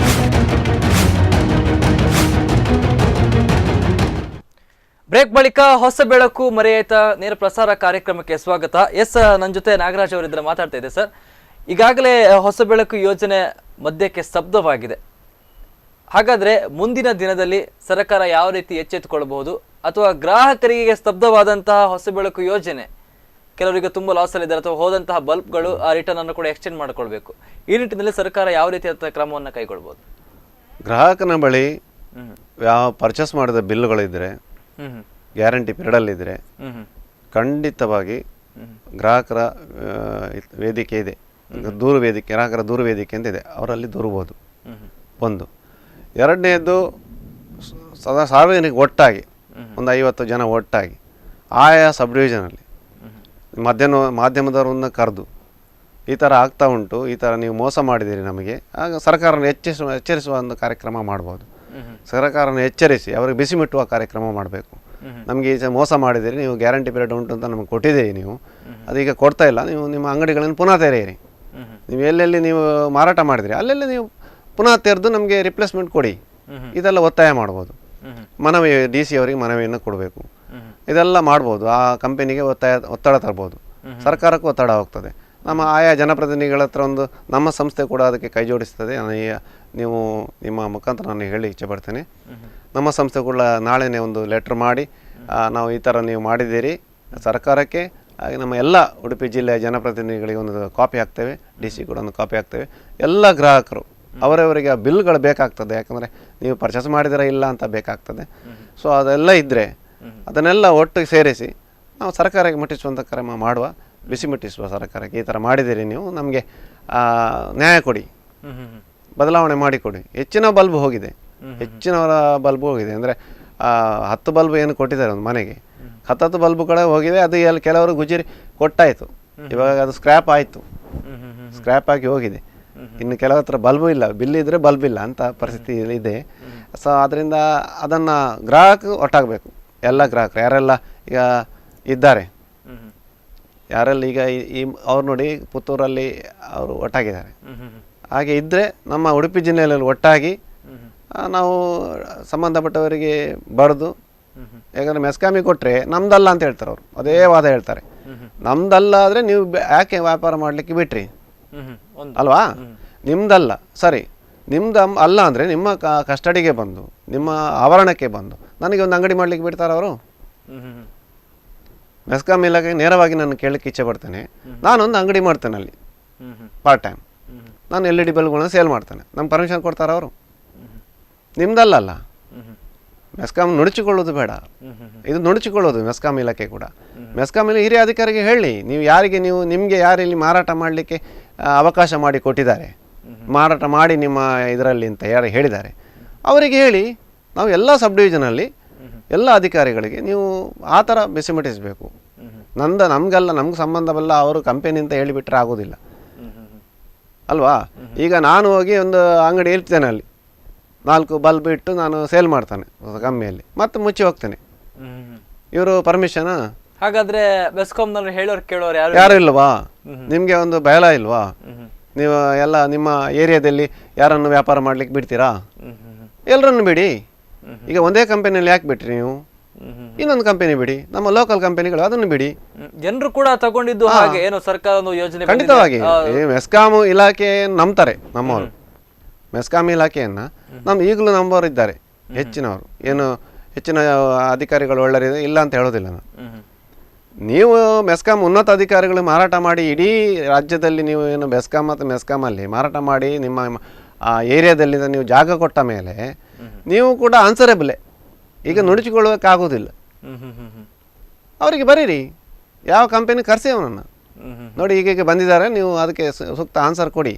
ಬ್ರೇಕ್ ಬಳಿಕ ಹೊಸ ಬೆಳಕು ಮರೆಯಾಯ್ತ ನೇರ ಪ್ರಸಾರ ಕಾರ್ಯಕ್ರಮಕ್ಕೆ ಸ್ವಾಗತ. ಎಸ್, ನನ್ನ ಜೊತೆ ನಾಗರಾಜ್ ಅವರಿದ್ರೆ ಮಾತಾಡ್ತಾ ಇದೆ. ಸರ್, ಈಗಾಗಲೇ ಹೊಸ ಬೆಳಕು ಯೋಜನೆ ಮಧ್ಯಕ್ಕೆ ಸ್ತಬ್ಧವಾಗಿದೆ. ಹಾಗಾದ್ರೆ ಮುಂದಿನ ದಿನದಲ್ಲಿ ಸರ್ಕಾರ ಯಾವ ರೀತಿ ಎಚ್ಚೆತ್ತುಕೊಳ್ಳಬಹುದು, ಅಥವಾ ಗ್ರಾಹಕರಿಗೆ ಸ್ತಬ್ಧವಾದಂತಹ ಹೊಸ ಬೆಳಕು ಯೋಜನೆ ಕೆಲವರಿಗೆ ತುಂಬ ಲಾಸ್ ಅಲ್ಲಿದ್ದಾರೆ, ಅಥವಾ ಹೋದಂತಹ ಬಲ್ಬ್ಗಳು ಆ ರಿಟರ್ನ್ ಅನ್ನು ಕೂಡ ಎಕ್ಸ್ಚೇಂಜ್ ಮಾಡಿಕೊಳ್ಬೇಕು, ಈ ನಿಟ್ಟಿನಲ್ಲಿ ಸರ್ಕಾರ ಯಾವ ರೀತಿಯ ಕ್ರಮವನ್ನು ಕೈಗೊಳ್ಬಹುದು? ಗ್ರಾಹಕನ ಬಳಿ ಯಾವ ಪರ್ಚೇಸ್ ಮಾಡಿದ ಬಿಲ್ಗಳಿದ್ರೆ, ಗ್ಯಾರಂಟಿ ಪೀರಿಯಡಲ್ಲಿದ್ದರೆ ಖಂಡಿತವಾಗಿ ಗ್ರಾಹಕರ ವೇದಿಕೆ ಇದೆ, ದೂರು ವೇದಿಕೆ, ಗ್ರಾಹಕರ ದೂರು ವೇದಿಕೆ ಅಂತ ಇದೆ, ಅವರಲ್ಲಿ ದೂರಬಹುದು. ಒಂದು. ಎರಡನೇದು ಸಾರ್ವಜನಿಕ ಒಟ್ಟಾಗಿ ಒಂದು 50 ಜನ ಒಟ್ಟಾಗಿ ಆಯಾ ಸಬ್ ಡಿವಿಷನಲ್ಲಿ ಮಾಧ್ಯಮದವರನ್ನ ಕರೆದು ಈ ಥರ ಆಗ್ತಾ ಉಂಟು, ಈ ಥರ ನೀವು ಮೋಸ ಮಾಡಿದ್ದೀರಿ ನಮಗೆ, ಆಗ ಸರ್ಕಾರನ ಎಚ್ಚರಿಸುವ ಒಂದು ಕಾರ್ಯಕ್ರಮ ಮಾಡ್ಬೋದು. ಸರ್ಕಾರನ ಎಚ್ಚರಿಸಿ ಅವರಿಗೆ ಬಿಸಿ ಮುಟ್ಟುವ ಕಾರ್ಯಕ್ರಮ ಮಾಡಬೇಕು. ನಮಗೆ ಈ ಮೋಸ ಮಾಡಿದ್ದೀರಿ, ನೀವು ಗ್ಯಾರಂಟಿ ಪೀರಿಯಡ್ ಉಂಟು ಅಂತ ನಮಗೆ ಕೊಟ್ಟಿದ್ದೀರಿ, ನೀವು ಅದೀಗ ಕೊಡ್ತಾ ಇಲ್ಲ, ನೀವು ನಿಮ್ಮ ಅಂಗಡಿಗಳನ್ನು ಪುನಃ ತೆರೆಯಿರಿ, ನೀವು ಎಲ್ಲೆಲ್ಲಿ ನೀವು ಮಾರಾಟ ಮಾಡಿದಿರಿ ಅಲ್ಲೆಲ್ಲಿ ನೀವು ಪುನಃ ತೆರೆದು ನಮಗೆ ರಿಪ್ಲೇಸ್ಮೆಂಟ್ ಕೊಡಿ, ಇದೆಲ್ಲ ಒತ್ತಾಯ ಮಾಡ್ಬೋದು. ಮನವಿ DC ಅವರಿಗೆ ಮನವಿಯನ್ನು ಕೊಡಬೇಕು, ಇದೆಲ್ಲ ಮಾಡ್ಬೋದು. ಆ ಕಂಪನಿಗೆ ಒತ್ತಡ ತರ್ಬೋದು, ಸರ್ಕಾರಕ್ಕೂ ಒತ್ತಡ ಹೋಗ್ತದೆ. ನಮ್ಮ ಆಯಾ ಜನಪ್ರತಿನಿಧಿಗಳ ಹತ್ರ ಒಂದು ನಮ್ಮ ಸಂಸ್ಥೆ ಕೂಡ ಅದಕ್ಕೆ ಕೈ ಜೋಡಿಸ್ತದೆ. ನೀವು ನಿಮ್ಮ ಮುಖಾಂತರ ನಾನು ಹೇಳಿ ಇಚ್ಛೆ ಪಡ್ತೇನೆ. ನಮ್ಮ ಸಂಸ್ಥೆ ಕೂಡ ನಾಳೆನೇ ಒಂದು ಲೆಟ್ರ್ ಮಾಡಿ ನಾವು ಈ ಥರ ನೀವು ಮಾಡಿದ್ದೀರಿ ಸರ್ಕಾರಕ್ಕೆ, ಹಾಗೆ ನಮ್ಮ ಎಲ್ಲ ಉಡುಪಿ ಜಿಲ್ಲೆಯ ಜನಪ್ರತಿನಿಧಿಗಳಿಗೆ ಒಂದು ಕಾಪಿ ಹಾಕ್ತೇವೆ, DC ಕೂಡ ಒಂದು ಕಾಪಿ ಹಾಕ್ತೇವೆ. ಎಲ್ಲ ಗ್ರಾಹಕರು ಅವರವರಿಗೆ ಬಿಲ್ಗಳು ಬೇಕಾಗ್ತದೆ, ಯಾಕಂದರೆ ನೀವು ಪರ್ಚೇಸ್ ಮಾಡಿದರೆ ಇಲ್ಲ ಅಂತ ಬೇಕಾಗ್ತದೆ. ಸೊ ಅದೆಲ್ಲ ಇದ್ದರೆ ಅದನ್ನೆಲ್ಲ ಒಟ್ಟಿಗೆ ಸೇರಿಸಿ ನಾವು ಸರ್ಕಾರಕ್ಕೆ ಮುಟ್ಟಿಸುವಂಥ ಕ್ರಮ ಮಾಡುವ, ಬಿಸಿ ಮುಟ್ಟಿಸುವ ಸರ್ಕಾರಕ್ಕೆ. ಈ ಥರ ಮಾಡಿದ್ದೀರಿ ನೀವು, ನಮಗೆ ನ್ಯಾಯ ಕೊಡಿ, ಬದಲಾವಣೆ ಮಾಡಿಕೊಡಿ. ಹೆಚ್ಚಿನ ಬಲ್ಬ್ ಹೋಗಿದೆ, ಹೆಚ್ಚಿನವರ ಬಲ್ಬ್ ಹೋಗಿದೆ. ಅಂದರೆ 10 ಬಲ್ಬ್ ಏನು ಕೊಟ್ಟಿದ್ದಾರೆ ಒಂದು ಮನೆಗೆ, 10 ಬಲ್ಬ್ ಕೂಡ ಹೋಗಿದೆ. ಅದು ಎಲ್ಲಿ ಕೆಲವರು ಗುಜರಿ ಕೊಟ್ಟಾಯಿತು, ಇವಾಗ ಅದು ಸ್ಕ್ರ್ಯಾಪ್ ಆಯಿತು, ಸ್ಕ್ರ್ಯಾಪ್ ಆಗಿ ಹೋಗಿದೆ. ಇನ್ನು ಕೆಲವ್ರ ಹತ್ರ ಬಲ್ಬು ಇಲ್ಲ, ಬಿಲ್ ಇದ್ದರೆ ಬಲ್ಬ್ ಇಲ್ಲ ಅಂತ ಪರಿಸ್ಥಿತಿ ಇದೆ. ಸೊ ಅದರಿಂದ ಅದನ್ನು ಗ್ರಾಹಕ ಒಟ್ಟಾಗಬೇಕು, ಎಲ್ಲ ಗ್ರಾಹಕರು ಯಾರೆಲ್ಲ ಈಗ ಇದ್ದಾರೆ, ಯಾರೆಲ್ಲ ಈಗ ಈ ಅವ್ರು ನೋಡಿ ಪುತ್ತೂರಲ್ಲಿ ಅವರು ಒಟ್ಟಾಗಿದ್ದಾರೆ. ಹಾಗೆ ಇದ್ದರೆ ನಮ್ಮ ಉಡುಪಿ ಜಿಲ್ಲೆಯಲ್ಲಿ ಒಟ್ಟಾಗಿ ನಾವು ಸಂಬಂಧಪಟ್ಟವರಿಗೆ ಬರೆದು, ಯಾಕಂದರೆ ಮೆಸ್ಕಾಮಿಗೆ ಕೊಟ್ಟರೆ ನಮ್ದಲ್ಲ ಅಂತ ಹೇಳ್ತಾರೆ ಅವರು, ಅದೇ ವಾದ ಹೇಳ್ತಾರೆ. ನಮ್ದಲ್ಲ ಆದರೆ ನೀವು ಯಾಕೆ ವ್ಯಾಪಾರ ಮಾಡಲಿಕ್ಕೆ ಬಿಟ್ರಿ ಅಲ್ವಾ, ನಿಮ್ದಲ್ಲ ಸರಿ, ನಿಮ್ದು ಅಲ್ಲ ಅಂದರೆ ನಿಮ್ಮ ಕಸ್ಟಡಿಗೆ ಬಂದು ನಿಮ್ಮ ಆವರಣಕ್ಕೆ ಬಂದು ನನಗೆ ಒಂದು ಅಂಗಡಿ ಮಾಡಲಿಕ್ಕೆ ಬಿಡ್ತಾರೆ ಅವರು? ಮೆಸ್ಕಾಂ ಇಲಾಖೆಗೆ ನೇರವಾಗಿ ನಾನು ಕೇಳಲಿಕ್ಕೆ ಇಚ್ಛೆ ಪಡ್ತೇನೆ. ನಾನೊಂದು ಅಂಗಡಿ ಮಾಡ್ತೇನೆ ಅಲ್ಲಿ ಪಾರ್ಟ್ ಟೈಮ್, ನಾನು LED ಬಲ್ಬ್ಗಳನ್ನ ಸೇಲ್ ಮಾಡ್ತೇನೆ, ನಮ್ಗೆ ಪರ್ಮಿಷನ್ ಕೊಡ್ತಾರೆ ಅವರು? ನಿಮ್ದಲ್ಲ. ಮೆಸ್ಕಾಂ ನುಡಿಚಿಕೊಳ್ಳೋದು ಬೇಡ, ಇದು ನುಡಿಚಿಕೊಳ್ಳೋದು ಮೆಸ್ಕಾಂ ಇಲಾಖೆ ಕೂಡ. ಮೆಸ್ಕಾಂ ಇಲ್ಲಿ ಹಿರಿಯ ಅಧಿಕಾರಿಗೆ ಹೇಳಿ, ನೀವು ಯಾರಿಗೆ ನಿಮಗೆ ಯಾರು ಇಲ್ಲಿ ಮಾರಾಟ ಮಾಡಲಿಕ್ಕೆ ಅವಕಾಶ ಮಾಡಿ ಕೊಟ್ಟಿದ್ದಾರೆ, ಮಾರಾಟ ಮಾಡಿ ನಿಮ್ಮ ಇದರಲ್ಲಿ ಅಂತ ಯಾರು ಹೇಳಿದ್ದಾರೆ ಅವರಿಗೆ ಹೇಳಿ. ನಾವು ಎಲ್ಲ ಸಬ್ ಡಿವಿಷನಲ್ಲಿ ಎಲ್ಲ ಅಧಿಕಾರಿಗಳಿಗೆ ನೀವು ಆ ಥರ ಬೆಸಿಮಿಟಿಸಬೇಕು. ನಮಗೆಲ್ಲ ನಮ್ಗೆ ಸಂಬಂಧವಲ್ಲ, ಅವರು ಕಂಪೆನಿ ಅಂತ ಹೇಳಿಬಿಟ್ರೆ ಆಗೋದಿಲ್ಲ ಅಲ್ವಾ. ಈಗ ನಾನು ಹೋಗಿ ಒಂದು ಅಂಗಡಿ ಇರ್ತೇನೆ, ಅಲ್ಲಿ 4 ಬಲ್ಬ್ ಇಟ್ಟು ನಾನು ಸೇಲ್ ಮಾಡ್ತಾನೆ ಕಮ್ಮಿಯಲ್ಲಿ, ಮತ್ತೆ ಮುಚ್ಚಿ ಹೋಗ್ತೇನೆ. ಇವರು ಪರ್ಮಿಷನ್? ಹಾಗಾದ್ರೆ ಬೆಸ್ಕಾಂನವರು ಹೇಳೋರು ಕೇಳೋರು ಯಾರು ಇಲ್ವಾ? ನಿಮಗೆ ಒಂದು ಬಯಲ ಇಲ್ವಾ? ನೀವು ಎಲ್ಲ ನಿಮ್ಮ ಏರಿಯಾದಲ್ಲಿ ಯಾರನ್ನು ವ್ಯಾಪಾರ ಮಾಡ್ಲಿಕ್ಕೆ ಬಿಡ್ತೀರಾ? ಎಲ್ಲರನ್ನು ಬಿಡಿ. ಈಗ ಒಂದೇ ಕಂಪನಿಯಲ್ಲಿ ಯಾಕೆ ಬಿಟ್ರಿ ನೀವು? ಇನ್ನೊಂದು ಕಂಪನಿ ಬಿಡಿ, ನಮ್ಮ ಲೋಕಲ್ ಕಂಪನಿಗಳು ಅದನ್ನು ಬಿಡಿ. ಜನರು ಕೂಡ ತಗೊಂಡಿದ್ದು ಹಾಗೆ ಏನೋ ಸರ್ಕಾರ ಒಂದು ಯೋಜನೆ. ಖಂಡಿತವಾಗಿ ಮೆಸ್ಕಾಂ ಇಲಾಖೆ ನಂಬ್ತಾರೆ ನಮ್ಮವರು. ಮೆಸ್ಕಾಂ ಇಲಾಖೆಯನ್ನು ಈಗಲೂ ನಂಬೋರು ಇದ್ದಾರೆ, ಹೆಚ್ಚಿನವರು. ಏನು ಹೆಚ್ಚಿನ ಅಧಿಕಾರಿಗಳು ಒಳ್ಳೆಯರಿದೆ ಇಲ್ಲ ಅಂತ ಹೇಳೋದಿಲ್ಲ ನಾನು. ನೀವು ಮೆಸ್ಕಾಂ ಉನ್ನತ ಅಧಿಕಾರಿಗಳು ಮಾರಾಟ ಮಾಡಿ ಇಡೀ ರಾಜ್ಯದಲ್ಲಿ ನೀವು ಏನು ಬೆಸ್ಕಾಂ ಮತ್ತು ಮೆಸ್ಕಾಮಲ್ಲಿ ಮಾರಾಟ ಮಾಡಿ ನಿಮ್ಮ ಏರಿಯಾದಲ್ಲಿ ನೀವು ಜಾಗ ಕೊಟ್ಟ ಮೇಲೆ ನೀವು ಕೂಡ ಆನ್ಸರೇಬಲೇ. ಈಗ ನುಡಿಸಿಕೊಳ್ಳೋಕ್ಕಾಗೋದಿಲ್ಲ. ಅವರಿಗೆ ಬರೀರಿ, ಯಾವ ಕಂಪನಿ ಕರೆಸಿ ಅವನನ್ನು ನೋಡಿ, ಈಗ ಬಂದಿದ್ದಾರೆ, ನೀವು ಅದಕ್ಕೆ ಸೂಕ್ತ ಆನ್ಸರ್ ಕೊಡಿ.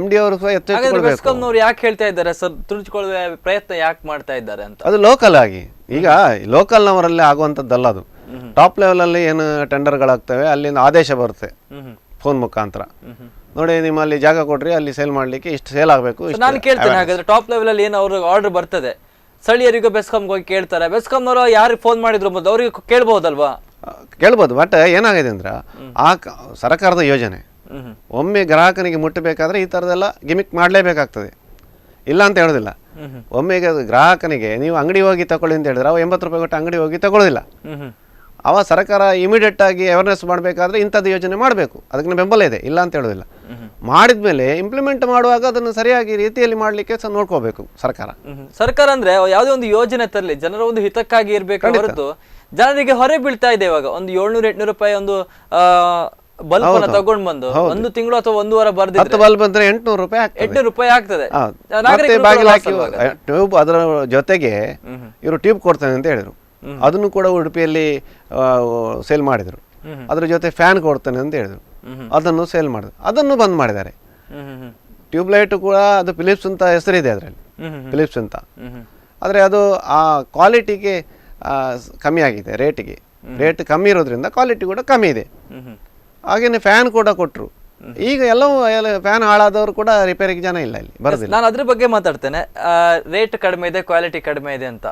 MD ಅವರು ಸಹ ಬೆಸ್ಕಾಂನವರು ಯಾಕೆ ಹೇಳ್ತಾ ಇದ್ದಾರೆ ಸರ್, ತುಳಿಸಿಕೊಳ್ಳುವ ಪ್ರಯತ್ನ ಯಾಕೆ ಮಾಡ್ತಾ ಇದ್ದಾರೆ ಅಂತ? ಅದು ಲೋಕಲ್ ಆಗಿ, ಈಗ ಲೋಕಲ್ನವರಲ್ಲೇ ಆಗುವಂಥದ್ದಲ್ಲ ಅದು. ಟಾಪ್ ಲೆವೆಲಲ್ಲಿ ಏನು ಟೆಂಡರ್ಗಳಾಗ್ತವೆ, ಅಲ್ಲಿಂದ ಆದೇಶ ಬರುತ್ತೆ ಫೋನ್ ಮುಖಾಂತರ. ನೋಡಿ ನಿಮ್ಮಲ್ಲಿ ಜಾಗ ಕೊಡ್ರಿ, ಅಲ್ಲಿ ಸೇಲ್ ಮಾಡ್ಲಿಕ್ಕೆ ಇಷ್ಟು ಸೇಲ್ ಆಗಬೇಕು. ನಾನು ಕೇಳ್ತೇನೆ, ಹಾಗಾದ್ರೆ ಟಾಪ್ ಲೆವೆಲ್ ಅಲ್ಲಿ ಏನು ಅವ್ರಿಗೆ ಆರ್ಡರ್ ಬರ್ತದೆ, ಸ್ಥಳೀಯರಿಗೆ ಬೆಸ್ಕಾಂಗೆ ಹೋಗಿ ಕೇಳ್ತಾರೆ, ಬೆಸ್ಕಾಂನವರು ಯಾರಿಗೆ ಫೋನ್ ಮಾಡಿದ್ರು ಮೊದಲು ಅವ್ರಿಗೆ ಕೇಳ್ಬಹುದಲ್ವಾ? ಕೇಳ್ಬೋದು. ಬಟ್ ಏನಾಗಿದೆ ಅಂದ್ರೆ ಆ ಸರ್ಕಾರದ ಯೋಜನೆ ಒಮ್ಮೆ ಗ್ರಾಹಕನಿಗೆ ಮುಟ್ಟಬೇಕಾದ್ರೆ ಈ ಥರದೆಲ್ಲ ಗಿಮಿಕ್ ಮಾಡಲೇಬೇಕಾಗ್ತದೆ, ಇಲ್ಲ ಅಂತ ಹೇಳೋದಿಲ್ಲ. ಒಮ್ಮೆ ಗ್ರಾಹಕನಿಗೆ ನೀವು ಅಂಗಡಿ ಹೋಗಿ ತಗೊಳ್ಳಿ ಅಂತ ಹೇಳಿದ್ರೆ ಅವ 80 ರೂಪಾಯಿ ಕೊಟ್ಟು ಅಂಗಡಿ ಹೋಗಿ ತಗೊಳ್ಳೋದಿಲ್ಲ. ಅವ ಸರ್ಕಾರ ಇಮಿಡಿಯೇಟ್ ಆಗಿ ಅವೇರ್ನೆಸ್ ಮಾಡಬೇಕಾದ್ರೆ ಇಂಥದ್ದು ಯೋಜನೆ ಮಾಡಬೇಕು, ಅದಕ್ಕೆ ಬೆಂಬಲ ಇದೆ, ಇಲ್ಲ ಅಂತ ಹೇಳೋದಿಲ್ಲ. ಮಾಡಿದ್ಮೇಲೆ ಇಂಪ್ಲಿಮೆಂಟ್ ಮಾಡುವಾಗ ಅದನ್ನು ಸರಿಯಾಗಿ ರೀತಿಯಲ್ಲಿ ಮಾಡಲಿಕ್ಕೆ ಸಹ ನೋಡ್ಕೋಬೇಕು ಸರ್ಕಾರ. ಸರ್ಕಾರ ಅಂದ್ರೆ ಯಾವುದೇ ಒಂದು ಯೋಜನೆ ತರಲಿ ಜನರ ಒಂದು ಹಿತಕ್ಕಾಗಿ ಇರಬೇಕು ಹೊರತು ಜನರಿಗೆ ಹೊರೆ ಬೀಳ್ತಾ ಇದೆ. ಇವಾಗ ಒಂದು 700-800 ರೂಪಾಯಿ ಒಂದು ಬಲ್ಬ್ ತಗೊಂಡ್ ಬಂದು ಒಂದು ತಿಂಗಳು ಅಥವಾ ಒಂದು ವಾರ ಬರ್ದಿದ್ರೆ ಬಲ್ಬ್ ಅಂದ್ರೆ 800 ರೂಪಾಯಿ 800 ರೂಪಾಯಿ ಆಗ್ತದೆ. ಟ್ಯೂಬ್ ಅದರ ಜೊತೆಗೆ ಇವರು ಟ್ಯೂಬ್ ಕೊಡ್ತಾನೆ ಅಂತ ಹೇಳಿದ್ರು, ಅದನ್ನು ಕೂಡ ಉಡುಪಿಯಲ್ಲಿ ಸೇಲ್ ಮಾಡಿದ್ರು. ಅದ್ರ ಜೊತೆ ಫ್ಯಾನ್ ಕೊಡ್ತಾನೆ ಅಂತ ಹೇಳಿದ್ರು, ಅದನ್ನು ಸೇಲ್ ಮಾಡಿದ್ರು. ಅದನ್ನು ಬಂದ್ ಮಾಡಿದ್ದಾರೆ. ಟ್ಯೂಬ್ಲೈಟ್ ಕೂಡ ಅದು ಫಿಲಿಪ್ಸ್ ಅಂತ ಹೆಸರಿದೆ ಅದರಲ್ಲಿ, ಫಿಲಿಪ್ಸ್ ಅಂತ. ಆದರೆ ಅದು ಆ ಕ್ವಾಲಿಟಿಗೆ ಕಮ್ಮಿ ಆಗಿದೆ, ರೇಟ್ ಕಮ್ಮಿ ಇರೋದ್ರಿಂದ ಕ್ವಾಲಿಟಿ ಕೂಡ ಕಮ್ಮಿ ಇದೆ. ಹಾಗೇನೆ ಫ್ಯಾನ್ ಕೂಡ ಕೊಟ್ಟರು. ಈಗ ಎಲ್ಲವೂ ಫ್ಯಾನ್ ಹಾಳಾದವರು ಕೂಡ ರಿಪೇರಿಗೆ ಜನ ಇಲ್ಲ, ಇಲ್ಲಿ ಬರೋದಿಲ್ಲ. ನಾನು ಅದ್ರ ಬಗ್ಗೆ ಮಾತಾಡ್ತೇನೆ. ರೇಟ್ ಕಡಿಮೆ ಇದೆ, ಕ್ವಾಲಿಟಿ ಕಡಿಮೆ ಇದೆ ಅಂತ.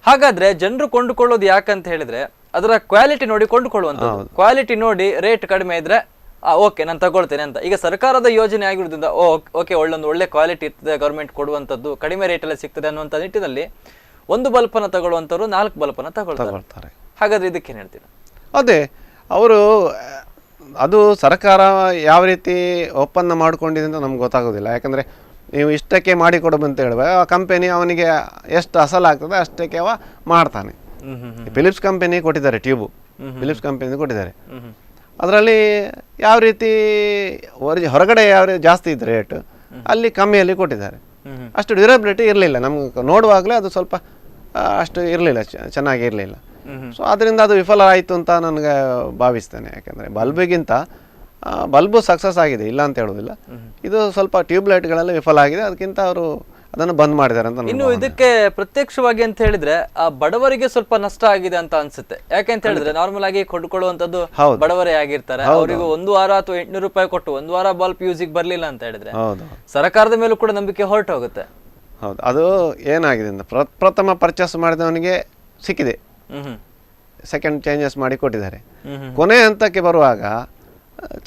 ಹಾಗಾದ್ರೆ ಜನರು ಕೊಂಡುಕೊಳ್ಳೋದು ಯಾಕಂತ ಹೇಳಿದ್ರೆ ಅದರ ಕ್ವಾಲಿಟಿ ನೋಡಿ ಕೊಂಡುಕೊಳ್ಳುವಂಥದ್ದು. ಕ್ವಾಲಿಟಿ ನೋಡಿ ರೇಟ್ ಕಡಿಮೆ ಇದ್ರೆ ಓಕೆ ನಾನು ತಗೊಳ್ತೇನೆ ಅಂತ. ಈಗ ಸರ್ಕಾರದ ಯೋಜನೆ ಆಗಿರೋದ್ರಿಂದ ಓಕೆ ಒಳ್ಳೆ ಕ್ವಾಲಿಟಿ ಇರ್ತದೆ, ಗೌರ್ಮೆಂಟ್ ಕೊಡುವಂಥದ್ದು ಕಡಿಮೆ ರೇಟಲ್ಲಿ ಸಿಗ್ತದೆ ಅನ್ನುವಂಥ ನಿಟ್ಟಿನಲ್ಲಿ ಒಂದು ಬಲ್ಪನ ತಗೊಳ್ಳುವಂಥವ್ರು 4 ಬಲ್ಪನ ತಗೊಳ್ತಾರೆ. ಹಾಗಾದ್ರೆ ಇದಕ್ಕೇನು ಹೇಳ್ತೀರಾ? ಅದೇ ಅವರು ಅದು ಸರ್ಕಾರ ಯಾವ ರೀತಿ ಒಪ್ಪಂದ ಮಾಡ್ಕೊಂಡಿದೆ ಅಂತ ನಮ್ಗೆ ಗೊತ್ತಾಗೋದಿಲ್ಲ. ಯಾಕಂದರೆ ನೀವು ಇಷ್ಟಕ್ಕೆ ಮಾಡಿಕೊಡಬ ಅಂತ ಹೇಳುವಾಗ ಆ ಕಂಪನಿ ಅವನಿಗೆ ಎಷ್ಟು ಅಸಲಾಗ್ತದೆ ಅಷ್ಟಕ್ಕೆ ಅವ ಮಾಡ್ತಾನೆ. ಫಿಲಿಪ್ಸ್ ಕಂಪನಿ ಕೊಟ್ಟಿದ್ದಾರೆ ಟ್ಯೂಬು, ಫಿಲಿಪ್ಸ್ ಕಂಪನಿ ಕೊಟ್ಟಿದ್ದಾರೆ. ಅದರಲ್ಲಿ ಯಾವ ರೀತಿ ಹೊರಗಡೆ ಯಾವ ರೀತಿ ಜಾಸ್ತಿ ಇದ್ದ ರೇಟ್ ಅಲ್ಲಿ ಕಮ್ಮಿಯಲ್ಲಿ ಕೊಟ್ಟಿದ್ದಾರೆ. ಅಷ್ಟು ಡ್ಯೂರಬಿಲಿಟಿ ಇರಲಿಲ್ಲ, ನಮ್ಗೆ ನೋಡುವಾಗಲೇ ಅದು ಸ್ವಲ್ಪ ಅಷ್ಟು ಇರಲಿಲ್ಲ, ಚೆನ್ನಾಗಿ ಇರಲಿಲ್ಲ. ಸೊ ಅದರಿಂದ ಅದು ವಿಫಲ ಆಯಿತು ಅಂತ ನನಗೆ ಭಾವಿಸ್ತೇನೆ. ಯಾಕೆಂದರೆ ಬಲ್ಬಿಗಿಂತ ಬಲ್ಬು ಸಕ್ಸಸ್ ಆಗಿದೆ, ಇಲ್ಲ ಅಂತ ಹೇಳೋದಿಲ್ಲ. ಇದು ಸ್ವಲ್ಪ ಟ್ಯೂಬ್ಲೈಟ್ಗಳೆಲ್ಲ ವಿಫಲ ಆಗಿದೆ, ಅದಕ್ಕಿಂತ ಅವರು ಅದನ್ನು ಬಂದ್ ಮಾಡಿದ್ದಾರೆ ಅಂತ ಇನ್ನು ಇದಕ್ಕೆ ಪ್ರತ್ಯಕ್ಷವಾಗಿ ಅಂತ ಹೇಳಿದ್ರೆ ಆ ಬಡವರಿಗೆ ಸ್ವಲ್ಪ ನಷ್ಟ ಆಗಿದೆ ಅಂತ ಅನ್ಸುತ್ತೆ. ಯಾಕೆ ಅಂತ ಹೇಳಿದ್ರೆ ನಾರ್ಮಲ್ ಆಗಿ ಕೊಂಡುಕೊಳ್ಳುವಂತದ್ದು ಬಡವರೇ ಆಗಿರ್ತಾರೆ. ಅವರಿಗೆ 1 ವಾರ ಅಥವಾ 800 ರೂಪಾಯಿ ಕೊಟ್ಟು 1 ವಾರ ಬಲ್ಬ್ ಯೂಸಿಗೆ ಬರ್ಲಿಲ್ಲ ಅಂತ ಹೇಳಿದ್ರೆ ಸರ್ಕಾರದ ಮೇಲೂ ಕೂಡ ನಂಬಿಕೆ ಹೊರಟು ಹೋಗುತ್ತೆ. ಹೌದು, ಅದು ಏನಾಗಿದೆ ಅಂತ ಪ್ರಥಮ ಪರ್ಚೇಸ್ ಮಾಡಿದವನಿಗೆ ಸಿಕ್ಕಿದೆ, ಸೆಕೆಂಡ್ ಚೇಂಜಸ್ ಮಾಡಿ ಕೊಟ್ಟಿದ್ದಾರೆ. ಕೊನೆ ಹಂತಕ್ಕೆ ಬರುವಾಗ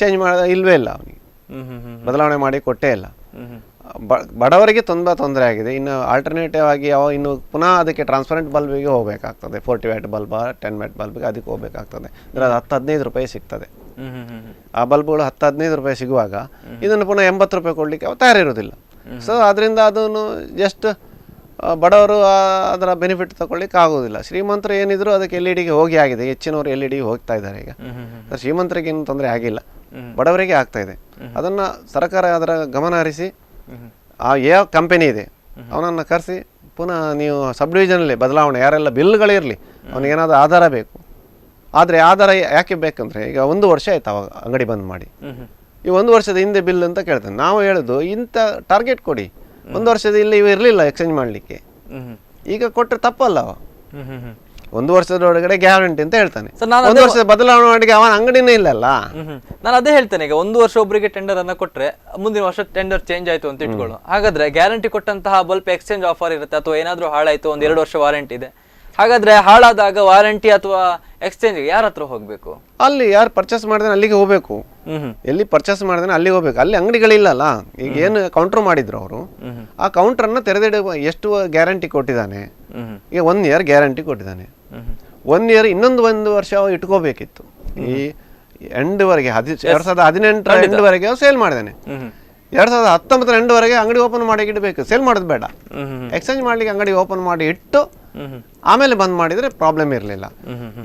ಚೇಂಜ್ ಮಾಡ ಇಲ್ವೇ ಇಲ್ಲ, ಅವನಿಗೆ ಬದಲಾವಣೆ ಮಾಡಿ ಕೊಟ್ಟೇ ಇಲ್ಲ. ಬಡವರಿಗೆ ತುಂಬ ತೊಂದರೆ ಆಗಿದೆ. ಇನ್ನು ಆಲ್ಟರ್ನೇಟಿವ್ ಆಗಿ ಇನ್ನು ಪುನಃ ಅದಕ್ಕೆ ಟ್ರಾನ್ಸ್ಪರೆಂಟ್ ಬಲ್ಬಿಗೆ ಹೋಗಬೇಕಾಗ್ತದೆ. 40 ವ್ಯಾಟ್ ಬಲ್ಬ 10 ವ್ಯಾಟ್ ಬಲ್ಬಿಗೆ ಅದಕ್ಕೆ ಹೋಗಬೇಕಾಗ್ತದೆ. ಅಂದರೆ ಅದು 10-15 ರೂಪಾಯಿ ಸಿಗ್ತದೆ. ಆ ಬಲ್ಬ್ಗಳು 10-15 ರೂಪಾಯಿ ಸಿಗುವಾಗ ಇದನ್ನು ಪುನಃ 80 ರೂಪಾಯಿ ಕೊಡಲಿಕ್ಕೆ ತಯಾರಿರೋದಿಲ್ಲ. ಸೊ ಅದರಿಂದ ಅದನ್ನು ಜಸ್ಟ್ ಬಡವರು ಅದರ ಬೆನಿಫಿಟ್ ತಗೊಳ್ಳಿಕ್ಕೆ ಆಗೋದಿಲ್ಲ. ಶ್ರೀಮಂತರು ಏನಿದ್ರು ಅದಕ್ಕೆ LED ಗೆ ಹೋಗಿ ಆಗಿದೆ. ಹೆಚ್ಚಿನವರು LED ಗೆ ಹೋಗ್ತಾ ಇದ್ದಾರೆ ಈಗ. ಶ್ರೀಮಂತರಿಗೆ ಏನು ತೊಂದರೆ ಆಗಿಲ್ಲ, ಬಡವರಿಗೆ ಆಗ್ತಾ ಇದೆ. ಅದನ್ನು ಸರ್ಕಾರ ಅದರ ಗಮನ ಹರಿಸಿ ಯಾವ ಕಂಪನಿ ಇದೆ ಅವನನ್ನು ಕರೆಸಿ ಪುನಃ ನೀವು ಸಬ್ ಡಿವಿಷನಲ್ಲಿ ಬದಲಾವಣೆ, ಯಾರೆಲ್ಲ ಬಿಲ್ಗಳಿರಲಿ ಅವನಿಗೇನಾದರೂ ಆಧಾರ ಬೇಕು. ಆದರೆ ಆಧಾರ ಯಾಕೆ ಬೇಕಂದರೆ ಈಗ 1 ವರ್ಷ ಆಯ್ತು ಅವಾಗ ಅಂಗಡಿ ಬಂದ್ ಮಾಡಿ. ಈ 1 ವರ್ಷದ ಹಿಂದೆ ಬಿಲ್ ಅಂತ ಕೇಳ್ತಾನೆ. ನಾವು ಹೇಳೋದು ಇಂಥ ಟಾರ್ಗೆಟ್ ಕೊಡಿ. 1 ವರ್ಷದ ಇಲ್ಲಿ ಇವು ಇರಲಿಲ್ಲ ಎಕ್ಸ್ಚೇಂಜ್ ಮಾಡಲಿಕ್ಕೆ, ಈಗ ಕೊಟ್ಟರೆ ತಪ್ಪಲ್ಲ. 1 ವರ್ಷದ ಒಳಗಡೆ ಗ್ಯಾರಂಟಿ ಅಂತ ಹೇಳ್ತಾನೆ. 1 ವರ್ಷದ ಬದಲಾವಣೆ ಮಾಡಿ ಅವನ ಅಂಗಡಿನೇ ಇಲ್ಲಲ್ಲ. ನಾನು ಅದೇ ಹೇಳ್ತೇನೆ, ಈಗ 1 ವರ್ಷ ಒಬ್ಬರಿಗೆ ಟೆಂಡರ್ ಅನ್ನ ಕೊಟ್ರೆ ಮುಂದಿನ ವರ್ಷ ಟೆಂಡರ್ ಚೇಂಜ್ ಆಯ್ತು ಅಂತ ಇಟ್ಕೊಳ್ಳೋ. ಹಾಗಾದ್ರೆ ಗ್ಯಾರಂಟಿ ಕೊಟ್ಟಂತಹ ಬಲ್ಬ್ ಎಕ್ಸ್ಚೇಂಜ್ ಆಫರ್ ಇರುತ್ತೆ, ಅಥವಾ ಏನಾದ್ರೂ ಹಾಳಾಯ್ತು 1-2 ವರ್ಷ ವಾರಂಟಿ ಇದೆ. ಹಾಗಾದ್ರೆ ಹಾಳಾದಾಗ ವಾರಂಟಿ ಅಥವಾ ಎಕ್ಸ್ಚೇಂಜ್ ಯಾರ ಹತ್ರ ಹೋಗ್ಬೇಕು? ಅಲ್ಲಿ ಯಾರು ಪರ್ಚೇಸ್ ಮಾಡಿದ್ರೆ ಅಲ್ಲಿಗೆ ಹೋಗ್ಬೇಕು. ಎಲ್ಲಿ ಪರ್ಚೇಸ್ ಮಾಡಿದ್ರೆ ಅಲ್ಲಿಗೆ ಹೋಗ್ಬೇಕು. ಅಲ್ಲಿ ಅಂಗಡಿಗಳಿಲ್ಲಲ್ಲ. ಈಗ ಏನು ಕೌಂಟರ್ ಮಾಡಿದ್ರು ಅವರು, ಆ ಕೌಂಟರ್ನ ತೆರೆದಿಡುವ ಎಷ್ಟು ಗ್ಯಾರಂಟಿ ಕೊಟ್ಟಿದ್ದಾನೆ. ಈಗ 1 ಇಯರ್ ಗ್ಯಾರಂಟಿ ಕೊಟ್ಟಿದ್ದಾನೆ. 1 ಇಯರ್ ಇನ್ನೊಂದು 1 ವರ್ಷ ಇಟ್ಕೋಬೇಕಿತ್ತು. ಈ ಎಂಡ್ವರೆಗೆ 2018 ಎಂಡ್ವರೆಗೆ ಸೇಲ್ ಮಾಡಿದ್ದಾನೆ. 2019 ಎಂಡ್ವರೆಗೆ ಅಂಗಡಿ ಓಪನ್ ಮಾಡಿ ಇಡಬೇಕು. ಸೇಲ್ ಮಾಡೋದು ಬೇಡ, ಎಕ್ಸ್ಚೇಂಜ್ ಮಾಡ್ಲಿಕ್ಕೆ ಅಂಗಡಿ ಓಪನ್ ಮಾಡಿ ಇಟ್ಟು ಆಮೇಲೆ ಬಂದ್ ಮಾಡಿದ್ರೆ ಪ್ರಾಬ್ಲಮ್ ಇರಲಿಲ್ಲ.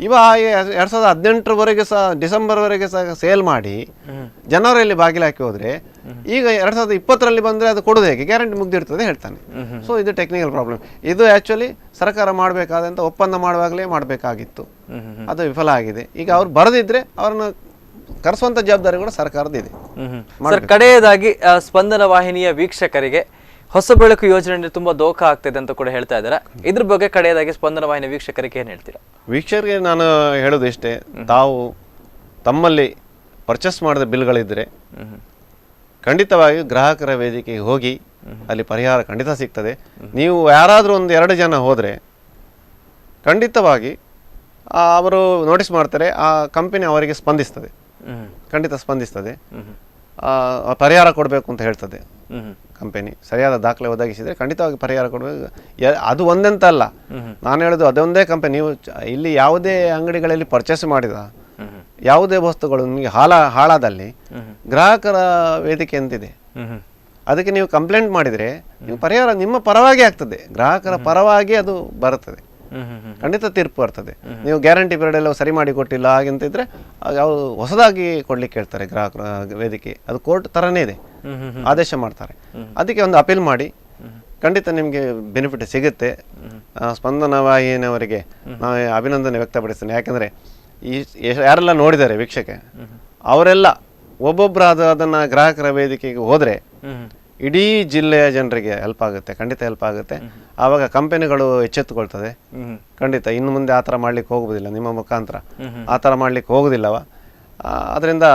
ಇವಾಗ 2018 ಸಹ ಡಿಸೆಂಬರ್ವರೆಗೆ ಸಹ ಸೇಲ್ ಮಾಡಿ ಜನವರಿಯಲ್ಲಿ ಬಾಗಿಲು ಹಾಕಿ ಹೋದ್ರೆ ಈಗ 2020 ಬಂದ್ರೆ ಅದು ಕೊಡೋದು ಹೇಗೆ? ಗ್ಯಾರಂಟಿ ಮುಗ್ದಿರ್ತದೆ ಹೇಳ್ತಾನೆ. ಸೊ ಇದು ಟೆಕ್ನಿಕಲ್ ಪ್ರಾಬ್ಲಮ್. ಇದು ಆಕ್ಚುಲಿ ಸರ್ಕಾರ ಮಾಡಬೇಕಾದಂತ ಒಪ್ಪಂದ ಮಾಡುವಾಗಲೇ ಮಾಡಬೇಕಾಗಿತ್ತು, ಅದು ವಿಫಲ ಆಗಿದೆ. ಈಗ ಅವ್ರು ಬರದಿದ್ರೆ ಅವ್ರನ್ನ ಕರೆಸುವಂತ ಜವಾಬ್ದಾರಿ ಕೂಡ ಸರ್ಕಾರದಿದೆ. ಕಡೆಯದಾಗಿ ಸ್ಪಂದನ ವಾಹಿನಿಯ ವೀಕ್ಷಕರಿಗೆ ಹೊಸ ಬೆಳಕು ಯೋಜನೆ ತುಂಬಾ ದೋಖ ಆಗ್ತಿದೆ ಅಂತ ಕೂಡ ಹೇಳ್ತಾ ಇದ್ದಾರೆ. ಇದ್ರ ಬಗ್ಗೆ ಕಡೆಯದಾಗಿ ಸ್ಪಂದನ ವಾಹಿನಿ ವೀಕ್ಷಕರಿಗೆ ಏನ್ ಹೇಳ್ತೀರಾ? ವೀಕ್ಷಕರಿಗೆ ನಾನು ಹೇಳೋದು ಇಷ್ಟೇ, ತಾವು ತಮ್ಮಲ್ಲಿ ಪರ್ಚೇಸ್ ಮಾಡಿದ ಬಿಲ್ಗಳಿದ್ರೆ ಖಂಡಿತವಾಗಿ ಗ್ರಾಹಕರ ವೇದಿಕೆಗೆ ಹೋಗಿ ಅಲ್ಲಿ ಪರಿಹಾರ ಖಂಡಿತ ಸಿಗ್ತದೆ. ನೀವು ಯಾರಾದರೂ 1-2 ಜನ ಹೋದರೆ ಖಂಡಿತವಾಗಿ ಅವರು ನೋಟಿಸ್ ಮಾಡ್ತಾರೆ, ಆ ಕಂಪನಿ ಅವರಿಗೆ ಸ್ಪಂದಿಸ್ತದೆ, ಖಂಡಿತ ಸ್ಪಂದಿಸ್ತದೆ, ಪರಿಹಾರ ಕೊಡಬೇಕು ಅಂತ ಹೇಳ್ತದೆ. ಕಂಪನಿ ಸರಿಯಾದ ದಾಖಲೆ ಒದಗಿಸಿದ್ರೆ ಖಂಡಿತವಾಗಿ ಪರಿಹಾರ ಕೊಡಬೇಕು. ಅದು ಒಂದಂತ ಅಲ್ಲ, ನಾನು ಹೇಳೋದು ಅದೊಂದೇ ಕಂಪನಿ. ನೀವು ಇಲ್ಲಿ ಯಾವುದೇ ಅಂಗಡಿಗಳಲ್ಲಿ ಪರ್ಚೇಸ್ ಮಾಡಿದ ಯಾವುದೇ ವಸ್ತುಗಳು ನಿಮಗೆ ಹಾಳಾದಲ್ಲಿ ಗ್ರಾಹಕರ ವೇದಿಕೆ ಅಂತಿದೆ, ಅದಕ್ಕೆ ನೀವು ಕಂಪ್ಲೇಂಟ್ ಮಾಡಿದರೆ ನೀವು ಪರಿಹಾರ ನಿಮ್ಮ ಪರವಾಗಿ ಆಗ್ತದೆ, ಗ್ರಾಹಕರ ಪರವಾಗಿ ಅದು ಬರುತ್ತದೆ, ಖಂಡಿತ ತೀರ್ಪು ಬರ್ತದೆ. ನೀವು ಗ್ಯಾರಂಟಿ ಪೀರಿಯಡ್ ಎಲ್ಲ ಸರಿ ಮಾಡಿ ಕೊಟ್ಟಿಲ್ಲ ಹಾಗೆಂತಿದ್ರೆ ಯಾವ ಹೊಸದಾಗಿ ಕೊಡ್ಲಿಕ್ಕೆ ಹೇಳ್ತಾರೆ ಗ್ರಾಹಕರ ವೇದಿಕೆ. ಅದು ಕೋರ್ಟ್ ತರನೇ ಇದೆ, ಆದೇಶ ಮಾಡ್ತಾರೆ. ಅದಕ್ಕೆ ಒಂದು ಅಪೀಲ್ ಮಾಡಿ, ಖಂಡಿತ ನಿಮಗೆ ಬೆನಿಫಿಟ್ ಸಿಗುತ್ತೆ. ಸ್ಪಂದನ ವಾಹಿನಿಯವರಿಗೆ ನಾವು ಅಭಿನಂದನೆ ವ್ಯಕ್ತಪಡಿಸ್ತೇನೆ. ಯಾಕಂದರೆ ಯಾರೆಲ್ಲ ನೋಡಿದ್ದಾರೆ ವೀಕ್ಷಕ ಅವರೆಲ್ಲ ಒಬ್ಬೊಬ್ಬರಾದ ಅದನ್ನು ಗ್ರಾಹಕರ ವೇದಿಕೆಗೆ ಹೋದರೆ ಇಡೀ ಜಿಲ್ಲೆಯ ಜನರಿಗೆ ಹೆಲ್ಪ್ ಆಗುತ್ತೆ, ಖಂಡಿತ ಹೆಲ್ಪ್ ಆಗುತ್ತೆ. ಆವಾಗ ಕಂಪನಿಗಳು ಎಚ್ಚೆತ್ತುಕೊಳ್ತದೆ. ಖಂಡಿತ ಇನ್ನು ಮುಂದೆ ಆ ಥರ ಮಾಡ್ಲಿಕ್ಕೆ ಹೋಗುವುದಿಲ್ಲ, ನಿಮ್ಮ ಮುಖಾಂತರ ಆ ಥರ ಮಾಡ್ಲಿಕ್ಕೆ ಹೋಗುದಿಲ್ಲವ. ಅದರಿಂದ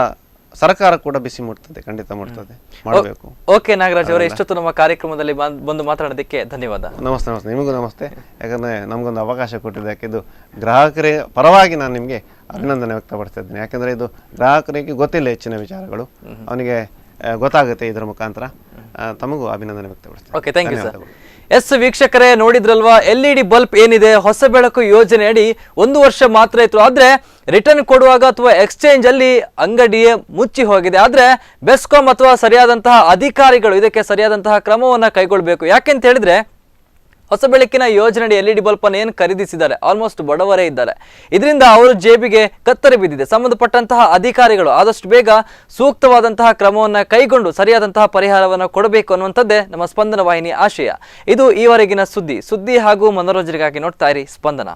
ಸರ್ಕಾರ ಕೂಡ ಬಿಸಿ ಮುಟ್ತದೆ, ಖಂಡಿತ ಮುಟ್ತದೆ, ಮಾಡಬೇಕು. ಓಕೆ ನಾಗರಾಜ್ ಅವರೇ, ಇಷ್ಟೊತ್ತು ನಮ್ಮ ಕಾರ್ಯಕ್ರಮದಲ್ಲಿ ಬಂದು ಮಾತಾಡೋದಕ್ಕೆ ಧನ್ಯವಾದ. ನಮಸ್ತೆ. ನಮಸ್ತೆ, ನಿಮಗೂ ನಮಸ್ತೆ. ಯಾಕಂದರೆ ನಮಗೊಂದು ಅವಕಾಶ ಕೊಟ್ಟಿದ್ದಕ್ಕೆ ಇದು ಗ್ರಾಹಕರೇ ಪರವಾಗಿ ನಾನು ನಿಮಗೆ ಅಭಿನಂದನೆ ವ್ಯಕ್ತಪಡಿಸ್ತಾ ಇದ್ದೇನೆ. ಯಾಕಂದರೆ ಇದು ಗ್ರಾಹಕರಿಗೆ ಗೊತ್ತಿಲ್ಲ ಹೆಚ್ಚಿನ ವಿಚಾರಗಳು, ಅವನಿಗೆ ಗೊತ್ತಾಗುತ್ತೆ ಇದರ ಮುಖಾಂತರ. ತಮಗೂ ಅಭಿನಂದನೆ ವ್ಯಕ್ತಪಡಿಸ್ತೇನೆ. Okay, thank you sir. Yes ವೀಕ್ಷಕರೇ, ನೋಡಿದ್ರಲ್ವಾ, LED ಬಲ್ಬ್ ಏನಿದೆ ಹೊಸ ಬೆಳಕು ಯೋಜನೆ ಅಡಿ 1 ವರ್ಷ ಮಾತ್ರ ಇತ್ತು. ಆದ್ರೆ ರಿಟರ್ನ್ ಕೊಡುವಾಗ ಅಥವಾ ಎಕ್ಸ್ಚೇಂಜ್ ಅಲ್ಲಿ ಅಂಗಡಿಯೇ ಮುಚ್ಚಿ ಹೋಗಿದೆ. ಆದ್ರೆ ಬೆಸ್ಕಾಂ ಅಥವಾ ಸರಿಯಾದಂತಹ ಅಧಿಕಾರಿಗಳು ಇದಕ್ಕೆ ಸರಿಯಾದಂತಹ ಕ್ರಮವನ್ನ ಕೈಗೊಳ್ಳಬೇಕು. ಯಾಕೆಂತ ಹೇಳಿದ್ರೆ ಹೊಸ ಬೆಳಕಿನ ಯೋಜನೆ LED ಬಲ್ಬ್ ಅನ್ನು ಏನು ಖರೀದಿಸಿದ್ದಾರೆ ಆಲ್ಮೋಸ್ಟ್ ಬಡವರೇ ಇದ್ದಾರೆ. ಇದರಿಂದ ಅವರ ಜೇಬಿಗೆ ಕತ್ತರಿ ಬಿದ್ದಿದೆ. ಸಂಬಂಧಪಟ್ಟಂತಹ ಅಧಿಕಾರಿಗಳು ಆದಷ್ಟು ಬೇಗ ಸೂಕ್ತವಾದಂತಹ ಕ್ರಮವನ್ನು ಕೈಗೊಂಡು ಸರಿಯಾದಂತಹ ಪರಿಹಾರವನ್ನು ಕೊಡಬೇಕು ಅನ್ನುವಂಥದ್ದೇ ನಮ್ಮ ಸ್ಪಂದನ ವಾಹಿನಿ ಆಶಯ. ಇದು ಈವರೆಗಿನ ಸುದ್ದಿ ಹಾಗೂ ಮನೋರಂಜನೆಗಾಗಿ ನೋಡ್ತಾ ಇರಿ ಸ್ಪಂದನ.